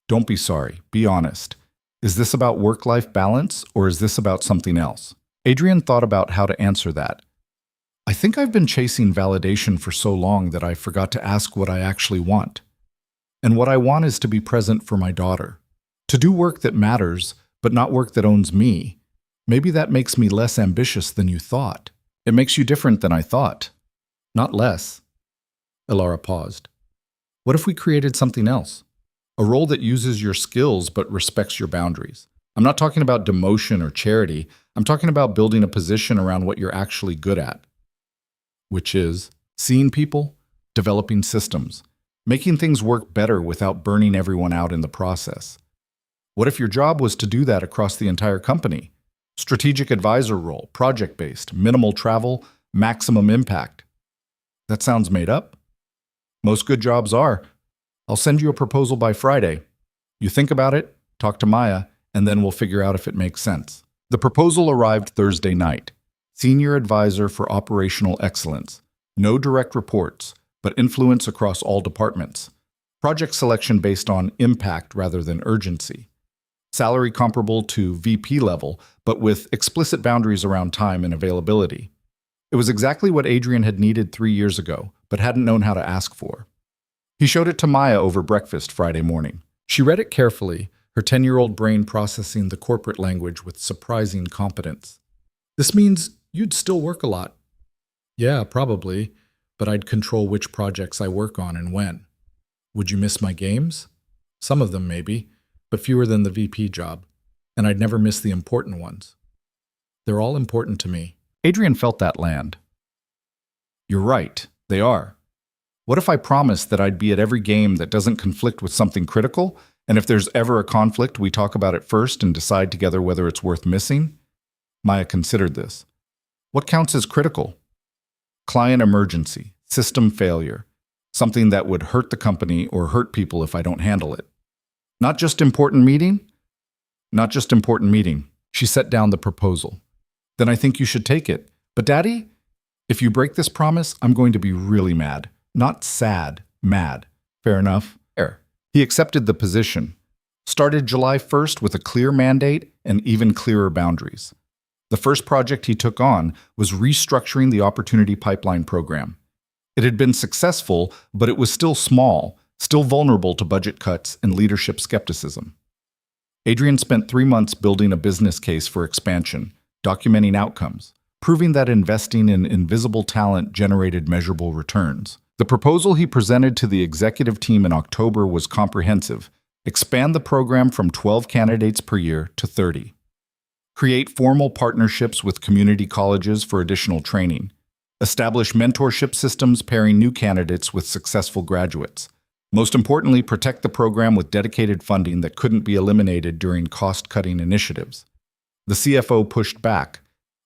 Don't be sorry, be honest. Is this about work-life balance, or is this about something else? Adrian thought about how to answer that. I think I've been chasing validation for so long that I forgot to ask what I actually want. And what I want is to be present for my daughter. To do work that matters, but not work that owns me. Maybe that makes me less ambitious than you thought. It makes you different than I thought. Not less. Elara paused. What if we created something else? A role that uses your skills but respects your boundaries. I'm not talking about demotion or charity. I'm talking about building a position around what you're actually good at. Which is seeing people, developing systems, making things work better without burning everyone out in the process. What if your job was to do that across the entire company? Strategic advisor role, project-based, minimal travel, maximum impact. That sounds made up. Most good jobs are. I'll send you a proposal by Friday. You think about it, talk to Maya, and then we'll figure out if it makes sense. The proposal arrived Thursday night. Senior Advisor for Operational Excellence. No direct reports, but influence across all departments. Project selection based on impact rather than urgency. Salary comparable to VP level, but with explicit boundaries around time and availability. It was exactly what Adrian had needed 3 years ago, but hadn't known how to ask for. He showed it to Maya over breakfast Friday morning. She read it carefully, her 10-year-old brain processing the corporate language with surprising competence. This means you'd still work a lot. Yeah, probably, but I'd control which projects I work on and when. Would you miss my games? Some of them, maybe, but fewer than the VP job, and I'd never miss the important ones. They're all important to me. Adrian felt that land. You're right, they are. What if I promised that I'd be at every game that doesn't conflict with something critical, and if there's ever a conflict, we talk about it first and decide together whether it's worth missing? Maya considered this. What counts as critical? Client emergency, system failure, something that would hurt the company or hurt people if I don't handle it. Not just important meeting? Not just important meeting. She set down the proposal. Then I think you should take it. But Daddy, if you break this promise, I'm going to be really mad. Not sad, mad. Fair enough? Fair. He accepted the position. Started July 1st with a clear mandate and even clearer boundaries. The first project he took on was restructuring the Opportunity Pipeline program. It had been successful, but it was still small, still vulnerable to budget cuts and leadership skepticism. Adrian spent 3 months building a business case for expansion, documenting outcomes, proving that investing in invisible talent generated measurable returns. The proposal he presented to the executive team in October was comprehensive. Expand the program from 12 candidates per year to 30. Create formal partnerships with community colleges for additional training. Establish mentorship systems pairing new candidates with successful graduates. Most importantly, protect the program with dedicated funding that couldn't be eliminated during cost-cutting initiatives. The CFO pushed back.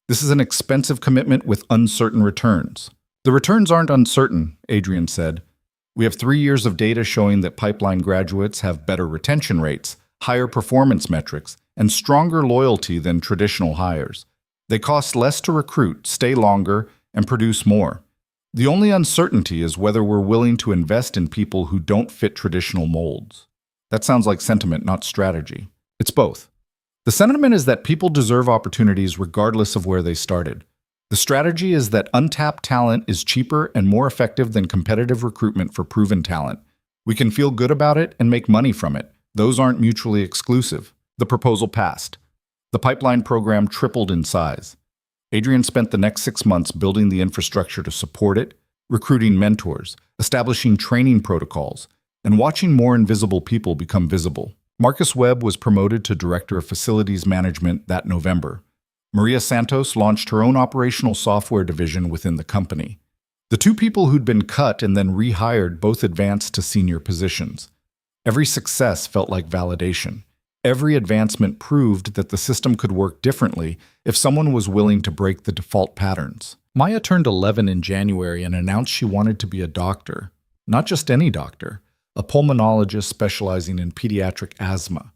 This is an expensive commitment with uncertain returns. The returns aren't uncertain, Adrian said. We have 3 years of data showing that pipeline graduates have better retention rates, higher performance metrics, and stronger loyalty than traditional hires. They cost less to recruit, stay longer, and produce more. The only uncertainty is whether we're willing to invest in people who don't fit traditional molds. That sounds like sentiment, not strategy. It's both. The sentiment is that people deserve opportunities regardless of where they started. The strategy is that untapped talent is cheaper and more effective than competitive recruitment for proven talent. We can feel good about it and make money from it. Those aren't mutually exclusive. The proposal passed. The pipeline program tripled in size. Adrian spent the next 6 months building the infrastructure to support it, recruiting mentors, establishing training protocols, and watching more invisible people become visible. Marcus Webb was promoted to Director of Facilities Management that November. Maria Santos launched her own operational software division within the company. The 2 people who'd been cut and then rehired both advanced to senior positions. Every success felt like validation. Every advancement proved that the system could work differently if someone was willing to break the default patterns. Maya turned 11 in January and announced she wanted to be a doctor. Not just any doctor, a pulmonologist specializing in pediatric asthma.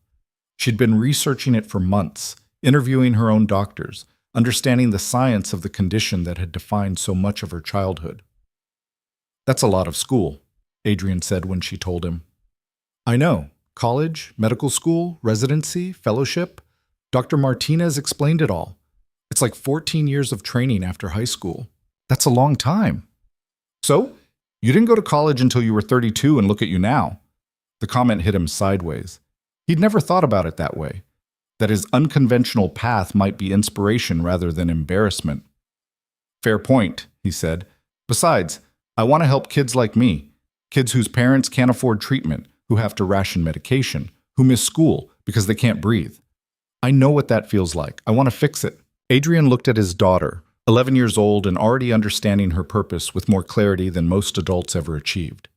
She'd been researching it for months, interviewing her own doctors, understanding the science of the condition that had defined so much of her childhood. "That's a lot of school," Adrian said when she told him. "I know. College, medical school, residency, fellowship. Dr. Martinez explained it all. It's like 14 years of training after high school. That's a long time." "So, you didn't go to college until you were 32 and look at you now." The comment hit him sideways. He'd never thought about it that way, that his unconventional path might be inspiration rather than embarrassment. "Fair point," he said. "Besides, I want to help kids like me, kids whose parents can't afford treatment, who have to ration medication, who miss school because they can't breathe. I know what that feels like. I want to fix it." Adrian looked at his daughter, 11 years old and already understanding her purpose with more clarity than most adults ever achieved.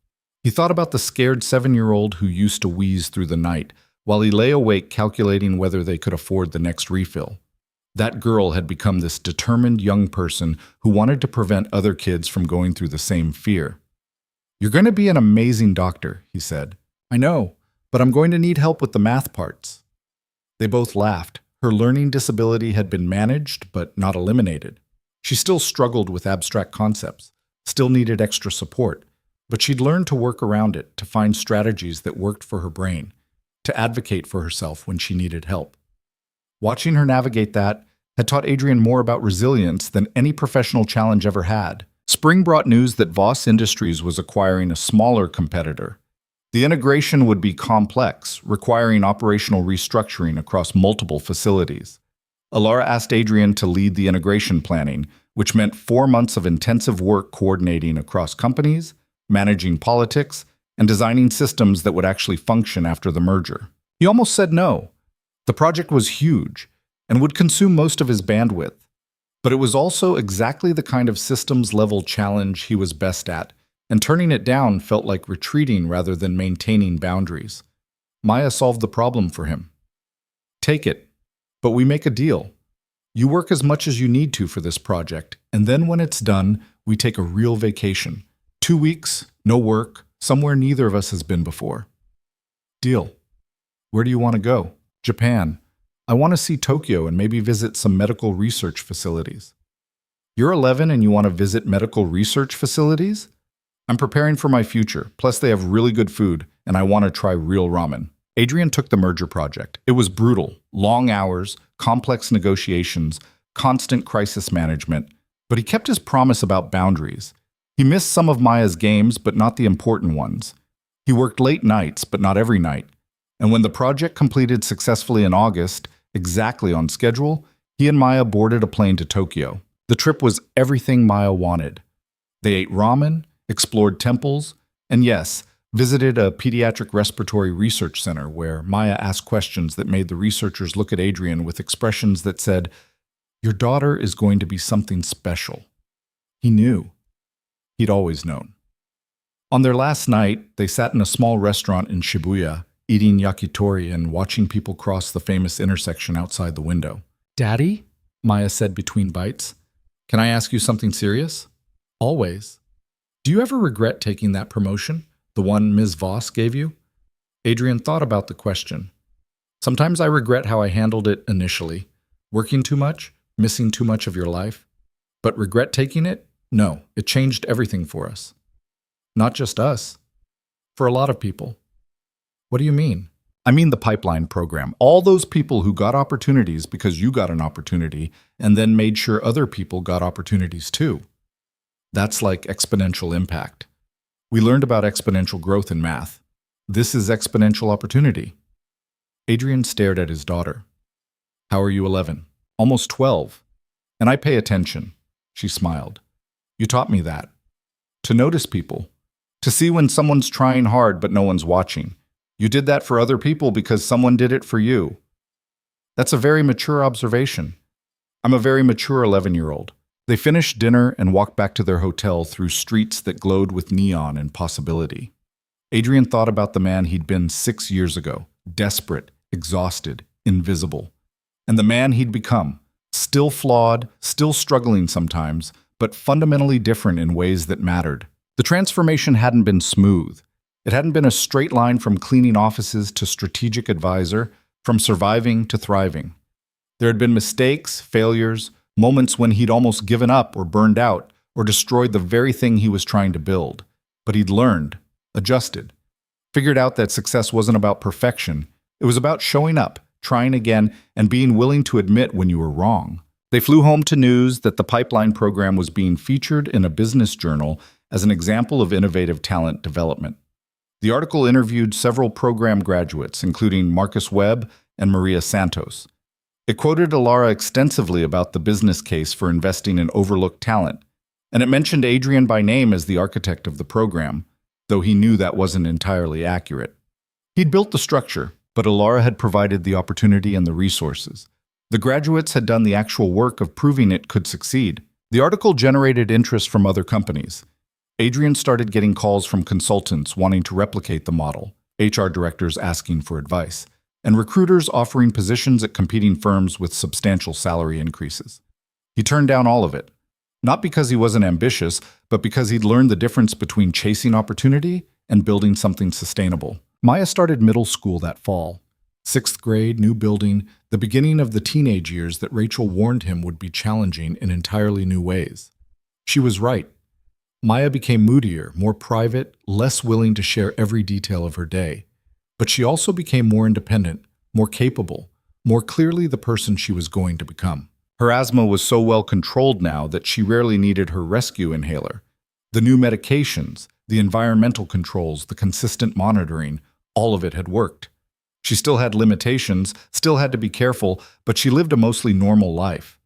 He thought about the scared 7-year-old who used to wheeze through the night while he lay awake calculating whether they could afford the next refill. That girl had become this determined young person who wanted to prevent other kids from going through the same fear. "You're going to be an amazing doctor," he said. "I know, but I'm going to need help with the math parts." They both laughed. Her learning disability had been managed, but not eliminated. She still struggled with abstract concepts, still needed extra support, but she'd learned to work around it, to find strategies that worked for her brain, to advocate for herself when she needed help. Watching her navigate that had taught Adrian more about resilience than any professional challenge ever had. Spring brought news that Voss Industries was acquiring a smaller competitor. The integration would be complex, requiring operational restructuring across multiple facilities. Alara asked Adrian to lead the integration planning, which meant 4 months of intensive work coordinating across companies, managing politics, and designing systems that would actually function after the merger. He almost said no. The project was huge and would consume most of his bandwidth, but it was also exactly the kind of systems-level challenge he was best at, and turning it down felt like retreating rather than maintaining boundaries. Maya solved the problem for him. "Take it, but we make a deal. You work as much as you need to for this project, and then when it's done, we take a real vacation. 2 weeks, no work, somewhere neither of us has been before." "Deal. Where do you want to go?" "Japan. I want to see Tokyo and maybe visit some medical research facilities." "You're 11 and you want to visit medical research facilities?" "I'm preparing for my future, plus they have really good food, and I want to try real ramen." Adrian took the merger project. It was brutal, long hours, complex negotiations, constant crisis management, but he kept his promise about boundaries. He missed some of Maya's games, but not the important ones. He worked late nights, but not every night. And when the project completed successfully in August, exactly on schedule, he and Maya boarded a plane to Tokyo. The trip was everything Maya wanted. They ate ramen, explored temples, and yes, visited a pediatric respiratory research center where Maya asked questions that made the researchers look at Adrian with expressions that said, "Your daughter is going to be something special." He knew. He'd always known. On their last night, they sat in a small restaurant in Shibuya, eating yakitori and watching people cross the famous intersection outside the window. "Daddy?" Maya said between bites. "Can I ask you something serious?" "Always." "Do you ever regret taking that promotion, the one Ms. Voss gave you?" Adrian thought about the question. "Sometimes I regret how I handled it initially. Working too much, missing too much of your life. But regret taking it? No, it changed everything for us. Not just us. For a lot of people." "What do you mean?" "I mean the pipeline program. All those people who got opportunities because you got an opportunity and then made sure other people got opportunities too. That's like exponential impact. We learned about exponential growth in math. This is exponential opportunity." Adrian stared at his daughter. "How are you 11? Almost 12. And I pay attention." She smiled. "You taught me that. To notice people. To see when someone's trying hard but no one's watching. You did that for other people because someone did it for you. That's a very mature observation. I'm a very mature 11-year-old. They finished dinner and walked back to their hotel through streets that glowed with neon and possibility. Adrian thought about the man he'd been 6 years ago, desperate, exhausted, invisible. And the man he'd become, still flawed, still struggling sometimes, but fundamentally different in ways that mattered. The transformation hadn't been smooth. It hadn't been a straight line from cleaning offices to strategic advisor, from surviving to thriving. There had been mistakes, failures, moments when he'd almost given up or burned out or destroyed the very thing he was trying to build. But he'd learned, adjusted, figured out that success wasn't about perfection. It was about showing up, trying again, and being willing to admit when you were wrong. They flew home to news that the pipeline program was being featured in a business journal as an example of innovative talent development. The article interviewed several program graduates, including Marcus Webb and Maria Santos. It quoted Alara extensively about the business case for investing in overlooked talent, and it mentioned Adrian by name as the architect of the program, though he knew that wasn't entirely accurate. He'd built the structure, but Alara had provided the opportunity and the resources. The graduates had done the actual work of proving it could succeed. The article generated interest from other companies. Adrian started getting calls from consultants wanting to replicate the model, HR directors asking for advice, and recruiters offering positions at competing firms with substantial salary increases. He turned down all of it, not because he wasn't ambitious, but because he'd learned the difference between chasing opportunity and building something sustainable. Maya started middle school that fall. 6th grade, new building, the beginning of the teenage years that Rachel warned him would be challenging in entirely new ways. She was right. Maya became moodier, more private, less willing to share every detail of her day. But she also became more independent, more capable, more clearly the person she was going to become. Her asthma was so well controlled now that she rarely needed her rescue inhaler. The new medications, the environmental controls, the consistent monitoring, all of it had worked. She still had limitations, still had to be careful, but she lived a mostly normal life.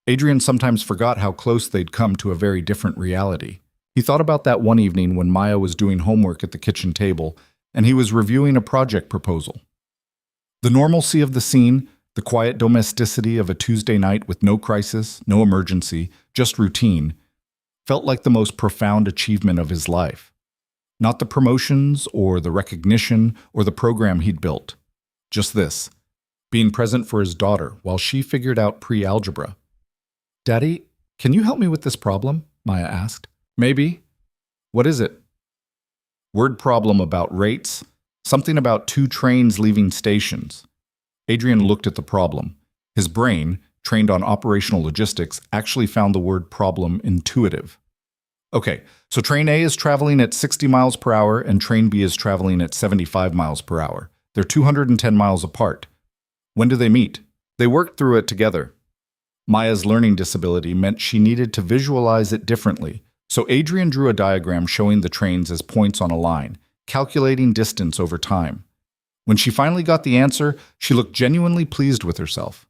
Adrian sometimes forgot how close they'd come to a very different reality. He thought about that one evening when Maya was doing homework at the kitchen table, and he was reviewing a project proposal. The normalcy of the scene, the quiet domesticity of a Tuesday night with no crisis, no emergency, just routine, felt like the most profound achievement of his life. Not the promotions or the recognition or the program he'd built. Just this, being present for his daughter while she figured out pre-algebra. "Daddy, can you help me with this problem?" Maya asked. "Maybe. What is it?" Word problem about rates, something about 2 trains leaving stations. Adrian looked at the problem. His brain, trained on operational logistics, actually found the word problem intuitive. Okay, so train A is traveling at 60 miles per hour and train B is traveling at 75 miles per hour. They're 210 miles apart. When do they meet? They worked through it together. Maya's learning disability meant she needed to visualize it differently, so Adrian drew a diagram showing the trains as points on a line, calculating distance over time. When she finally got the answer, she looked genuinely pleased with herself.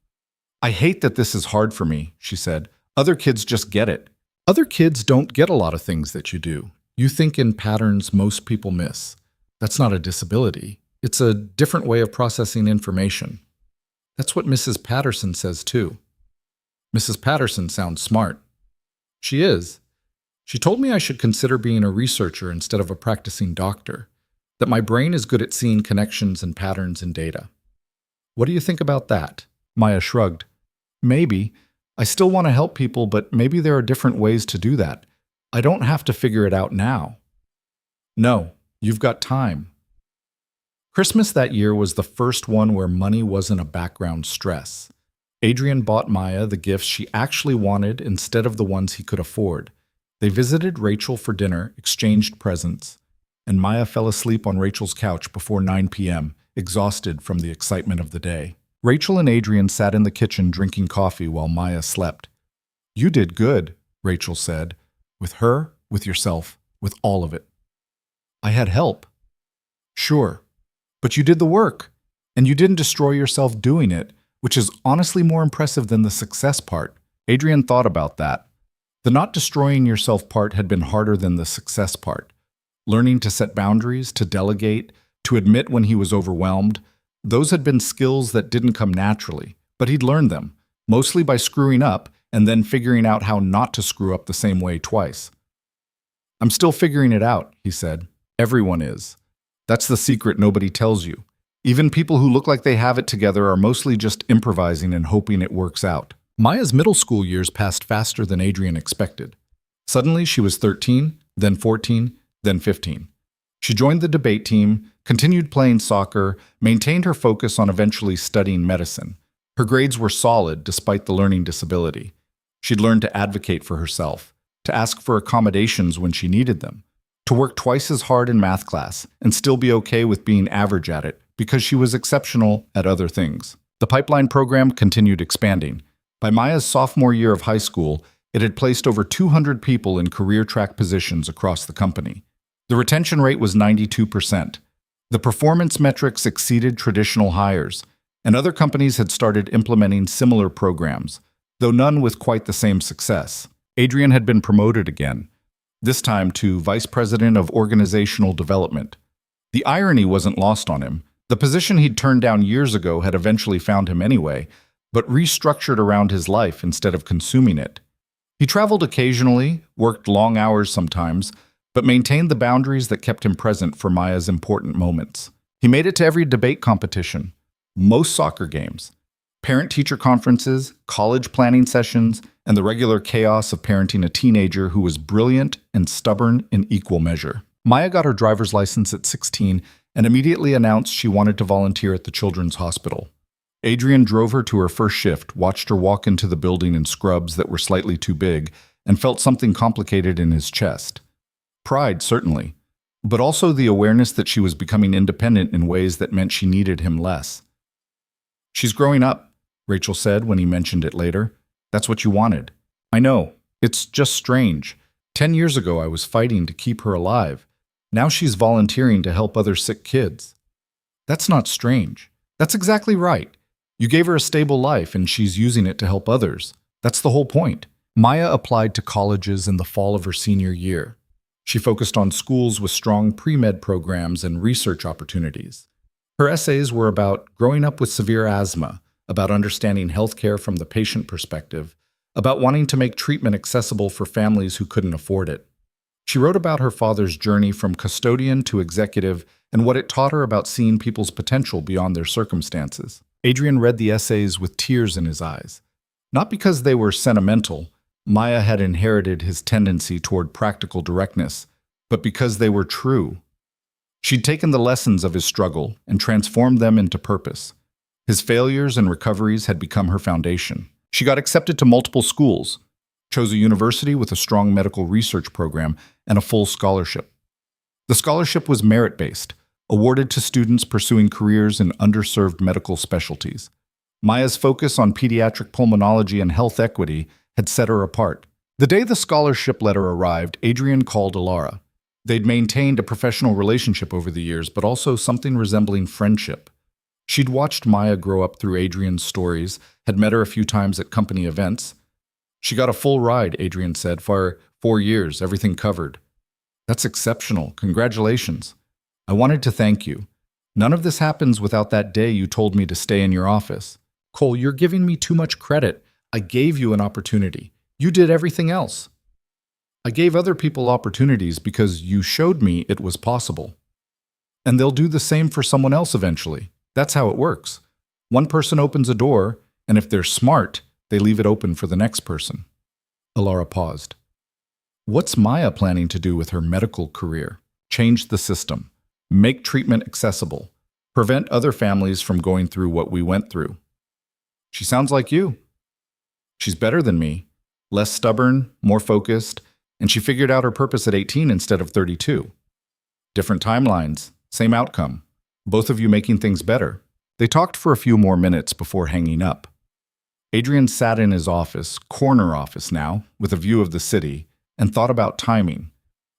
"I hate that this is hard for me," she said. "Other kids just get it." Other kids don't get a lot of things that you do. You think in patterns most people miss. That's not a disability. It's a different way of processing information. That's what Mrs. Patterson says too. Mrs. Patterson sounds smart. She is. She told me I should consider being a researcher instead of a practicing doctor, that my brain is good at seeing connections and patterns in data. What do you think about that? Maya shrugged. Maybe. I still want to help people, but maybe there are different ways to do that. I don't have to figure it out now. No, you've got time. Christmas that year was the first one where money wasn't a background stress. Adrian bought Maya the gifts she actually wanted instead of the ones he could afford. They visited Rachel for dinner, exchanged presents, and Maya fell asleep on Rachel's couch before 9 p.m., exhausted from the excitement of the day. Rachel and Adrian sat in the kitchen drinking coffee while Maya slept. "You did good," Rachel said. "With her, with yourself, with all of it." "I had help." "Sure. But you did the work, and you didn't destroy yourself doing it, which is honestly more impressive than the success part." Adrian thought about that. The not destroying yourself part had been harder than the success part. Learning to set boundaries, to delegate, to admit when he was overwhelmed, those had been skills that didn't come naturally, but he'd learned them, mostly by screwing up and then figuring out how not to screw up the same way twice. "I'm still figuring it out," he said. "Everyone is. That's the secret nobody tells you. Even people who look like they have it together are mostly just improvising and hoping it works out." Maya's middle school years passed faster than Adrian expected. Suddenly, she was 13, then 14, then 15. She joined the debate team, continued playing soccer, maintained her focus on eventually studying medicine. Her grades were solid despite the learning disability. She'd learned to advocate for herself, to ask for accommodations when she needed them, to work twice as hard in math class and still be okay with being average at it because she was exceptional at other things. The pipeline program continued expanding. By Maya's sophomore year of high school, it had placed over 200 people in career track positions across the company. The retention rate was 92%. The performance metrics exceeded traditional hires, and other companies had started implementing similar programs, though none with quite the same success. Adrian had been promoted again, this time to Vice President of Organizational Development. The irony wasn't lost on him. The position he'd turned down years ago had eventually found him anyway, but restructured around his life instead of consuming it. He traveled occasionally, worked long hours sometimes, but maintained the boundaries that kept him present for Maya's important moments. He made it to every debate competition, most soccer games, parent-teacher conferences, college planning sessions, and the regular chaos of parenting a teenager who was brilliant and stubborn in equal measure. Maya got her driver's license at 16 and immediately announced she wanted to volunteer at the Children's Hospital. Adrian drove her to her first shift, watched her walk into the building in scrubs that were slightly too big, and felt something complicated in his chest. Pride, certainly, but also the awareness that she was becoming independent in ways that meant she needed him less. "She's growing up," Rachel said when he mentioned it later. "That's what you wanted." "I know. It's just strange. 10 years ago I was fighting to keep her alive. Now she's volunteering to help other sick kids." "That's not strange. That's exactly right. You gave her a stable life and she's using it to help others. That's the whole point." Maya applied to colleges in the fall of her senior year. She focused on schools with strong pre-med programs and research opportunities. Her essays were about growing up with severe asthma, about understanding healthcare from the patient perspective, about wanting to make treatment accessible for families who couldn't afford it. She wrote about her father's journey from custodian to executive and what it taught her about seeing people's potential beyond their circumstances. Adrian read the essays with tears in his eyes. Not because they were sentimental, Maya had inherited his tendency toward practical directness, but because they were true. She'd taken the lessons of his struggle and transformed them into purpose. His failures and recoveries had become her foundation. She got accepted to multiple schools, chose a university with a strong medical research program and a full scholarship. The scholarship was merit-based, awarded to students pursuing careers in underserved medical specialties. Maya's focus on pediatric pulmonology and health equity had set her apart. The day the scholarship letter arrived, Adrian called Alara. They'd maintained a professional relationship over the years, but also something resembling friendship. She'd watched Maya grow up through Adrian's stories, had met her a few times at company events. "She got a full ride," Adrian said, "for 4 years, everything covered." "That's exceptional. Congratulations. I wanted to thank you. None of this happens without that day you told me to stay in your office." "Cole, you're giving me too much credit. I gave you an opportunity. You did everything else." "I gave other people opportunities because you showed me it was possible. And they'll do the same for someone else eventually. That's how it works. One person opens a door, and if they're smart, they leave it open for the next person." Alara paused. What's Maya planning to do with her medical career? Change the system, make treatment accessible, prevent other families from going through what we went through. She sounds like you. She's better than me, less stubborn, more focused, and she figured out her purpose at 18 instead of 32. Different timelines, same outcome. Both of you making things better. They talked for a few more minutes before hanging up. Adrian sat in his office, corner office now, with a view of the city, and thought about timing.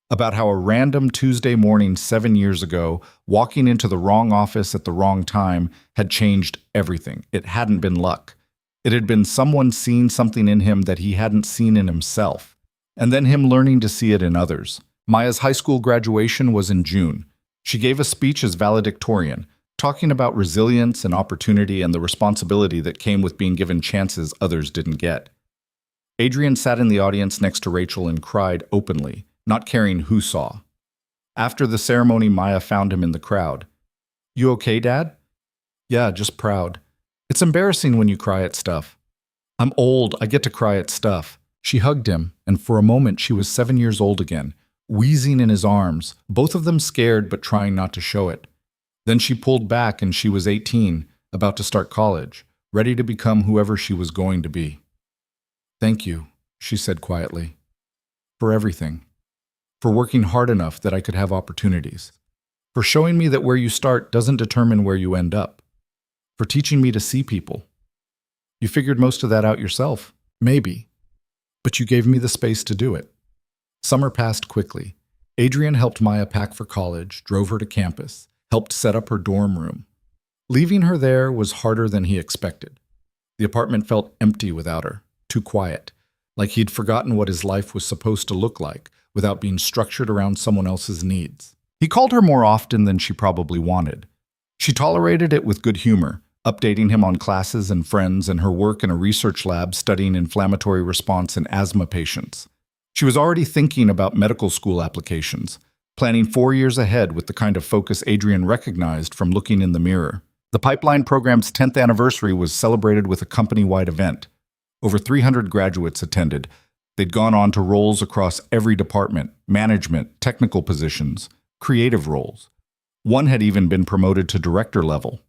About how a random Tuesday morning 7 years ago, walking into the wrong office at the wrong time had changed everything. It hadn't been luck. It had been someone seeing something in him that he hadn't seen in himself, and then him learning to see it in others. Maya's high school graduation was in June. She gave a speech as valedictorian, talking about resilience and opportunity and the responsibility that came with being given chances others didn't get. Adrian sat in the audience next to Rachel and cried openly, not caring who saw. After the ceremony, Maya found him in the crowd. "You okay, Dad?" "Yeah, just proud. It's embarrassing when you cry at stuff." "I'm old, I get to cry at stuff." She hugged him, and for a moment she was 7 years old again, wheezing in his arms, both of them scared but trying not to show it. Then she pulled back and she was 18, about to start college, ready to become whoever she was going to be. "Thank you," she said quietly. For everything. For working hard enough that I could have opportunities. For showing me that where you start doesn't determine where you end up. For teaching me to see people. You figured most of that out yourself. Maybe. But you gave me the space to do it. Summer passed quickly. Adrian helped Maya pack for college, drove her to campus, helped set up her dorm room. Leaving her there was harder than he expected. The apartment felt empty without her, too quiet, like he'd forgotten what his life was supposed to look like without being structured around someone else's needs. He called her more often than she probably wanted. She tolerated it with good humor, updating him on classes and friends and her work in a research lab studying inflammatory response in asthma patients. She was already thinking about medical school applications, planning 4 years ahead with the kind of focus Adrian recognized from looking in the mirror. The Pipeline program's 10th anniversary was celebrated with a company-wide event. Over 300 graduates attended. They'd gone on to roles across every department, management, technical positions, creative roles. One had even been promoted to director level.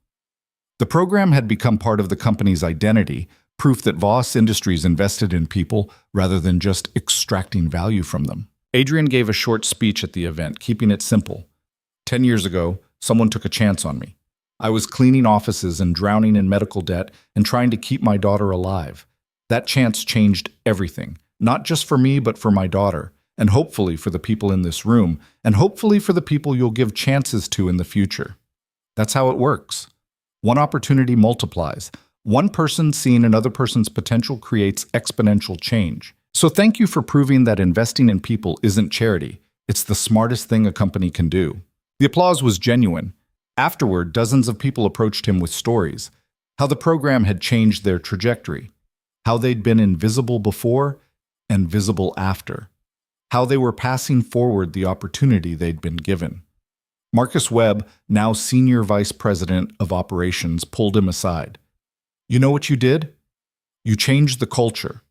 The program had become part of the company's identity, proof that Voss Industries invested in people rather than just extracting value from them. Adrian gave a short speech at the event, keeping it simple. 10 years ago, someone took a chance on me. I was cleaning offices and drowning in medical debt and trying to keep my daughter alive. That chance changed everything, not just for me, but for my daughter, and hopefully for the people in this room, and hopefully for the people you'll give chances to in the future. That's how it works. One opportunity multiplies. One person seeing another person's potential creates exponential change. So thank you for proving that investing in people isn't charity. It's the smartest thing a company can do. The applause was genuine. Afterward, dozens of people approached him with stories. How the program had changed their trajectory. How they'd been invisible before and visible after. How they were passing forward the opportunity they'd been given. Marcus Webb, now Senior Vice President of Operations, pulled him aside. You know what you did? You changed the culture.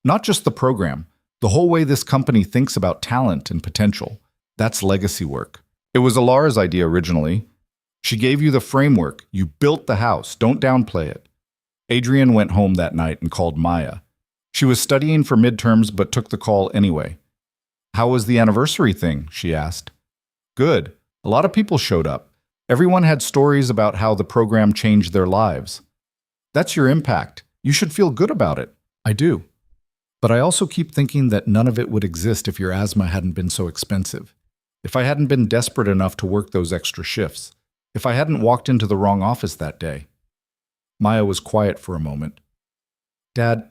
Not just the program, the whole way this company thinks about talent and potential. That's legacy work. It was Alara's idea originally. She gave you the framework. You built the house. Don't downplay it. Adrian went home that night and called Maya. She was studying for midterms but took the call anyway. How was the anniversary thing? She asked. Good. A lot of people showed up. Everyone had stories about how the program changed their lives. That's your impact. You should feel good about it. I do. But I also keep thinking that none of it would exist if your asthma hadn't been so expensive. If I hadn't been desperate enough to work those extra shifts. If I hadn't walked into the wrong office that day. Maya was quiet for a moment. Dad,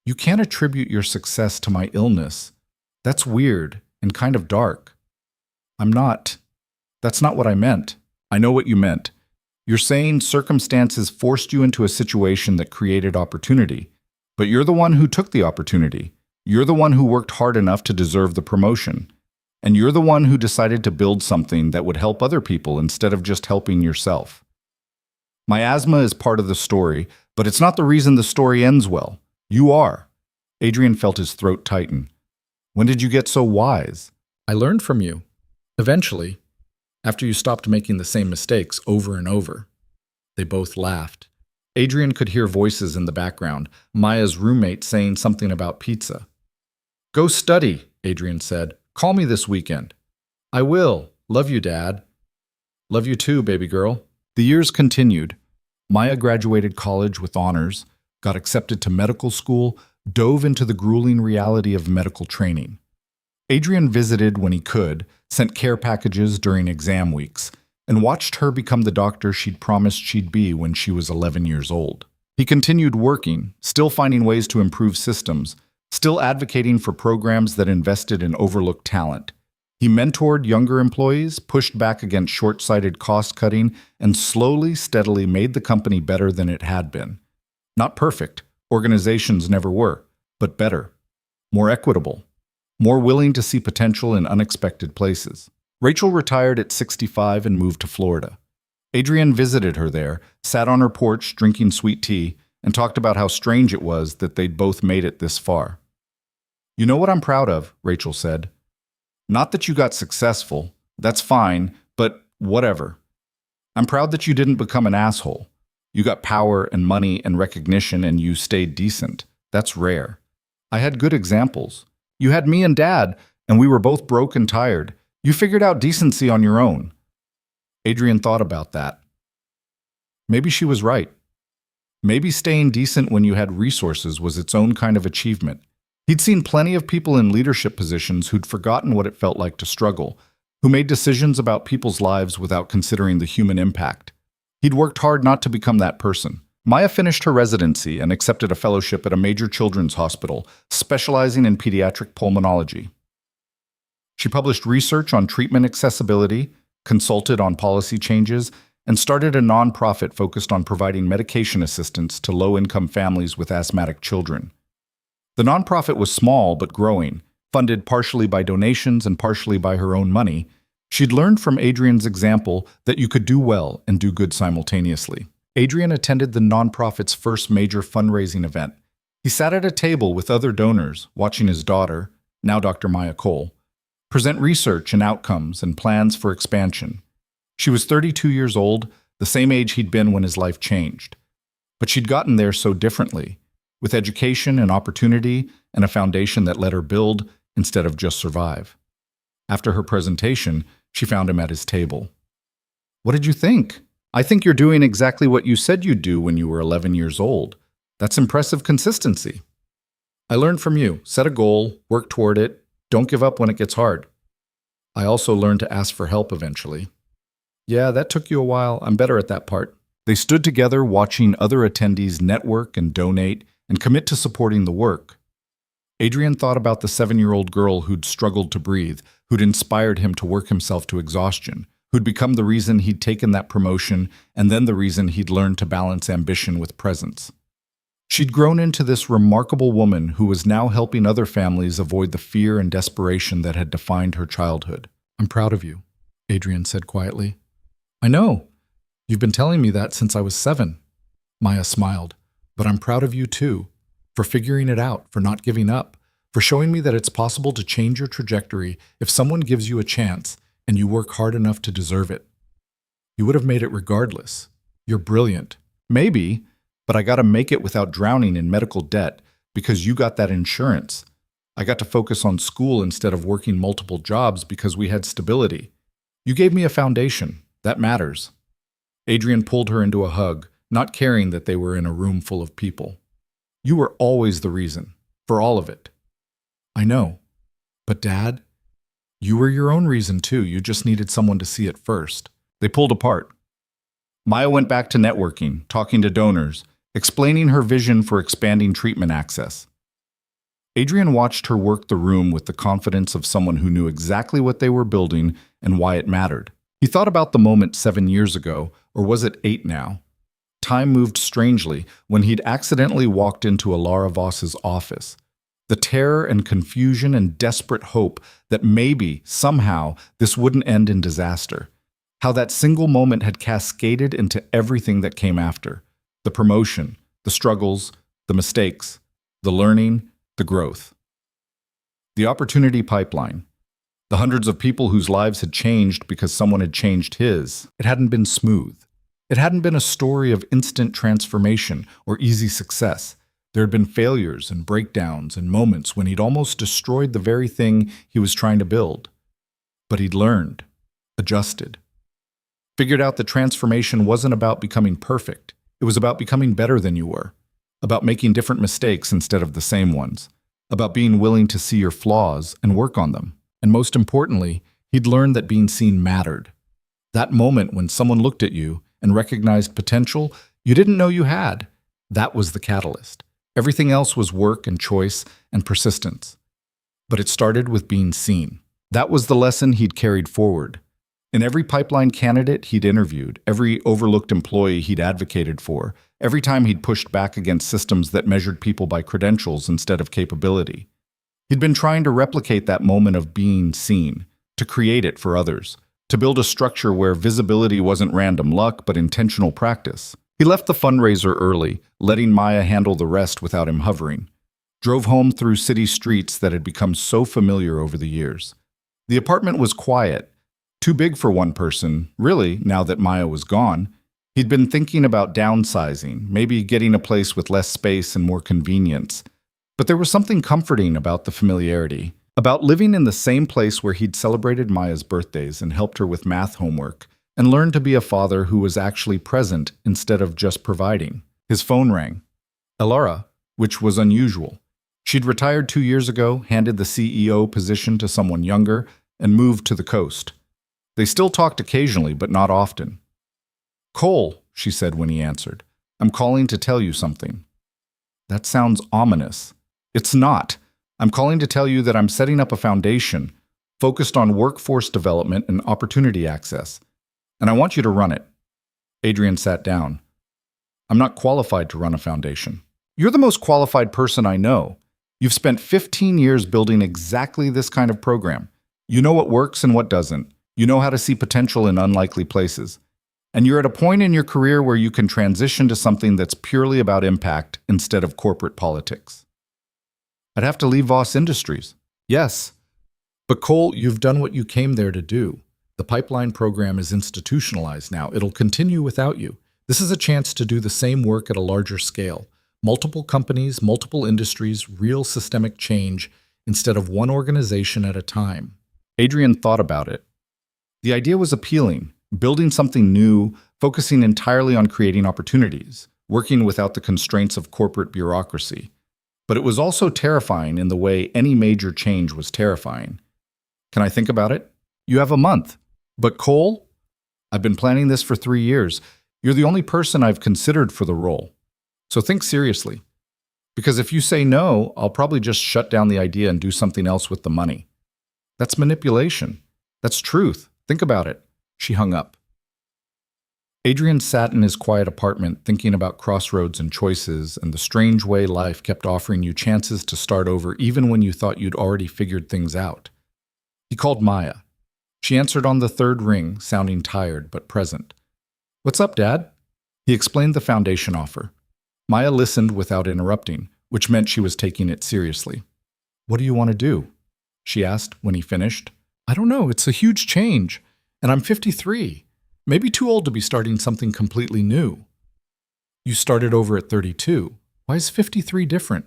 you can't attribute your success to my illness. That's weird and kind of dark. That's not what I meant. I know what you meant. You're saying circumstances forced you into a situation that created opportunity. But you're the one who took the opportunity. You're the one who worked hard enough to deserve the promotion. And you're the one who decided to build something that would help other people instead of just helping yourself. My asthma is part of the story, but it's not the reason the story ends well. You are. Adrian felt his throat tighten. When did you get so wise? I learned from you. Eventually. After you stopped making the same mistakes over and over. They both laughed. Adrian could hear voices in the background, Maya's roommate saying something about pizza. Go study, Adrian said. Call me this weekend. I will. Love you, Dad. Love you too, baby girl. The years continued. Maya graduated college with honors, got accepted to medical school, dove into the grueling reality of medical training. Adrian visited when he could, sent care packages during exam weeks, and watched her become the doctor she'd promised she'd be when she was 11 years old. He continued working, still finding ways to improve systems, still advocating for programs that invested in overlooked talent. He mentored younger employees, pushed back against short-sighted cost-cutting, and slowly, steadily made the company better than it had been. Not perfect, organizations never were, but better, more equitable, more willing to see potential in unexpected places. Rachel retired at 65 and moved to Florida. Adrian visited her there, sat on her porch drinking sweet tea, and talked about how strange it was that they'd both made it this far. You know what I'm proud of, Rachel said. Not that you got successful, that's fine, but whatever. I'm proud that you didn't become an asshole. You got power and money and recognition and you stayed decent. That's rare. I had good examples. You had me and Dad, and we were both broke and tired. You figured out decency on your own. Adrian thought about that. Maybe she was right. Maybe staying decent when you had resources was its own kind of achievement. He'd seen plenty of people in leadership positions who'd forgotten what it felt like to struggle, who made decisions about people's lives without considering the human impact. He'd worked hard not to become that person. Maya finished her residency and accepted a fellowship at a major children's hospital, specializing in pediatric pulmonology. She published research on treatment accessibility, consulted on policy changes, and started a nonprofit focused on providing medication assistance to low-income families with asthmatic children. The nonprofit was small but growing, funded partially by donations and partially by her own money. She'd learned from Adrian's example that you could do well and do good simultaneously. Adrian attended the nonprofit's first major fundraising event. He sat at a table with other donors, watching his daughter, now Dr. Maya Cole, present research and outcomes and plans for expansion. She was 32 years old, the same age he'd been when his life changed. But she'd gotten there so differently, with education and opportunity and a foundation that let her build instead of just survive. After her presentation, she found him at his table. "What did you think?" "I think you're doing exactly what you said you'd do when you were 11 years old. That's impressive consistency." "I learned from you. Set a goal, work toward it, don't give up when it gets hard." "I also learned to ask for help eventually." "Yeah, that took you a while. I'm better at that part." They stood together watching other attendees network and donate and commit to supporting the work. Adrian thought about the 7-year-old girl who'd struggled to breathe, who'd inspired him to work himself to exhaustion, who'd become the reason he'd taken that promotion and then the reason he'd learned to balance ambition with presence. She'd grown into this remarkable woman who was now helping other families avoid the fear and desperation that had defined her childhood. "I'm proud of you," Adrian said quietly. "I know. You've been telling me that since I was 7. Maya smiled. "But I'm proud of you too, for figuring it out, for not giving up, for showing me that it's possible to change your trajectory if someone gives you a chance and you work hard enough to deserve it. You would have made it regardless. You're brilliant. Maybe, but I got to make it without drowning in medical debt because you got that insurance. I got to focus on school instead of working multiple jobs because we had stability. You gave me a foundation. That matters." Adrian pulled her into a hug, not caring that they were in a room full of people. "You were always the reason, for all of it." "I know. But Dad, you were your own reason too. You just needed someone to see it first." They pulled apart. Maya went back to networking, talking to donors, explaining her vision for expanding treatment access. Adrian watched her work the room with the confidence of someone who knew exactly what they were building and why it mattered. He thought about the moment 7 years ago, or was it 8 now? Time moved strangely when he'd accidentally walked into Alara Voss's office. The terror and confusion and desperate hope that maybe, somehow, this wouldn't end in disaster. How that single moment had cascaded into everything that came after. The promotion, the struggles, the mistakes, the learning, the growth. The opportunity pipeline. The hundreds of people whose lives had changed because someone had changed his. It hadn't been smooth. It hadn't been a story of instant transformation or easy success. There had been failures and breakdowns and moments when he'd almost destroyed the very thing he was trying to build. But he'd learned, adjusted, figured out that transformation wasn't about becoming perfect. It was about becoming better than you were, about making different mistakes instead of the same ones, about being willing to see your flaws and work on them. And most importantly, he'd learned that being seen mattered. That moment when someone looked at you and recognized potential you didn't know you had, that was the catalyst. Everything else was work and choice and persistence. But it started with being seen. That was the lesson he'd carried forward. In every pipeline candidate he'd interviewed, every overlooked employee he'd advocated for, every time he'd pushed back against systems that measured people by credentials instead of capability. He'd been trying to replicate that moment of being seen, to create it for others, to build a structure where visibility wasn't random luck but intentional practice. He left the fundraiser early, letting Maya handle the rest without him hovering. Drove home through city streets that had become so familiar over the years. The apartment was quiet, too big for one person, really, now that Maya was gone. He'd been thinking about downsizing, maybe getting a place with less space and more convenience. But there was something comforting about the familiarity, about living in the same place where he'd celebrated Maya's birthdays and helped her with math homework, and learned to be a father who was actually present instead of just providing. His phone rang. Elara, which was unusual. She'd retired 2 years ago, handed the CEO position to someone younger, and moved to the coast. They still talked occasionally, but not often. "Cole," she said when he answered, "I'm calling to tell you something." That sounds ominous. It's not. I'm calling to tell you that I'm setting up a foundation focused on workforce development and opportunity access, and I want you to run it. Adrian sat down. "I'm not qualified to run a foundation." "You're the most qualified person I know. You've spent 15 years building exactly this kind of program. You know what works and what doesn't. You know how to see potential in unlikely places. And you're at a point in your career where you can transition to something that's purely about impact instead of corporate politics." "I'd have to leave Voss Industries." "Yes. But Cole, you've done what you came there to do. The pipeline program is institutionalized now. It'll continue without you. This is a chance to do the same work at a larger scale. Multiple companies, multiple industries, real systemic change instead of one organization at a time." Adrian thought about it. The idea was appealing, building something new, focusing entirely on creating opportunities, working without the constraints of corporate bureaucracy. But it was also terrifying in the way any major change was terrifying. "Can I think about it?" "You have a month." "But Cole, I've been planning this for 3 years. You're the only person I've considered for the role. So think seriously. Because if you say no, I'll probably just shut down the idea and do something else with the money." "That's manipulation. That's truth. Think about it." She hung up. Adrian sat in his quiet apartment thinking about crossroads and choices and the strange way life kept offering you chances to start over even when you thought you'd already figured things out. He called Maya. She answered on the third ring, sounding tired but present. "What's up, Dad?" He explained the foundation offer. Maya listened without interrupting, which meant she was taking it seriously. "What do you want to do?" she asked when he finished. "I don't know. It's a huge change. And I'm 53. Maybe too old to be starting something completely new." "You started over at 32. Why is 53 different?"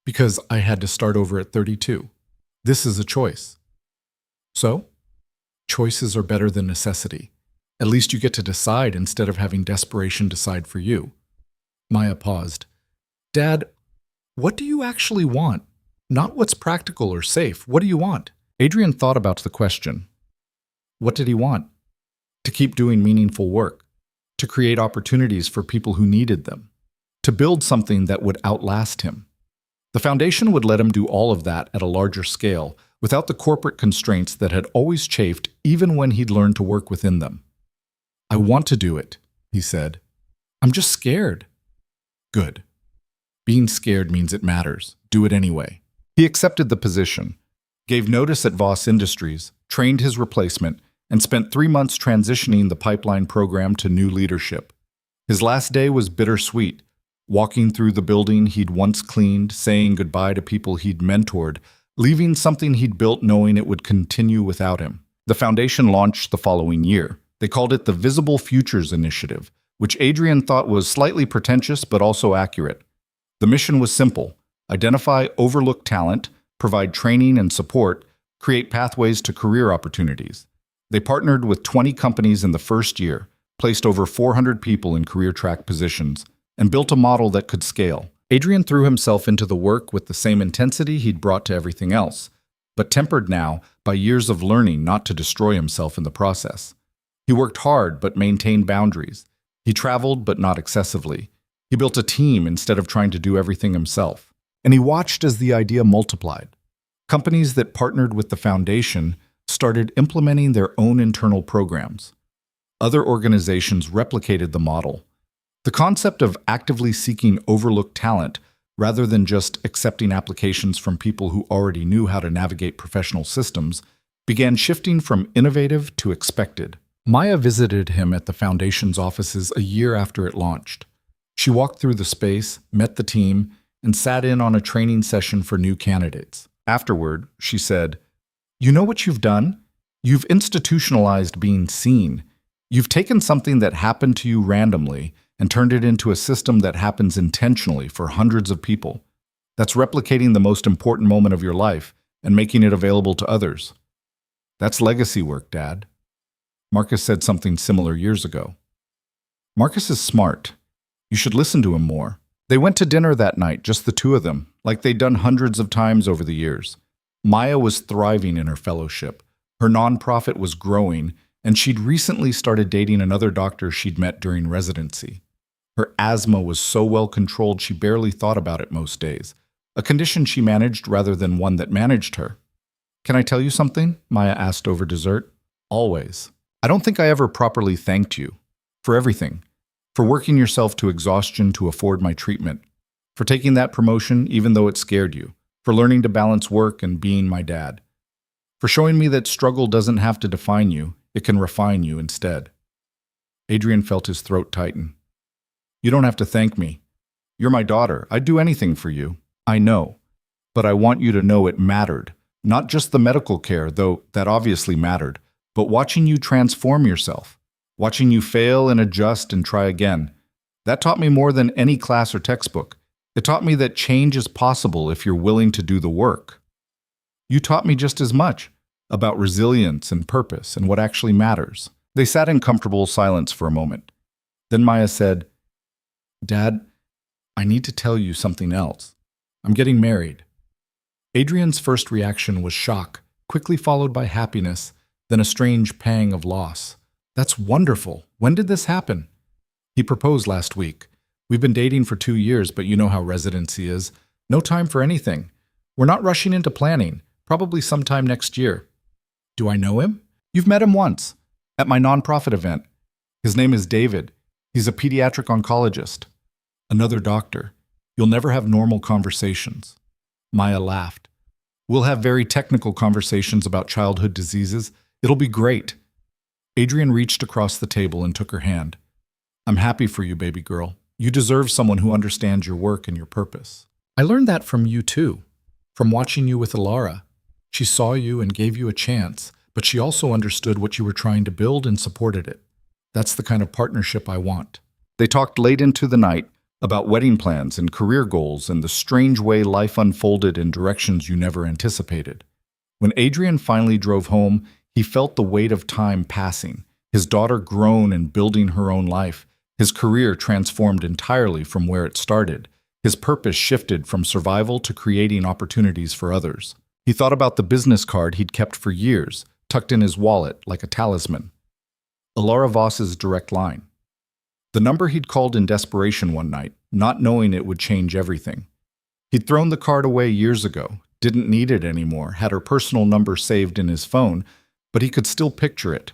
"Because I had to start over at 32. This is a choice." "So?" "Choices are better than necessity. At least you get to decide instead of having desperation decide for you." Maya paused. "Dad, what do you actually want? Not what's practical or safe. What do you want?" Adrian thought about the question. What did he want? To keep doing meaningful work, to create opportunities for people who needed them, to build something that would outlast him. The foundation would let him do all of that at a larger scale, without the corporate constraints that had always chafed even when he'd learned to work within them. "I want to do it," he said. "I'm just scared." "Good. Being scared means it matters. Do it anyway." He accepted the position, gave notice at Voss Industries, trained his replacement, and spent 3 months transitioning the pipeline program to new leadership. His last day was bittersweet, walking through the building he'd once cleaned, saying goodbye to people he'd mentored, leaving something he'd built knowing it would continue without him. The foundation launched the following year. They called it the Visible Futures Initiative, which Adrian thought was slightly pretentious but also accurate. The mission was simple: identify overlooked talent, provide training and support, create pathways to career opportunities. They partnered with 20 companies in the first year, placed over 400 people in career track positions, and built a model that could scale. Adrian threw himself into the work with the same intensity he'd brought to everything else, but tempered now by years of learning not to destroy himself in the process. He worked hard but maintained boundaries. He traveled but not excessively. He built a team instead of trying to do everything himself. And he watched as the idea multiplied. Companies that partnered with the foundation started implementing their own internal programs. Other organizations replicated the model. The concept of actively seeking overlooked talent, rather than just accepting applications from people who already knew how to navigate professional systems, began shifting from innovative to expected. Maya visited him at the foundation's offices a year after it launched. She walked through the space, met the team, and sat in on a training session for new candidates. Afterward, she said, "You know what you've done? You've institutionalized being seen. You've taken something that happened to you randomly and turned it into a system that happens intentionally for hundreds of people. That's replicating the most important moment of your life and making it available to others. That's legacy work, Dad. Marcus said something similar years ago. Marcus is smart. You should listen to him more. They went to dinner that night, just the two of them, like they'd done hundreds of times over the years. Maya was thriving in her fellowship. Her nonprofit was growing, and she'd recently started dating another doctor she'd met during residency. Her asthma was so well controlled she barely thought about it most days, a condition she managed rather than one that managed her. "Can I tell you something?" Maya asked over dessert. "Always. I don't think I ever properly thanked you. For everything. For working yourself to exhaustion to afford my treatment. For taking that promotion even though it scared you. For learning to balance work and being my dad. For showing me that struggle doesn't have to define you, it can refine you instead." Adrian felt his throat tighten. "You don't have to thank me. You're my daughter. I'd do anything for you. I know. But I want you to know it mattered. Not just the medical care, though that obviously mattered, but watching you transform yourself. Watching you fail and adjust and try again. That taught me more than any class or textbook. It taught me that change is possible if you're willing to do the work. You taught me just as much about resilience and purpose and what actually matters." They sat in comfortable silence for a moment. Then Maya said, "Dad, I need to tell you something else. I'm getting married." Adrian's first reaction was shock, quickly followed by happiness, then a strange pang of loss. "That's wonderful. When did this happen?" "He proposed last week. We've been dating for 2 years, but you know how residency is. No time for anything. We're not rushing into planning. Probably sometime next year." "Do I know him?" "You've met him once, at my nonprofit event. His name is David. He's a pediatric oncologist." "Another doctor. You'll never have normal conversations." Maya laughed. "We'll have very technical conversations about childhood diseases. It'll be great." Adrian reached across the table and took her hand. "I'm happy for you, baby girl. You deserve someone who understands your work and your purpose. I learned that from you too, from watching you with Alara. She saw you and gave you a chance, but she also understood what you were trying to build and supported it. That's the kind of partnership I want." They talked late into the night about wedding plans and career goals and the strange way life unfolded in directions you never anticipated. When Adrian finally drove home, he felt the weight of time passing, his daughter grown and building her own life, his career transformed entirely from where it started, his purpose shifted from survival to creating opportunities for others. He thought about the business card he'd kept for years, tucked in his wallet like a talisman. Alara Voss's direct line. The number he'd called in desperation one night, not knowing it would change everything. He'd thrown the card away years ago, didn't need it anymore, had her personal number saved in his phone, but he could still picture it.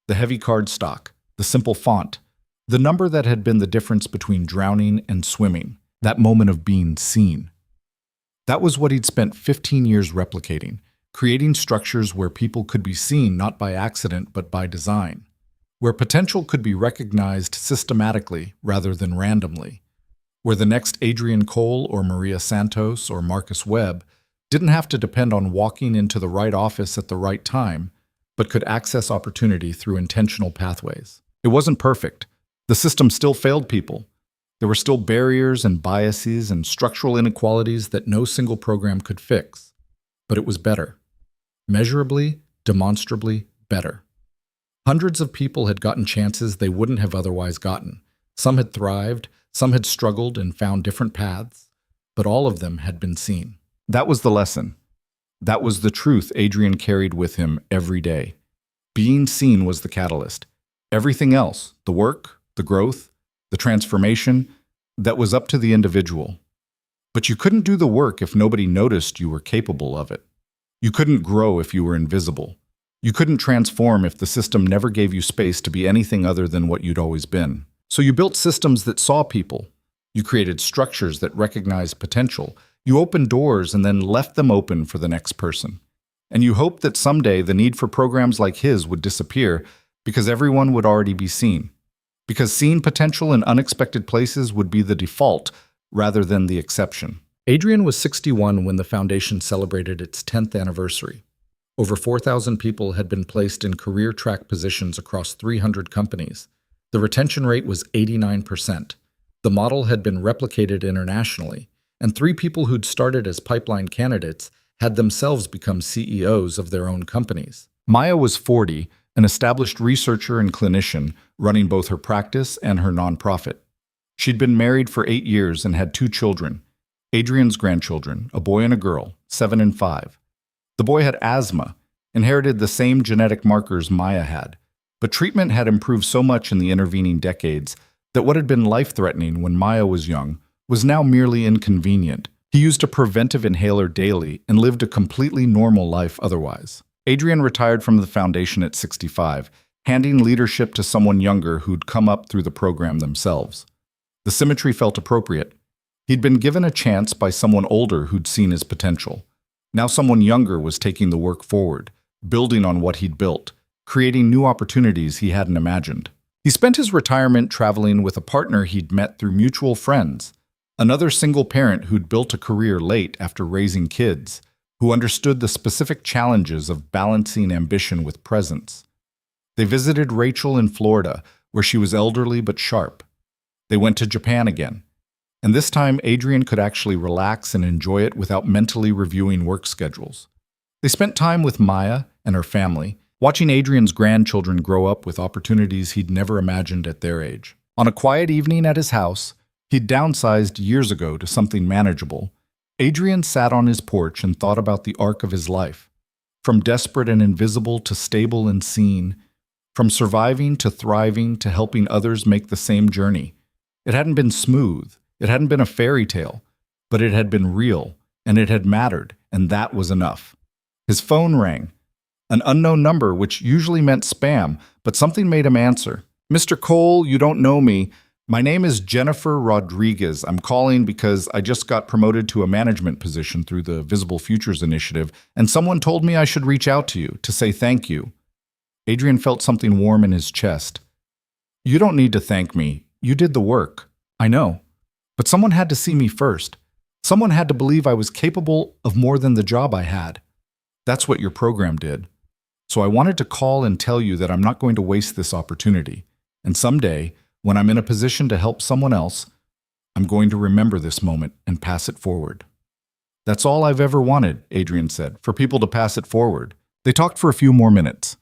The heavy cardstock, the simple font, the number that had been the difference between drowning and swimming, that moment of being seen. That was what he'd spent 15 years replicating, creating structures where people could be seen not by accident but by design, where potential could be recognized systematically rather than randomly, where the next Adrian Cole or Maria Santos or Marcus Webb didn't have to depend on walking into the right office at the right time, but could access opportunity through intentional pathways. It wasn't perfect. The system still failed people. There were still barriers and biases and structural inequalities that no single program could fix. But it was better. Measurably, demonstrably better. Hundreds of people had gotten chances they wouldn't have otherwise gotten. Some had thrived, some had struggled and found different paths, but all of them had been seen. That was the lesson. That was the truth Adrian carried with him every day. Being seen was the catalyst. Everything else, the work, the growth, the transformation, that was up to the individual. But you couldn't do the work if nobody noticed you were capable of it. You couldn't grow if you were invisible. You couldn't transform if the system never gave you space to be anything other than what you'd always been. So you built systems that saw people. You created structures that recognized potential. You opened doors and then left them open for the next person. And you hoped that someday the need for programs like his would disappear because everyone would already be seen. Because seeing potential in unexpected places would be the default rather than the exception. Adrian was 61 when the foundation celebrated its 10th anniversary. Over 4,000 people had been placed in career track positions across 300 companies. The retention rate was 89%. The model had been replicated internationally, and 3 people who'd started as pipeline candidates had themselves become CEOs of their own companies. Maya was 40, an established researcher and clinician, running both her practice and her nonprofit. She'd been married for 8 years and had 2 children, Adrian's grandchildren, a boy and a girl, 7 and 5. The boy had asthma, inherited the same genetic markers Maya had, but treatment had improved so much in the intervening decades that what had been life-threatening when Maya was young was now merely inconvenient. He used a preventive inhaler daily and lived a completely normal life otherwise. Adrian retired from the foundation at 65, handing leadership to someone younger who'd come up through the program themselves. The symmetry felt appropriate. He'd been given a chance by someone older who'd seen his potential. Now someone younger was taking the work forward, building on what he'd built, creating new opportunities he hadn't imagined. He spent his retirement traveling with a partner he'd met through mutual friends, another single parent who'd built a career late after raising kids, who understood the specific challenges of balancing ambition with presence. They visited Rachel in Florida, where she was elderly but sharp. They went to Japan again, and this time Adrian could actually relax and enjoy it without mentally reviewing work schedules. They spent time with Maya and her family, watching Adrian's grandchildren grow up with opportunities he'd never imagined at their age. On a quiet evening at his house, he'd downsized years ago to something manageable. Adrian sat on his porch and thought about the arc of his life. From desperate and invisible to stable and seen, from surviving to thriving to helping others make the same journey. It hadn't been smooth, it hadn't been a fairy tale, but it had been real, and it had mattered, and that was enough. His phone rang. An unknown number, which usually meant spam, but something made him answer. "Mr. Cole, you don't know me. My name is Jennifer Rodriguez. I'm calling because I just got promoted to a management position through the Visible Futures Initiative, and someone told me I should reach out to you to say thank you." Adrian felt something warm in his chest. "You don't need to thank me. You did the work. I know. But someone had to see me first. Someone had to believe I was capable of more than the job I had. That's what your program did. So I wanted to call and tell you that I'm not going to waste this opportunity. And someday, when I'm in a position to help someone else, I'm going to remember this moment and pass it forward." "That's all I've ever wanted," Adrian said, "for people to pass it forward." They talked for a few more minutes.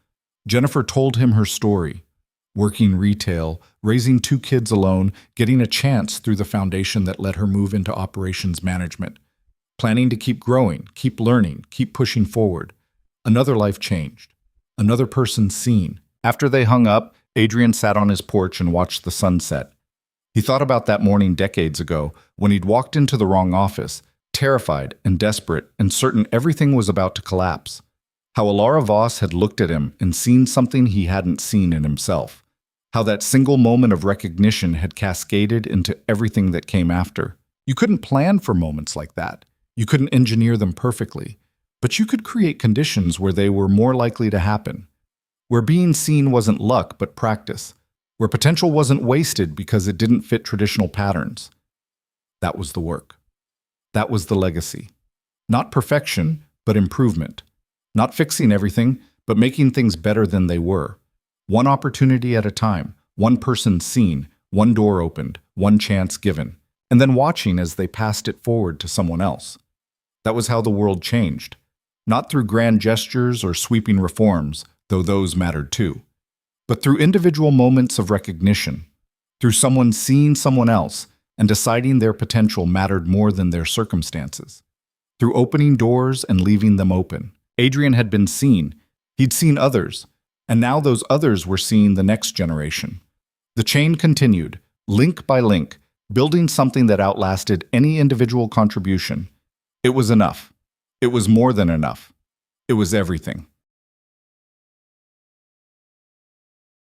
Jennifer told him her story. Working retail, raising 2 kids alone, getting a chance through the foundation that let her move into operations management. Planning to keep growing, keep learning, keep pushing forward. Another life changed. Another person seen. After they hung up, Adrian sat on his porch and watched the sunset. He thought about that morning decades ago when he'd walked into the wrong office, terrified and desperate and certain everything was about to collapse. How Alara Voss had looked at him and seen something he hadn't seen in himself. How that single moment of recognition had cascaded into everything that came after. You couldn't plan for moments like that. You couldn't engineer them perfectly. But you could create conditions where they were more likely to happen. Where being seen wasn't luck, but practice. Where potential wasn't wasted because it didn't fit traditional patterns. That was the work. That was the legacy. Not perfection, but improvement. Not fixing everything, but making things better than they were. One opportunity at a time, one person seen, one door opened, one chance given, and then watching as they passed it forward to someone else. That was how the world changed. Not through grand gestures or sweeping reforms, though those mattered too, but through individual moments of recognition, through someone seeing someone else and deciding their potential mattered more than their circumstances, through opening doors and leaving them open. Adrian had been seen. He'd seen others, and now those others were seeing the next generation. The chain continued, link by link, building something that outlasted any individual contribution. It was enough. It was more than enough. It was everything.